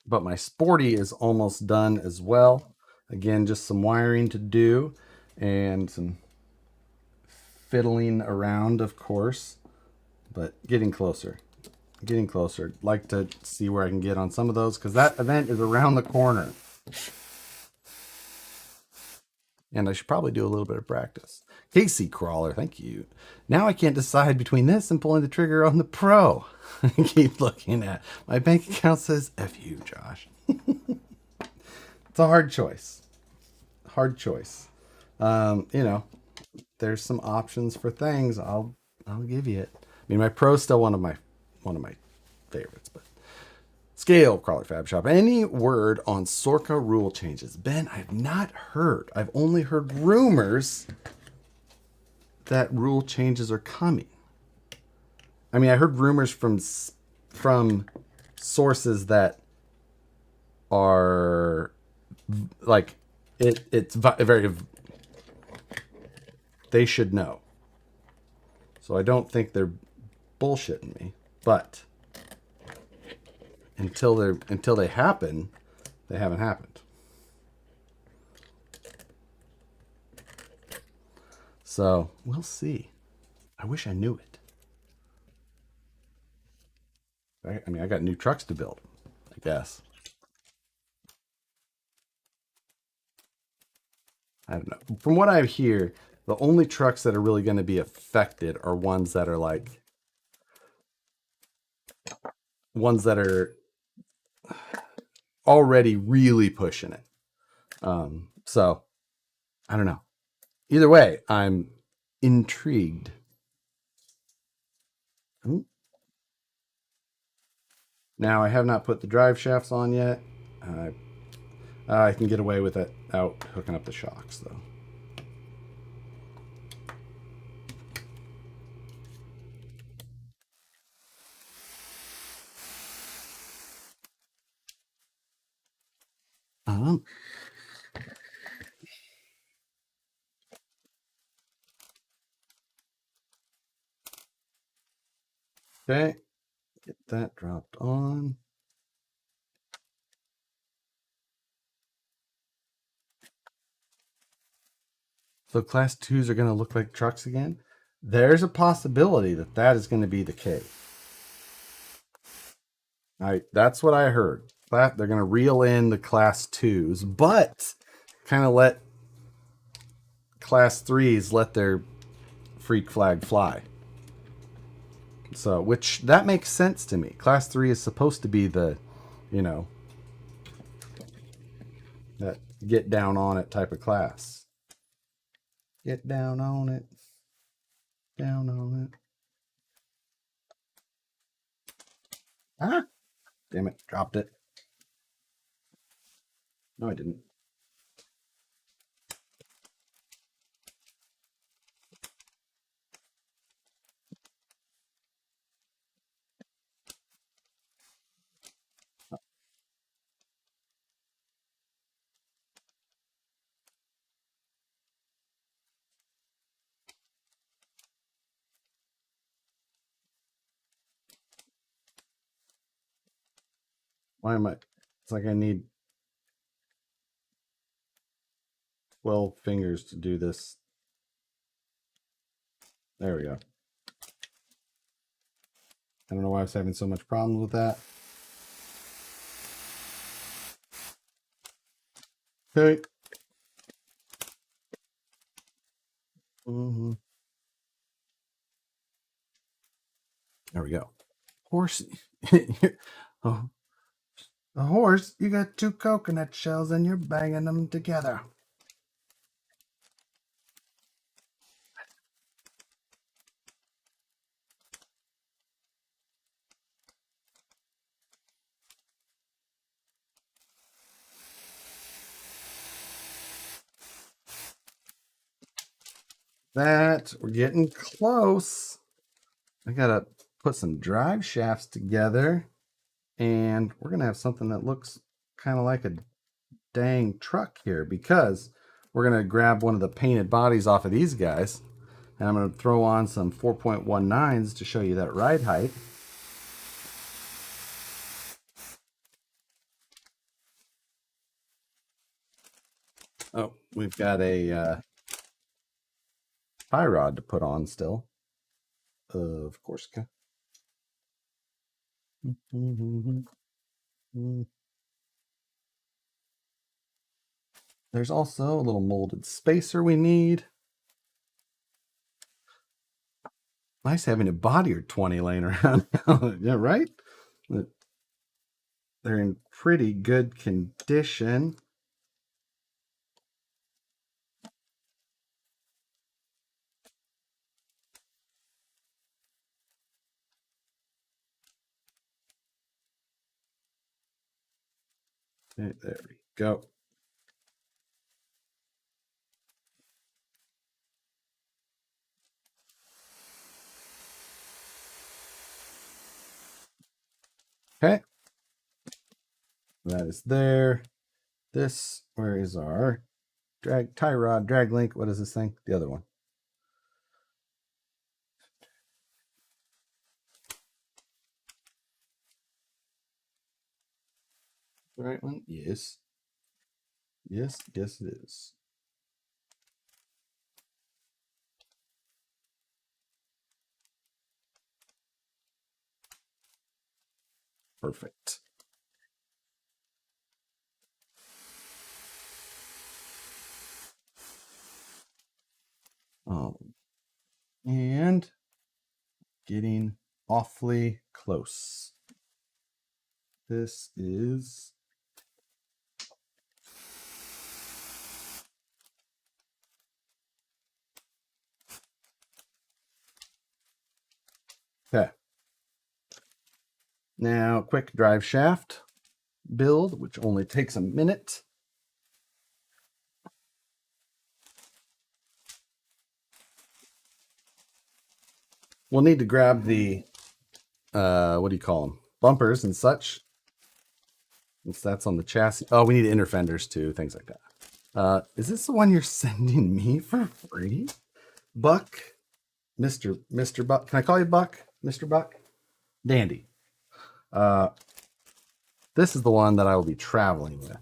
But my sporty is almost done as well. Again, just some wiring to do and some fiddling around, of course, but getting closer. Getting closer. Like to see where I can get on some of those, because that event is around the corner. And I should probably do a little bit of practice. Casey Crawler, thank you. Now I can't decide between this and pulling the trigger on the Pro. I keep looking at my bank account says F you, Josh. It's a hard choice. Hard choice. There's some options for things. I'll give you it. I mean, my Pro's still one of my favorites, but Scale Crawler Fab Shop. Any word on Sorka rule changes? Ben, I've not heard. I've only heard rumors that rule changes are coming. I mean, I heard rumors from sources that are like it's very, they should know. So I don't think they're bullshitting me, but until they happen, they haven't happened. So we'll see. I wish I knew it. I mean, I got new trucks to build, I guess. I don't know. From what I hear, the only trucks that are really going to be affected are ones that are like already really pushing it. So I don't know. Either way, I'm intrigued. Ooh. Now I have not put the drive shafts on yet. I can get away with it out hooking up the shocks though. Okay, get that dropped on. So class 2s are going to look like trucks again? There's a possibility that that is going to be the case. That's what I heard. That they're going to reel in the class 2s, but kind of let class 3s let their freak flag fly. So, which that makes sense to me. Class 3 is supposed to be the, that get down on it type of class. Get down on it. Down on it. Ah! Damn it, dropped it. No, I didn't. Why am I? It's like I need 12 fingers to do this. There we go. I don't know why I was having so much problems with that. Okay. There we go. Horse. Oh, a horse, you got 2 coconut shells and you're banging them together. That, we're getting close. I gotta put some drive shafts together, and we're gonna have something that looks kind of like a dang truck here, because we're gonna grab one of the painted bodies off of these guys, and I'm gonna throw on some 4.19s to show you that ride height. Oh, we've got a tie rod to put on still. Of course. There's also a little molded spacer we need. Nice having a body or 20 laying around. Yeah, right? They're in pretty good condition. Okay, there we go. Okay. That is there. This, where is our tie rod, drag link? What is this thing? The other one. The right one? Yes. Yes, yes it is. Perfect. And getting awfully close. This is okay. Now, quick drive shaft build, which only takes a minute. We'll need to grab the, what do you call them? Bumpers and such. Since that's on the chassis. Oh, we need inner fenders too, things like that. Is this the one you're sending me for free? Buck? Mr. Buck. Can I call you Buck? Mr. Buck? Dandy. This is the one that I will be traveling with.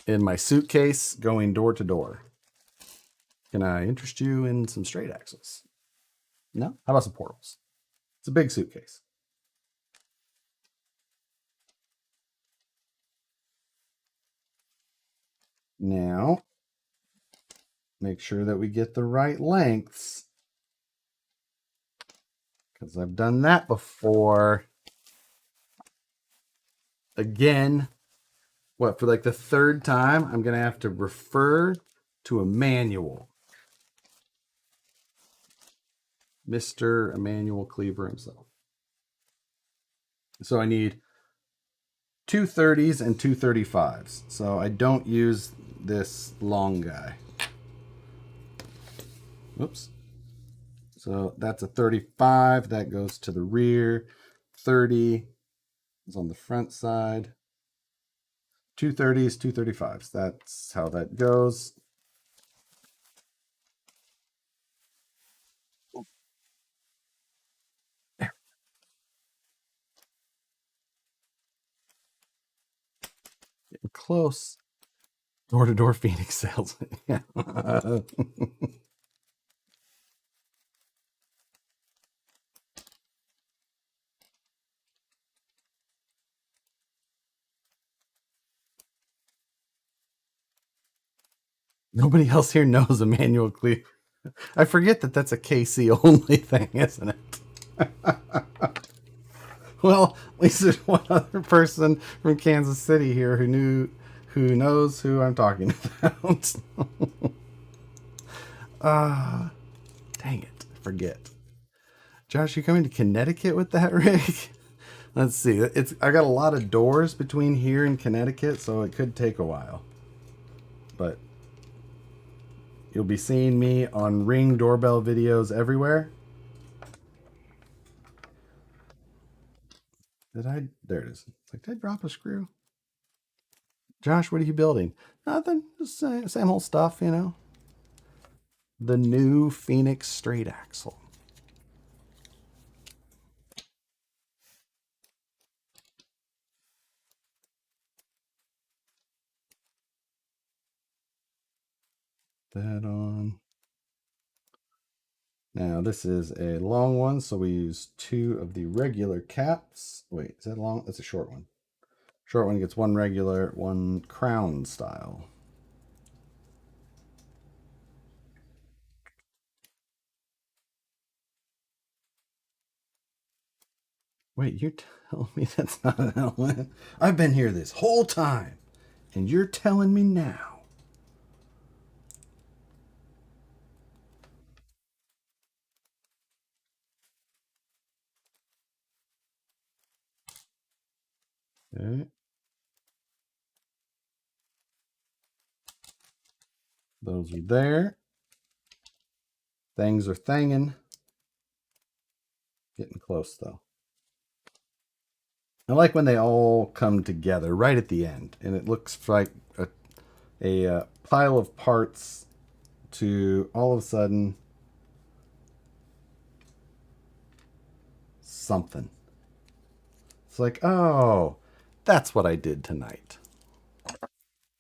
In my suitcase going door to door. Can I interest you in some straight axles? No? How about some portals? It's a big suitcase. Now, make sure that we get the right lengths. Because I've done that before. Again, what, for like the third time, I'm going to have to refer to a manual. Mr. Emmanuel Cleaver himself. So I need 230s and 235s. So I don't use this long guy. Oops. So that's a 35. That goes to the rear. 30 is on the front side. 230s, 235s. That's how that goes. There. Getting close. Door-to-door Phoenix sales. Nobody else here knows Emmanuel Cleaver. I forget that that's a KC only thing, isn't it? Well, at least there's one other person from Kansas City here who knows who I'm talking about. Dang it, I forget. Josh, you coming to Connecticut with that rig? Let's see. I got a lot of doors between here and Connecticut, so it could take a while. But you'll be seeing me on Ring doorbell videos everywhere. There it is. It's like, did I drop a screw? Josh, what are you building? Nothing. Just same old stuff, you know. The new Phoenix straight axle. That on. Now this is a long one, so we use 2 of the regular caps. Wait, is that long? That's a short one. Short one gets 1 regular, 1 crown style. Wait, you're telling me that's not an element? I've been here this whole time, and you're telling me now. Okay. Those are there. Things are thangin'. Getting close, though. I like when they all come together right at the end, and it looks like a pile of parts to all of a sudden something. It's like, oh, that's what I did tonight.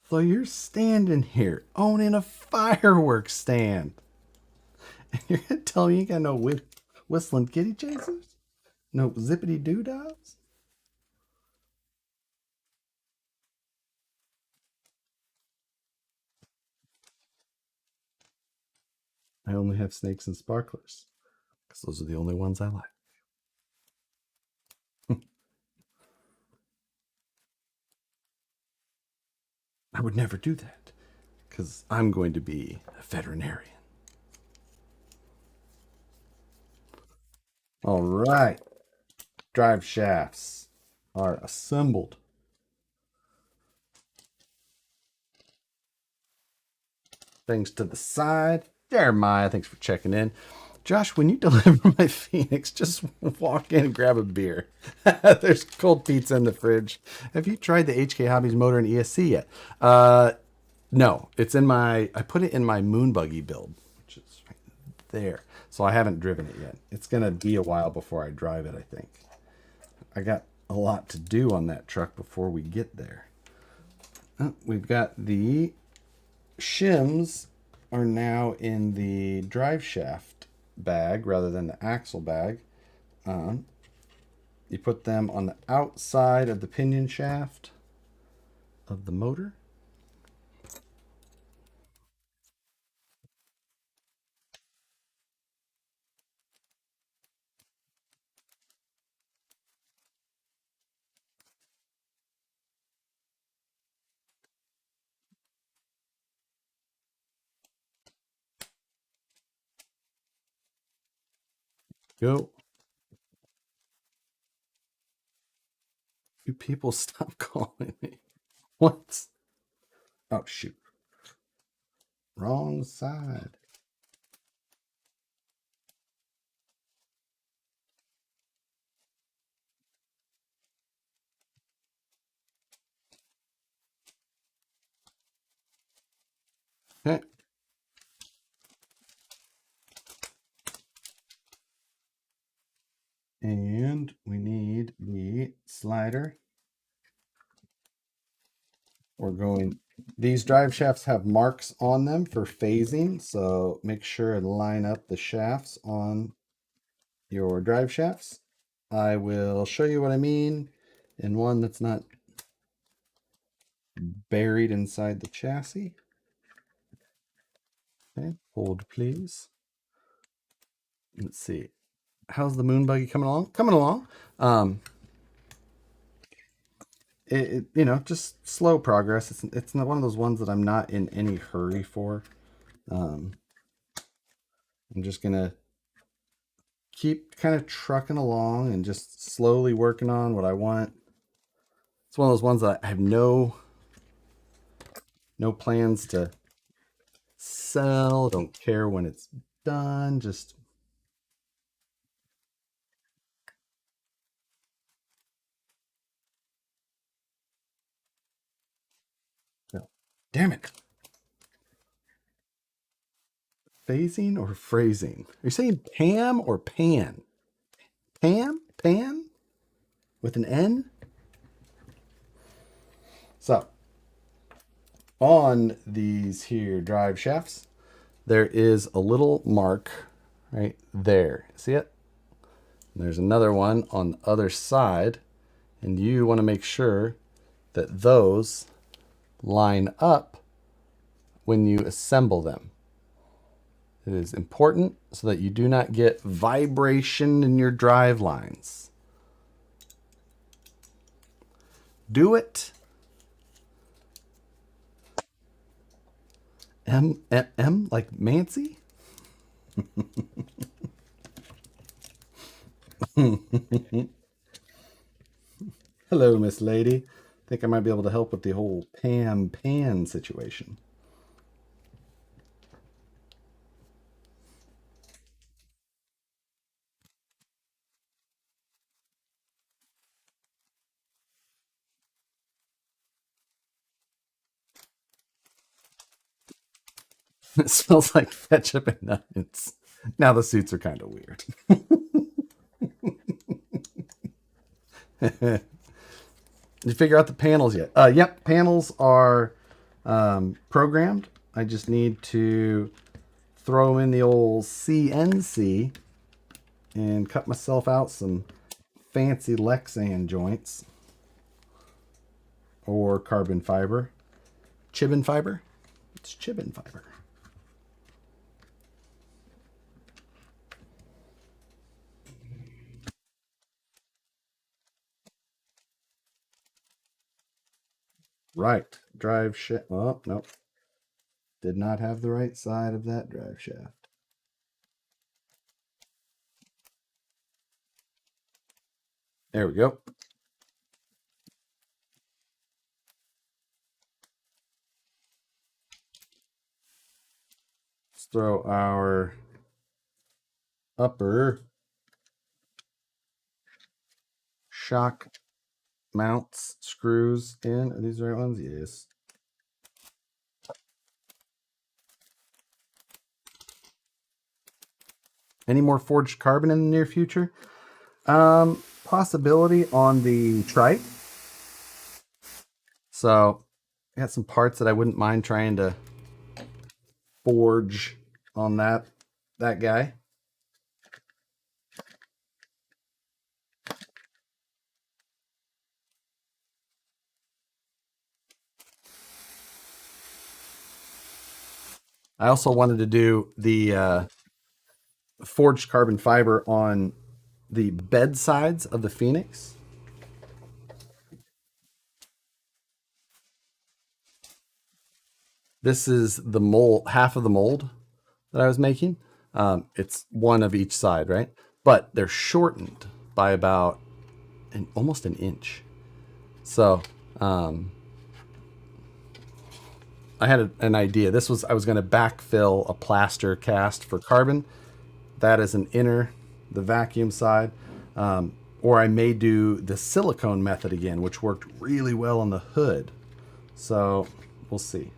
So you're standing here owning a fireworks stand, and you're gonna tell me you got no whistling kitty chasers, no zippity doodads? I only have snakes and sparklers because those are the only ones I like. I would never do that because I'm going to be a veterinarian. All right. Drive shafts are assembled. Things to the side. Jeremiah, thanks for checking in. Josh, when you deliver my Phoenix, just walk in and grab a beer. There's cold pizza in the fridge. Have you tried the HK Hobbies motor and ESC yet? No, it's in my, I put it in my moon buggy build, which is right there. So I haven't driven it yet. It's going to be a while before I drive it, I think. I got a lot to do on that truck before we get there. We've got the shims are now in the drive shaft bag rather than the axle bag. You put them on the outside of the pinion shaft of the motor. Go. You people stop calling me. What? Oh, shoot. Wrong side. Okay. And we need the slider. We're going, these drive shafts have marks on them for phasing, so make sure and line up the shafts on your drive shafts. I will show you what I mean in one that's not buried inside the chassis. Okay, hold please. Let's see. How's the moon buggy coming along? Coming along. You know, just slow progress. It's not one of those ones that I'm not in any hurry for. I'm just gonna keep kind of trucking along and just slowly working on what I want. It's one of those ones that I have no plans to sell. Don't care when it's done. Just no. Damn it. Phasing or phrasing? Are you saying Pam or Pan? Pam? Pan? With an N? So, on these here drive shafts, there is a little mark right there. See it? And there's another one on the other side. And you want to make sure that those line up when you assemble them. It is important so that you do not get vibration in your drive lines. Do it. M like Mancy? Hello, Miss Lady. Think I might be able to help with the whole Pan situation. It smells like ketchup and onions. Now the suits are kind of weird. Did you figure out the panels yet? Yep, panels are programmed. I just need to throw in the old CNC and cut myself out some fancy Lexan joints or carbon fiber. Chibbin fiber? It's chibbin fiber. Right drive shaft. Oh, nope. Did not have the right side of that drive shaft. There we go. Let's throw our upper shock mounts screws in. Are these the right ones? Yes. Any more forged carbon in the near future? Possibility on the Trike. So I got some parts that I wouldn't mind trying to forge on that guy. I also wanted to do the forged carbon fiber on the bed sides of the Phoenix. This is the mold, half of the mold that I was making. It's one of each side, right? But they're shortened by about almost an inch. So I had an idea. I was going to backfill a plaster cast for carbon. That is an inner, the vacuum side. Or I may do the silicone method again, which worked really well on the hood. So we'll see.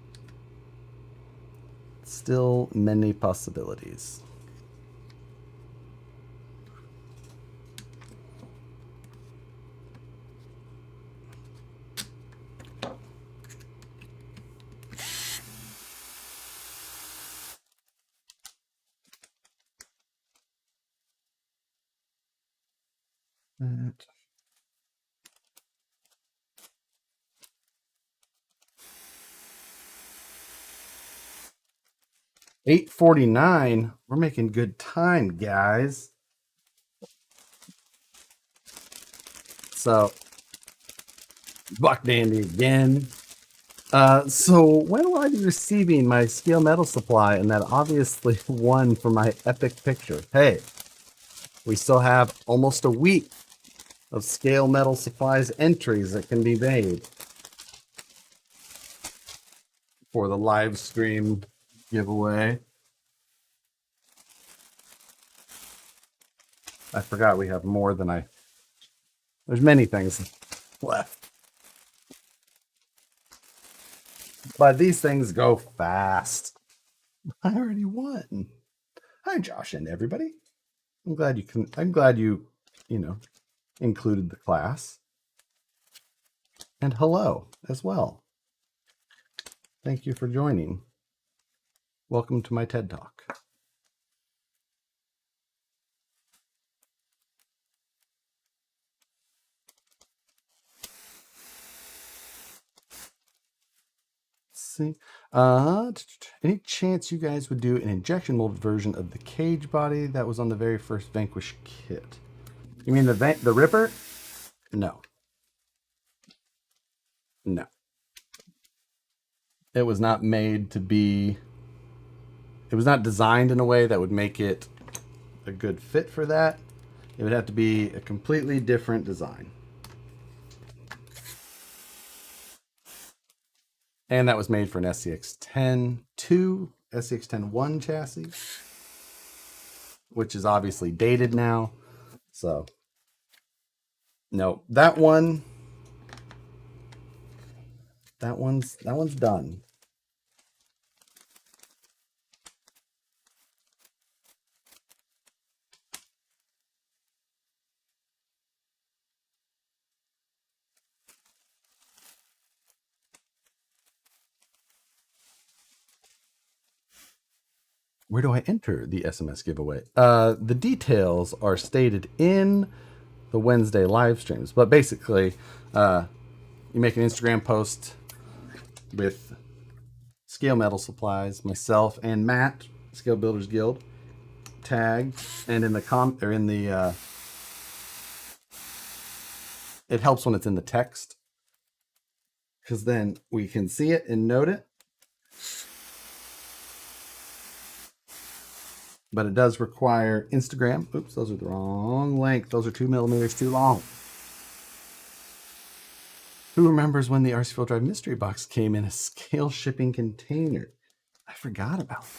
Still many possibilities. That. $8.49. We're making good time, guys. So, Buck Dandy again. So when will I be receiving my scale metal supply and that obviously one for my epic picture? Hey, we still have almost a week of scale metal supplies entries that can be made for the live stream giveaway. I forgot we have more than there's many things left. But these things go fast. I already won. Hi, Josh and everybody. I'm glad you included the class. And hello as well. Thank you for joining. Welcome to my TED Talk. See, any chance you guys would do an injection molded version of the cage body that was on the very first Vanquish kit? You mean the Ripper? No. It was not made to be. It was not designed in a way that would make it a good fit for that. It would have to be a completely different design. And that was made for an SCX-10-2, SCX-10-1 chassis, which is obviously dated now. So, no, that one's done. Where do I enter the SMS giveaway? The details are stated in the Wednesday live streams, but basically, you make an Instagram post with Scale Metal Supplies, myself and Matt, Scale Builders Guild, tag, and in the it helps when it's in the text. because then we can see it and note it. But it does require Instagram. Oops, those are the wrong length. Those are 2 millimeters too long. Who remembers when the RC Fuel Drive mystery box came in a scale shipping container? I forgot about it.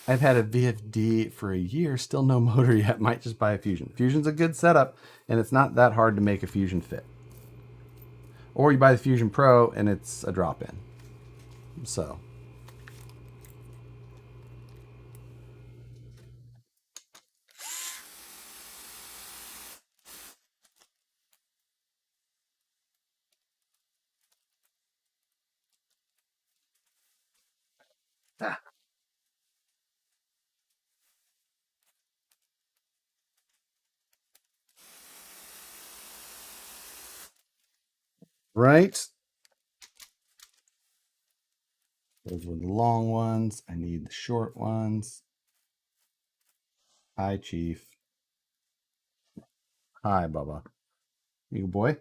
I've had a VFD for a year, still no motor yet. Might just buy a Fusion. Fusion's a good setup, and it's not that hard to make a Fusion fit. Or you buy the Fusion Pro, and it's a drop-in. So. Ah. Right? Those were the long ones. I need the short ones. Hi, Chief. Hi, Bubba. You boy.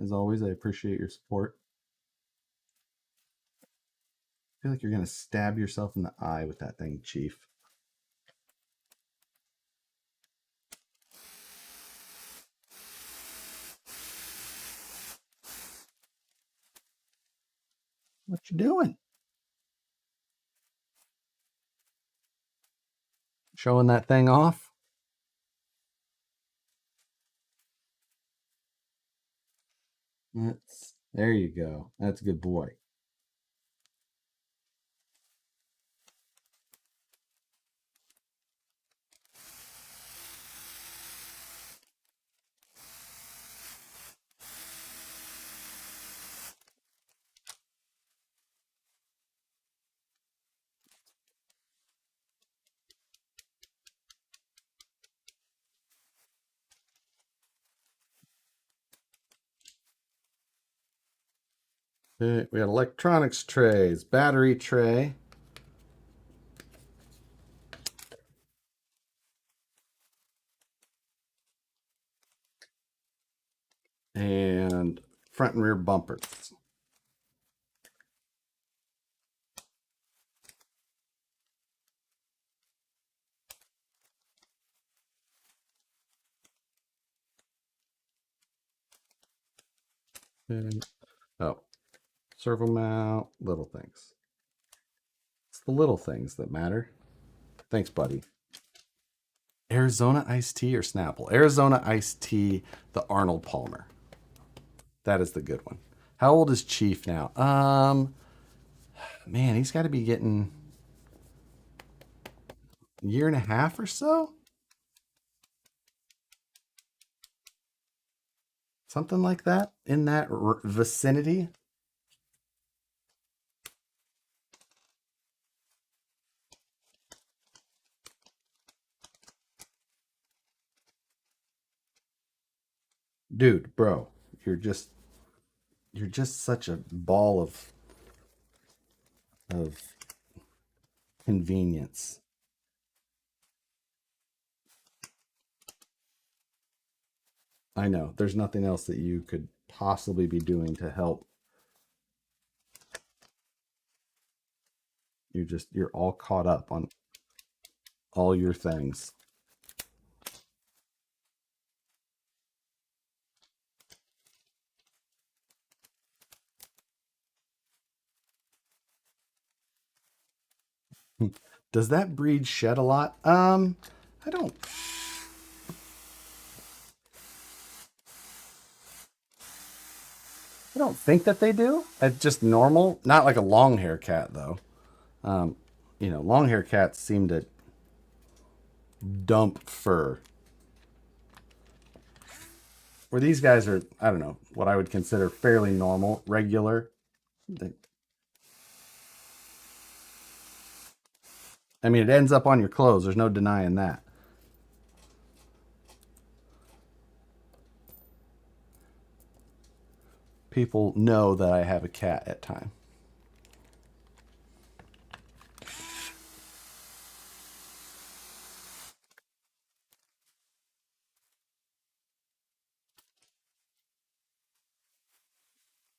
As always, I appreciate your support. I feel like you're going to stab yourself in the eye with that thing, Chief. What you doing? Showing that thing off? There you go. That's a good boy. Okay, we got electronics trays, battery tray. And front and rear bumpers. And, oh, servo mount, little things. It's the little things that matter. Thanks, buddy. Arizona iced tea or Snapple? Arizona iced tea, the Arnold Palmer. That is the good one. How old is Chief now? Man, he's got to be getting a year and a half or so. Something like that, in that vicinity. Dude, bro, you're just such a ball of convenience. I know. There's nothing else that you could possibly be doing to help. You're all caught up on all your things. Does that breed shed a lot? I don't think that they do. It's just normal. Not like a long hair cat though. Long hair cats seem to dump fur. Where these guys are, I don't know, what I would consider fairly normal, regular. I mean, it ends up on your clothes. There's no denying that. People know that I have a cat at time.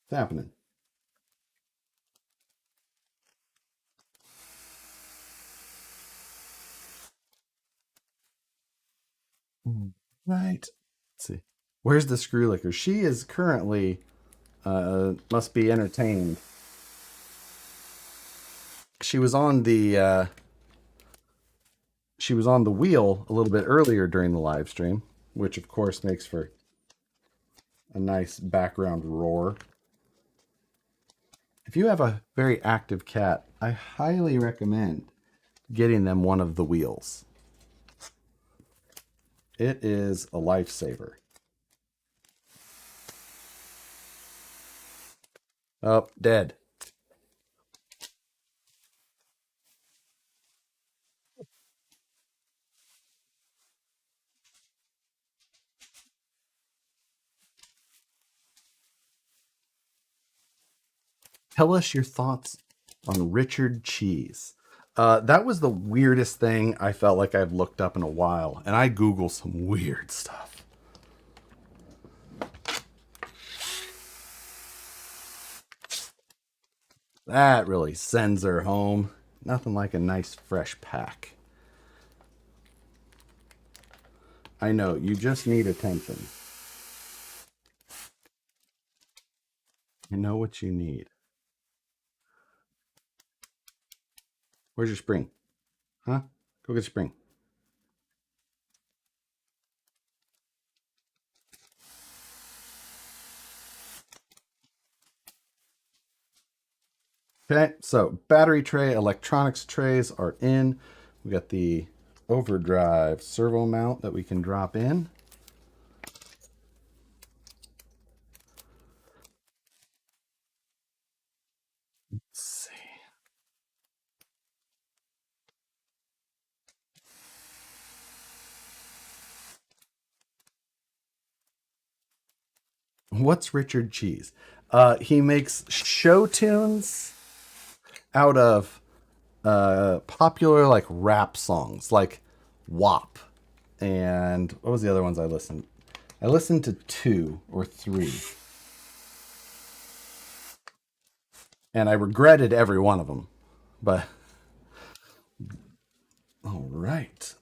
What's happening? Right. Let's see. Where's the screw licker? She is currently must be entertained. She was on the wheel a little bit earlier during the live stream, which of course makes for a nice background roar. If you have a very active cat, I highly recommend getting them one of the wheels. It is a lifesaver. Oh, dead. Tell us your thoughts on Richard Cheese. That was the weirdest thing I felt like I've looked up in a while, and I Google some weird stuff. That really sends her home. Nothing like a nice fresh pack. I know, you just need attention. You know what you need. Where's your spring? Huh? Go get spring. Okay, so battery tray, electronics trays are in. We got the overdrive servo mount that we can drop in. Let's see. What's Richard Cheese? He makes show tunes out of popular like rap songs like WAP. And what was the other ones I listened? I listened to 2 or 3. And I regretted every one of them. But all right.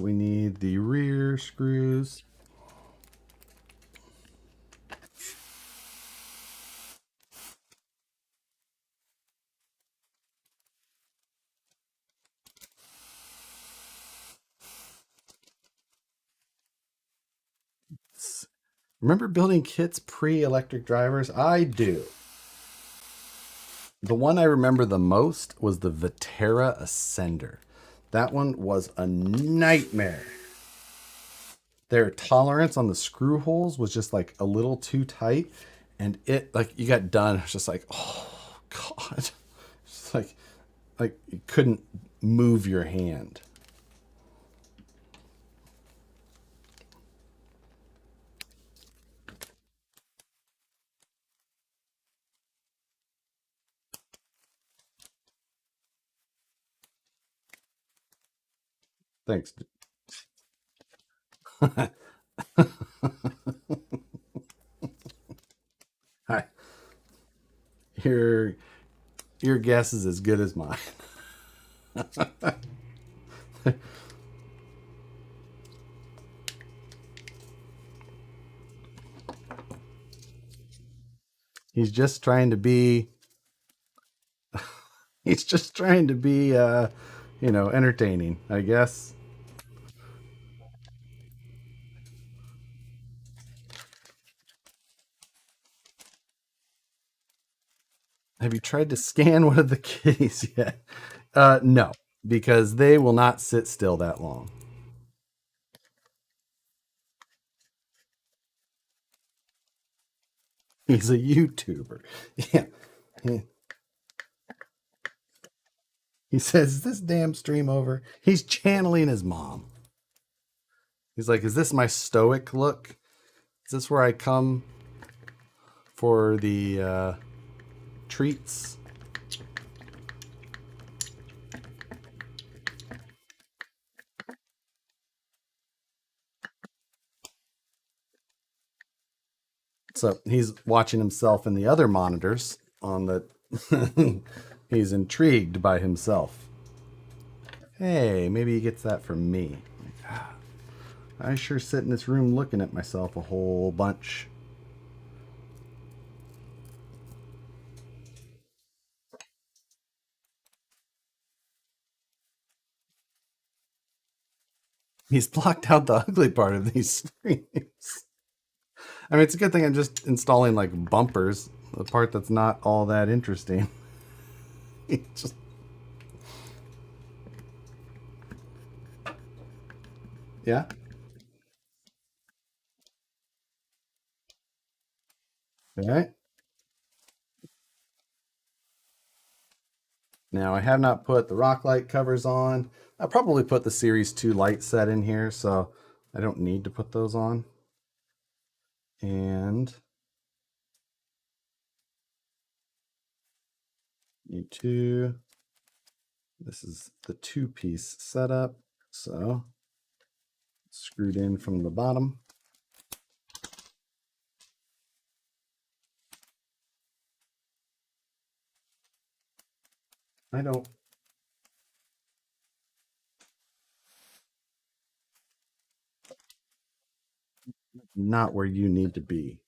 We need the rear screws. Remember building kits pre-electric drivers? I do. The one I remember the most was the Viterra Ascender. That one was a nightmare. Their tolerance on the screw holes was just like a little too tight, and it like you got done, it's just like, oh god, it's like you couldn't move your hand. Thanks. Hi. Your guess is as good as mine. He's just trying to be he's just trying to be entertaining, I guess. Have you tried to scan one of the kitties yet? No, because they will not sit still that long. He's a YouTuber. Yeah. He says, "Is this damn stream over?" He's channeling his mom. He's like, "Is this my stoic look? Is this where I come for the treats?" So he's watching himself in the other monitors on the. He's intrigued by himself. Hey, maybe he gets that from me. I sure sit in this room looking at myself a whole bunch. He's blocked out the ugly part of these streams. I mean, it's a good thing I'm just installing like bumpers, the part that's not all that interesting. Just... Yeah. All right. Now I have not put the rock light covers on. I probably put the Series 2 light set in here, so I don't need to put those on. And U2. This is the 2-piece setup, so screwed in from the bottom. I don't. Not where you need to be.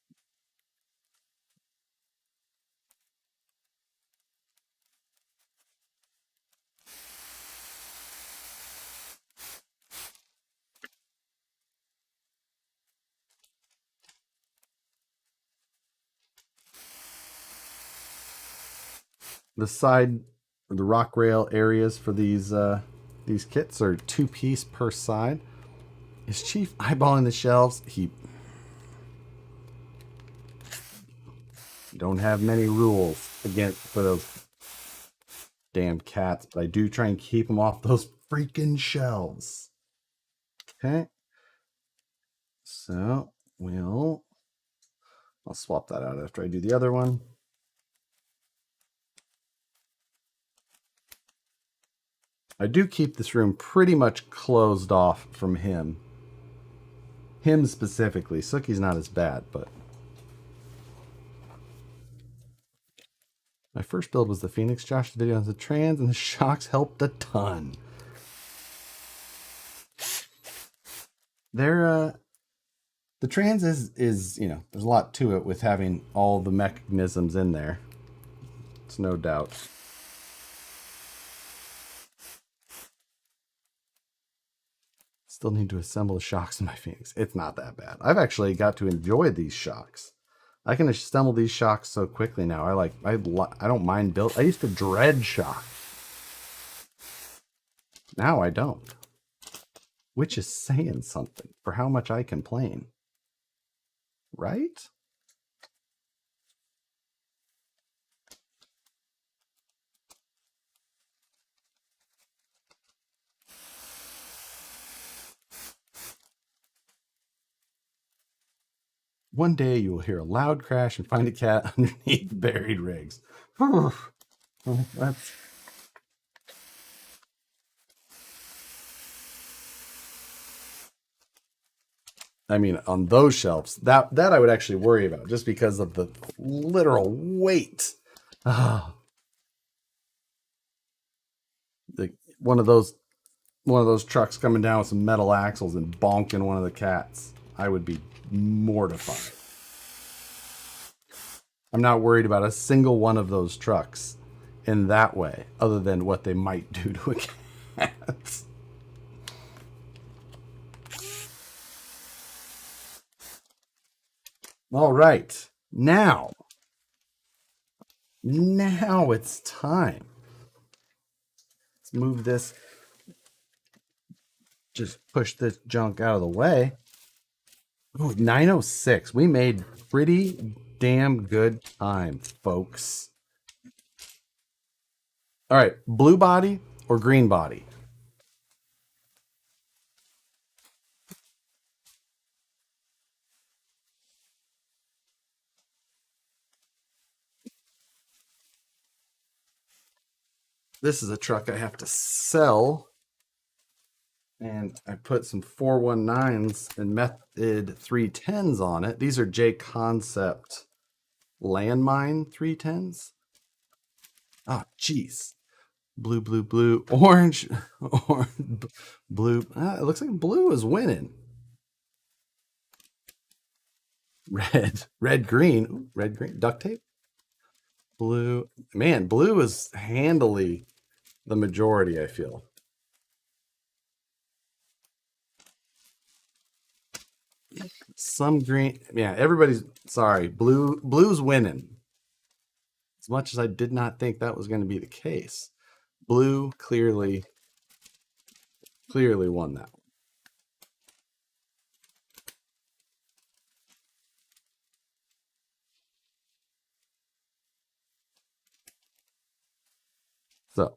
The side, the rock rail areas for these kits are 2-piece per side. Is Chief eyeballing the shelves? He don't have many rules against for those damn cats, but I do try and keep them off those freaking shelves. Okay, so I'll swap that out after I do the other one. I do keep this room pretty much closed off from him. Him specifically. Sookie's not as bad, but my first build was the Phoenix. Josh, the video on the trans and the shocks helped a ton. The trans is, you know, there's a lot to it with having all the mechanisms in there. It's no doubt. Still need to assemble the shocks in my Phoenix. It's not that bad. I've actually got to enjoy these shocks. I can assemble these shocks so quickly now. I don't mind build. I used to dread shock. Now I don't. Which is saying something for how much I complain. Right? One day you will hear a loud crash and find a cat underneath buried rigs. That's... I mean, on those shelves, that I would actually worry about just because of the literal weight. Oh. One of those trucks coming down with some metal axles and bonking one of the cats. I would be mortified. I'm not worried about a single one of those trucks in that way, other than what they might do to a cat. All right, now it's time. Let's move this. Just push this junk out of the way. Ooh, 9:06. We made pretty damn good time, folks. All right, blue body or green body? This is a truck I have to sell And I put some 419s and Method 310s on it. These are J Concept landmine 310s. Oh, jeez. Blue, blue, blue, orange, orange, blue. It looks like blue is winning. Red, green. Ooh, red, green. Duct tape. Blue. Man, blue is handily the majority, I feel. Some green. Yeah, everybody's sorry. Blue's winning. As much as I did not think that was going to be the case. Blue clearly won that one. So,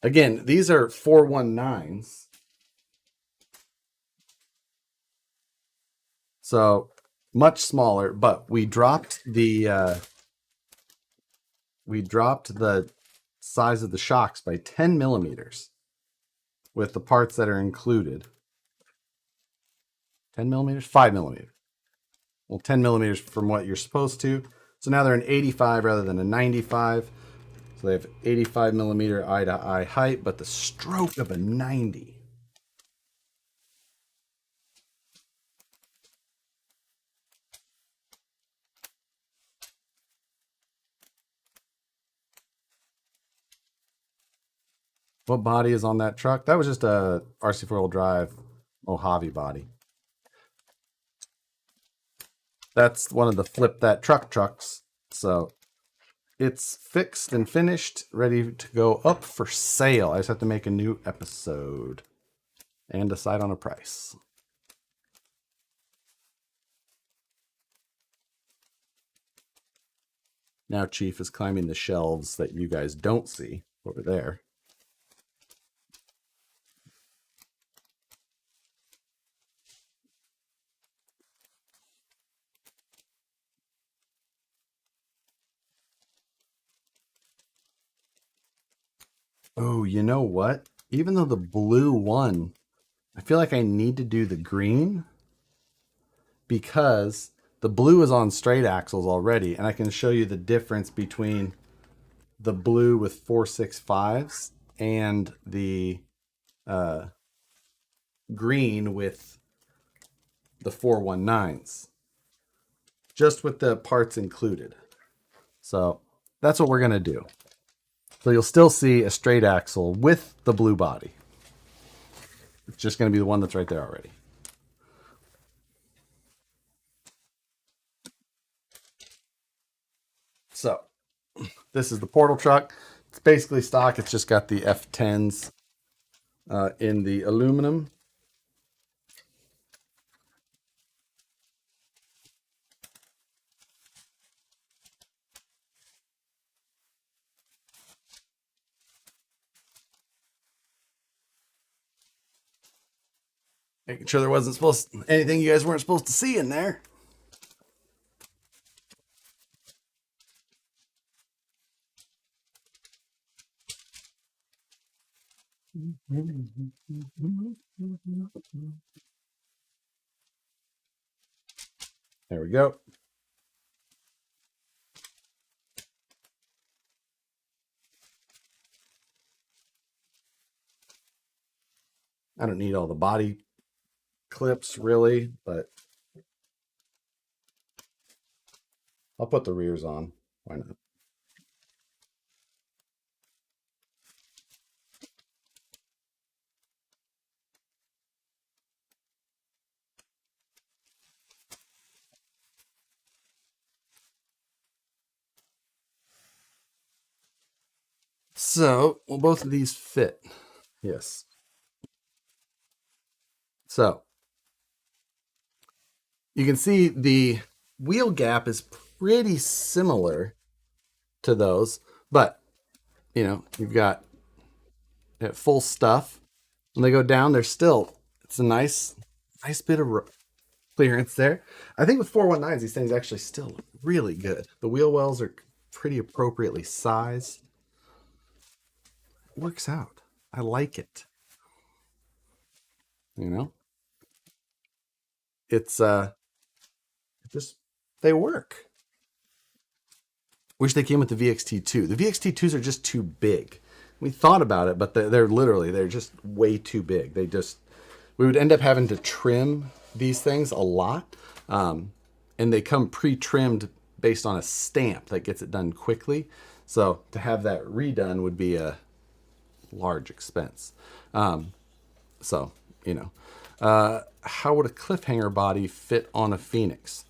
again, these are 419s. So, much smaller, but we dropped the size of the shocks by 10 millimeters with the parts that are included. 10 millimeters? 5 millimeters. Well, 10 millimeters from what you're supposed to. So now they're an 85 rather than a 95. So they have 85 millimeter eye to eye height, but the stroke of a 90. What body is on that truck? That was just a RC four-wheel drive Mojave body. That's one of the flip that truck trucks. So it's fixed and finished, ready to go up for sale. I just have to make a new episode and decide on a price. Now Chief is climbing the shelves that you guys don't see over there. Oh, you know what? Even though the blue won, I feel like I need to do the green because the blue is on straight axles already, and I can show you the difference between the blue with 465s and the green with the 419s, just with the parts included. So that's what we're going to do. So you'll still see a straight axle with the blue body. It's just going to be the one that's right there already. So this is the portal truck. It's basically stock. It's just got the F10s in the aluminum. Making sure there wasn't anything you guys weren't supposed to see in there. There we go. I don't need all the body clips really, but I'll put the rears on. Why not? So, will both of these fit? Yes. So, you can see the wheel gap is pretty similar to those, but you know, you've got full stuff. When they go down, it's a nice bit of clearance there. I think with 419s, these things actually still look really good. The wheel wells are pretty appropriately sized. It works out. I like it. You know, it's just they work. Wish they came with the VXT2. The VXT2s are just too big. We thought about it, but they're just way too big. We would end up having to trim these things a lot, and they come pre-trimmed based on a stamp that gets it done quickly. So to have that redone would be a large expense. So how would a cliffhanger body fit on a Phoenix?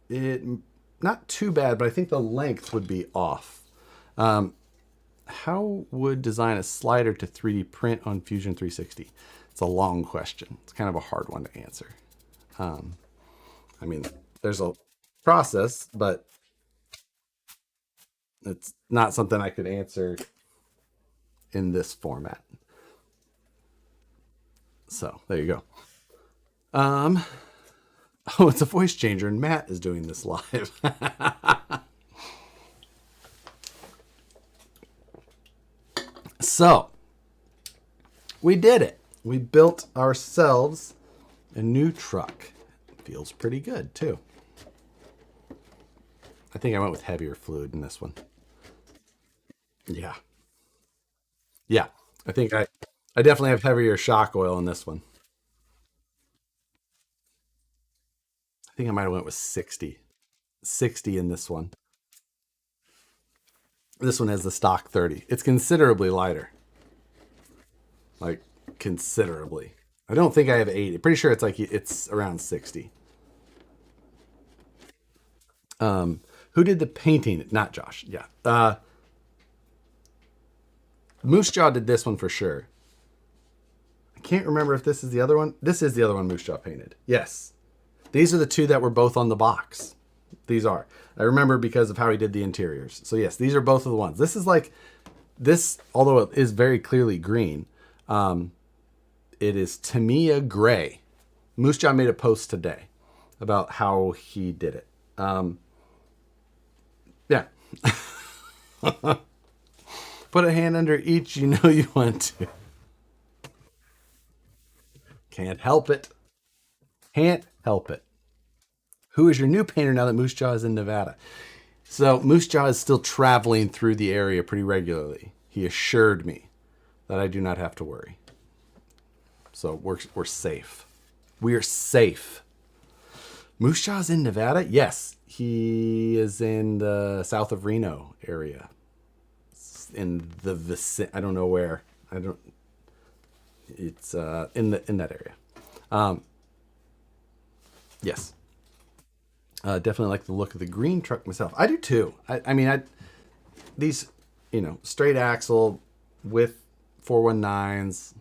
It not too bad, but I think the length would be off. How would design a slider to 3D print on Fusion 360? It's a long question. It's kind of a hard one to answer. I mean, there's a process, but it's not something I could answer in this format. So there you go. Oh, it's a voice changer, and Matt is doing this live. So, we did it. We built ourselves a new truck. It feels pretty good, too. I think I went with heavier fluid in this one. Yeah. Yeah. I think I definitely have heavier shock oil in this one. I think I might have went with 60. 60 in this one. This one has the stock 30. It's considerably lighter. Like, considerably. I don't think I have 80. Pretty sure it's around 60. Who did the painting? Not Josh. Yeah. Moose Jaw did this one for sure. I can't remember if this is the other one. This is the other one Moose Jaw painted. Yes. These are the two that were both on the box. These are. I remember because of how he did the interiors. So yes, these are both of the ones. This is like this, although it is very clearly green. It is Tamiya gray. Moose Jaw made a post today about how he did it. Yeah. Put a hand under each you know you want to. Can't help it. Can't help it. Who is your new painter now that Moose Jaw is in Nevada? So Moose Jaw is still traveling through the area pretty regularly. He assured me that I do not have to worry. So we're safe. We are safe. Moose Jaw's in Nevada? Yes. He is in the south of Reno area. In the vicinity, I don't know where. It's in that area. Yes. Definitely like the look of the green truck myself. I do too. I mean, these, straight axle with 419s.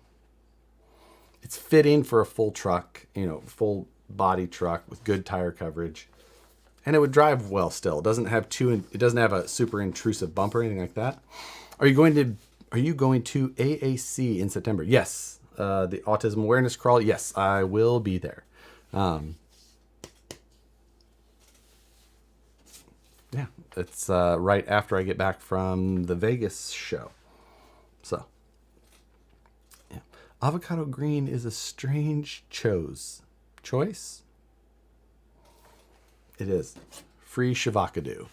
It's fitting for a full truck, full body truck with good tire coverage, and it would drive well still. It doesn't have a super intrusive bumper or anything like that. Are you going to AAC in September? Yes. The Autism Awareness Crawl. Yes, I will be there. Yeah, it's right after I get back from the Vegas show. So, yeah. Avocado green is a strange choice. It is. Free Shavakadu.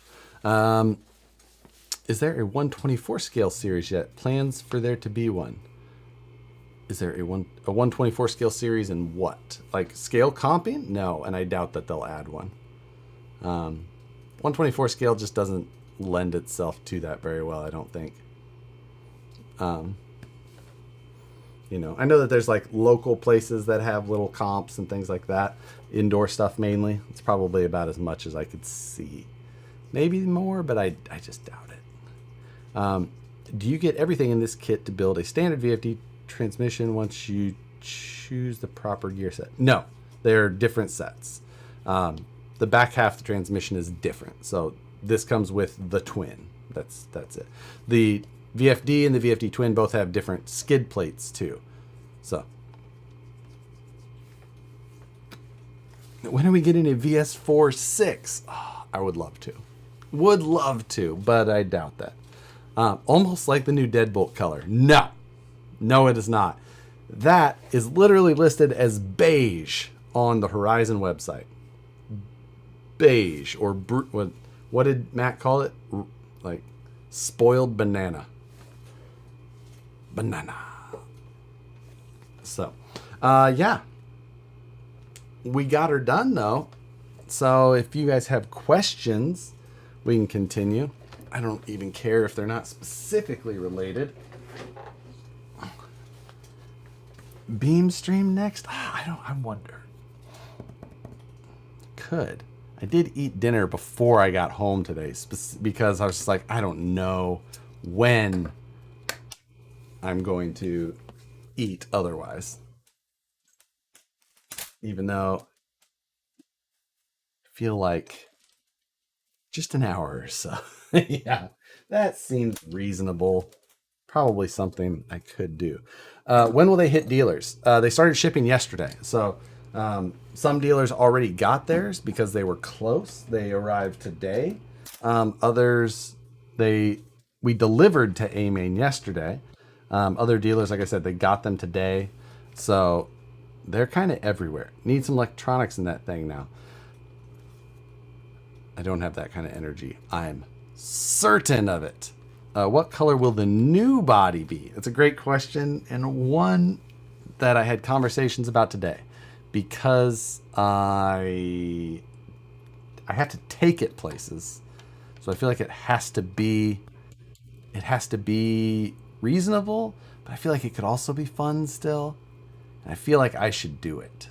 Is there a 124 scale series yet? Plans for there to be one. Is there a 124 scale series in what? Like scale comping? No, and I doubt that they'll add one. 124 scale just doesn't lend itself to that very well, I don't think. I know that there's like local places that have little comps and things like that. Indoor stuff mainly. It's probably about as much as I could see. Maybe more, but I just doubt it. Do you get everything in this kit to build a standard VFD transmission once you choose the proper gear set? No, they're different sets. The back half of the transmission is different. So this comes with the twin. That's it. The VFD and the VFD twin both have different skid plates too. So when are we getting a VS46? Oh, I would love to, but I doubt that. Almost like the new Deadbolt color. No, No, it is not. That is literally listed as beige on the Horizon website. Beige or what did Matt call it? Like spoiled banana. Banana. So, yeah. We got her done though. So if you guys have questions, we can continue. I don't even care if they're not specifically related. Beam stream next? I wonder. Could. I did eat dinner before I got home today because I was just like, I don't know when I'm going to eat otherwise. Even though I feel like just an hour or so. Yeah, that seems reasonable. Probably something I could do. When will they hit dealers? They started shipping yesterday. So some dealers already got theirs because they were close. They arrived today. Others, we delivered to A-Main yesterday. Other dealers, like I said, they got them today. So they're kind of everywhere. Need some electronics in that thing now. I don't have that kind of energy. I'm certain of it. What color will the new body be? It's a great question, and one that I had conversations about today because I have to take it places. So I feel like it has to be reasonable, but I feel like it could also be fun still. And I feel like I should do it.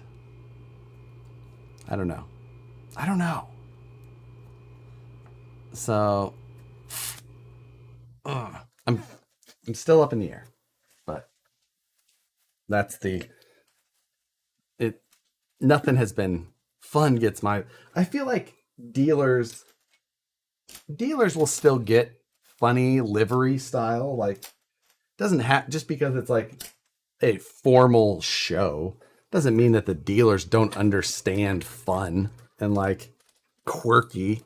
I don't know. So I'm still up in the air, but that's it. Nothing has been fun. I feel like dealers will still get funny livery style. Like doesn't have just because it's like a formal show doesn't mean that the dealers don't understand fun and like quirky.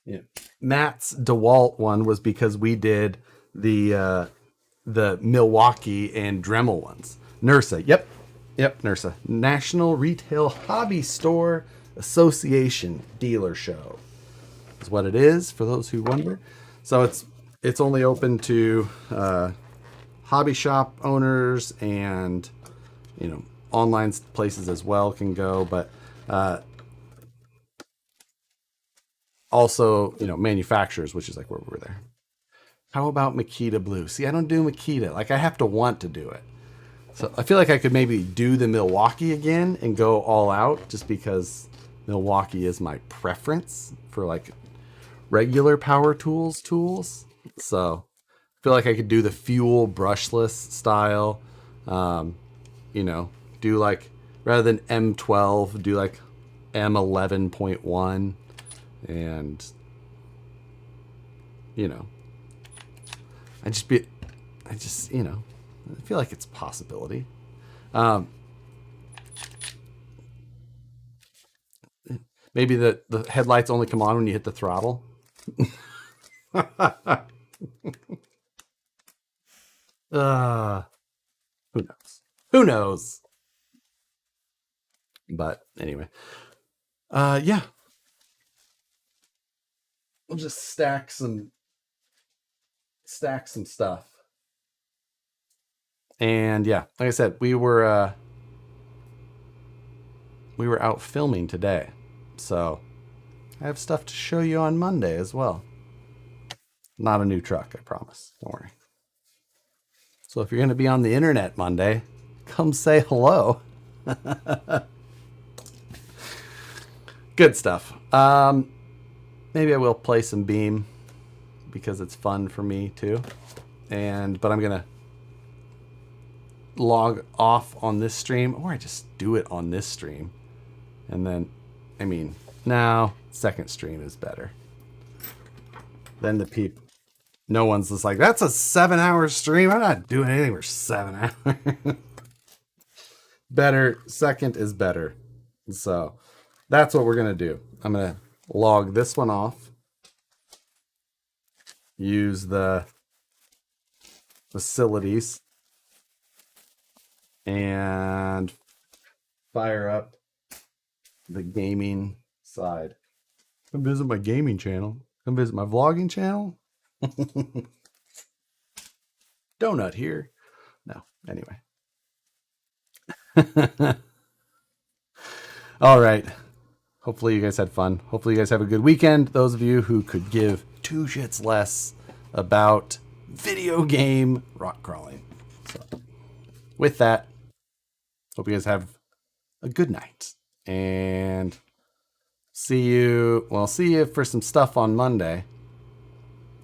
Yeah. Matt's DeWalt one was because we did the Milwaukee and Dremel ones. NRSA, yep, NRSA, National Retail Hobby Store Association Dealer Show is what it is for those who wonder. So it's only open to hobby shop owners and online places as well can go, but also, manufacturers, which is like where we were there. How about Makita Blue? See, I don't do Makita. Like I have to want to do it. So I feel like I could maybe do the Milwaukee again and go all out just because Milwaukee is my preference for like regular power tools. So I feel like I could do the fuel brushless style. Do like rather than M12, do like M11.1 and I feel like it's a possibility. Maybe the headlights only come on when you hit the throttle. Who knows? But anyway, yeah. We'll just stack some stuff. And yeah, like I said, we were out filming today. So I have stuff to show you on Monday as well. Not a new truck, I promise. Don't worry. So if you're going to be on the internet Monday, come say hello. Good stuff. Maybe I will play some Beam because it's fun for me too. But I'm going to log off on this stream, or I just do it on this stream. And then, now second stream is better. Then no one's just like, that's a 7-hour stream. I'm not doing anything for 7 hours. Better. Second is better. So that's what we're going to do. I'm going to log this one off. Use the facilities and fire up the gaming side. Come visit my gaming channel. Come visit my vlogging channel. Donut here. No, anyway. All right. Hopefully you guys had fun. Hopefully you guys have a good weekend. Those of you who could give two shits less about video game rock crawling. So, with that, hope you guys have a good night. And see you for some stuff on Monday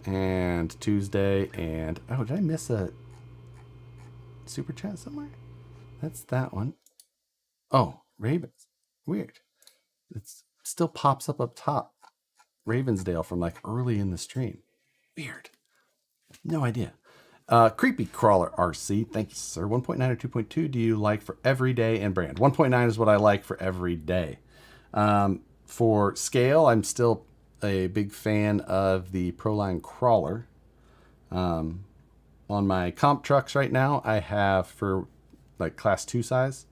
and Tuesday. And oh, did I miss a super chat somewhere? That's that one. Oh, Ravens. Weird. It still pops up top. Ravensdale from like early in the stream. Weird. No idea. Creepy Crawler RC. Thank you, sir. 1.9 or 2.2 do you like for everyday and brand? 1.9 is what I like for every day. For scale, I'm still a big fan of the Proline Crawler. On my comp trucks right now, I have for like class 2 size,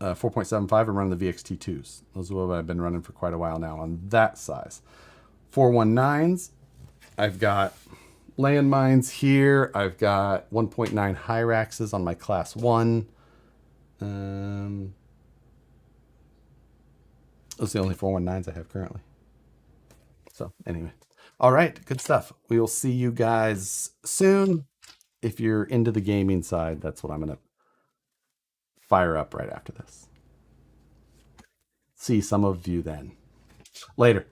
4.75. I'm running the VXT2s. Those are what I've been running for quite a while now on that size. 419s, I've got landmines here. I've got 1.9 Hyraxes on my class 1. Those are the only 419s I have currently. So anyway, all right, good stuff. We will see you guys soon. If you're into the gaming side, that's what I'm going to fire up right after this. See some of you then. Later.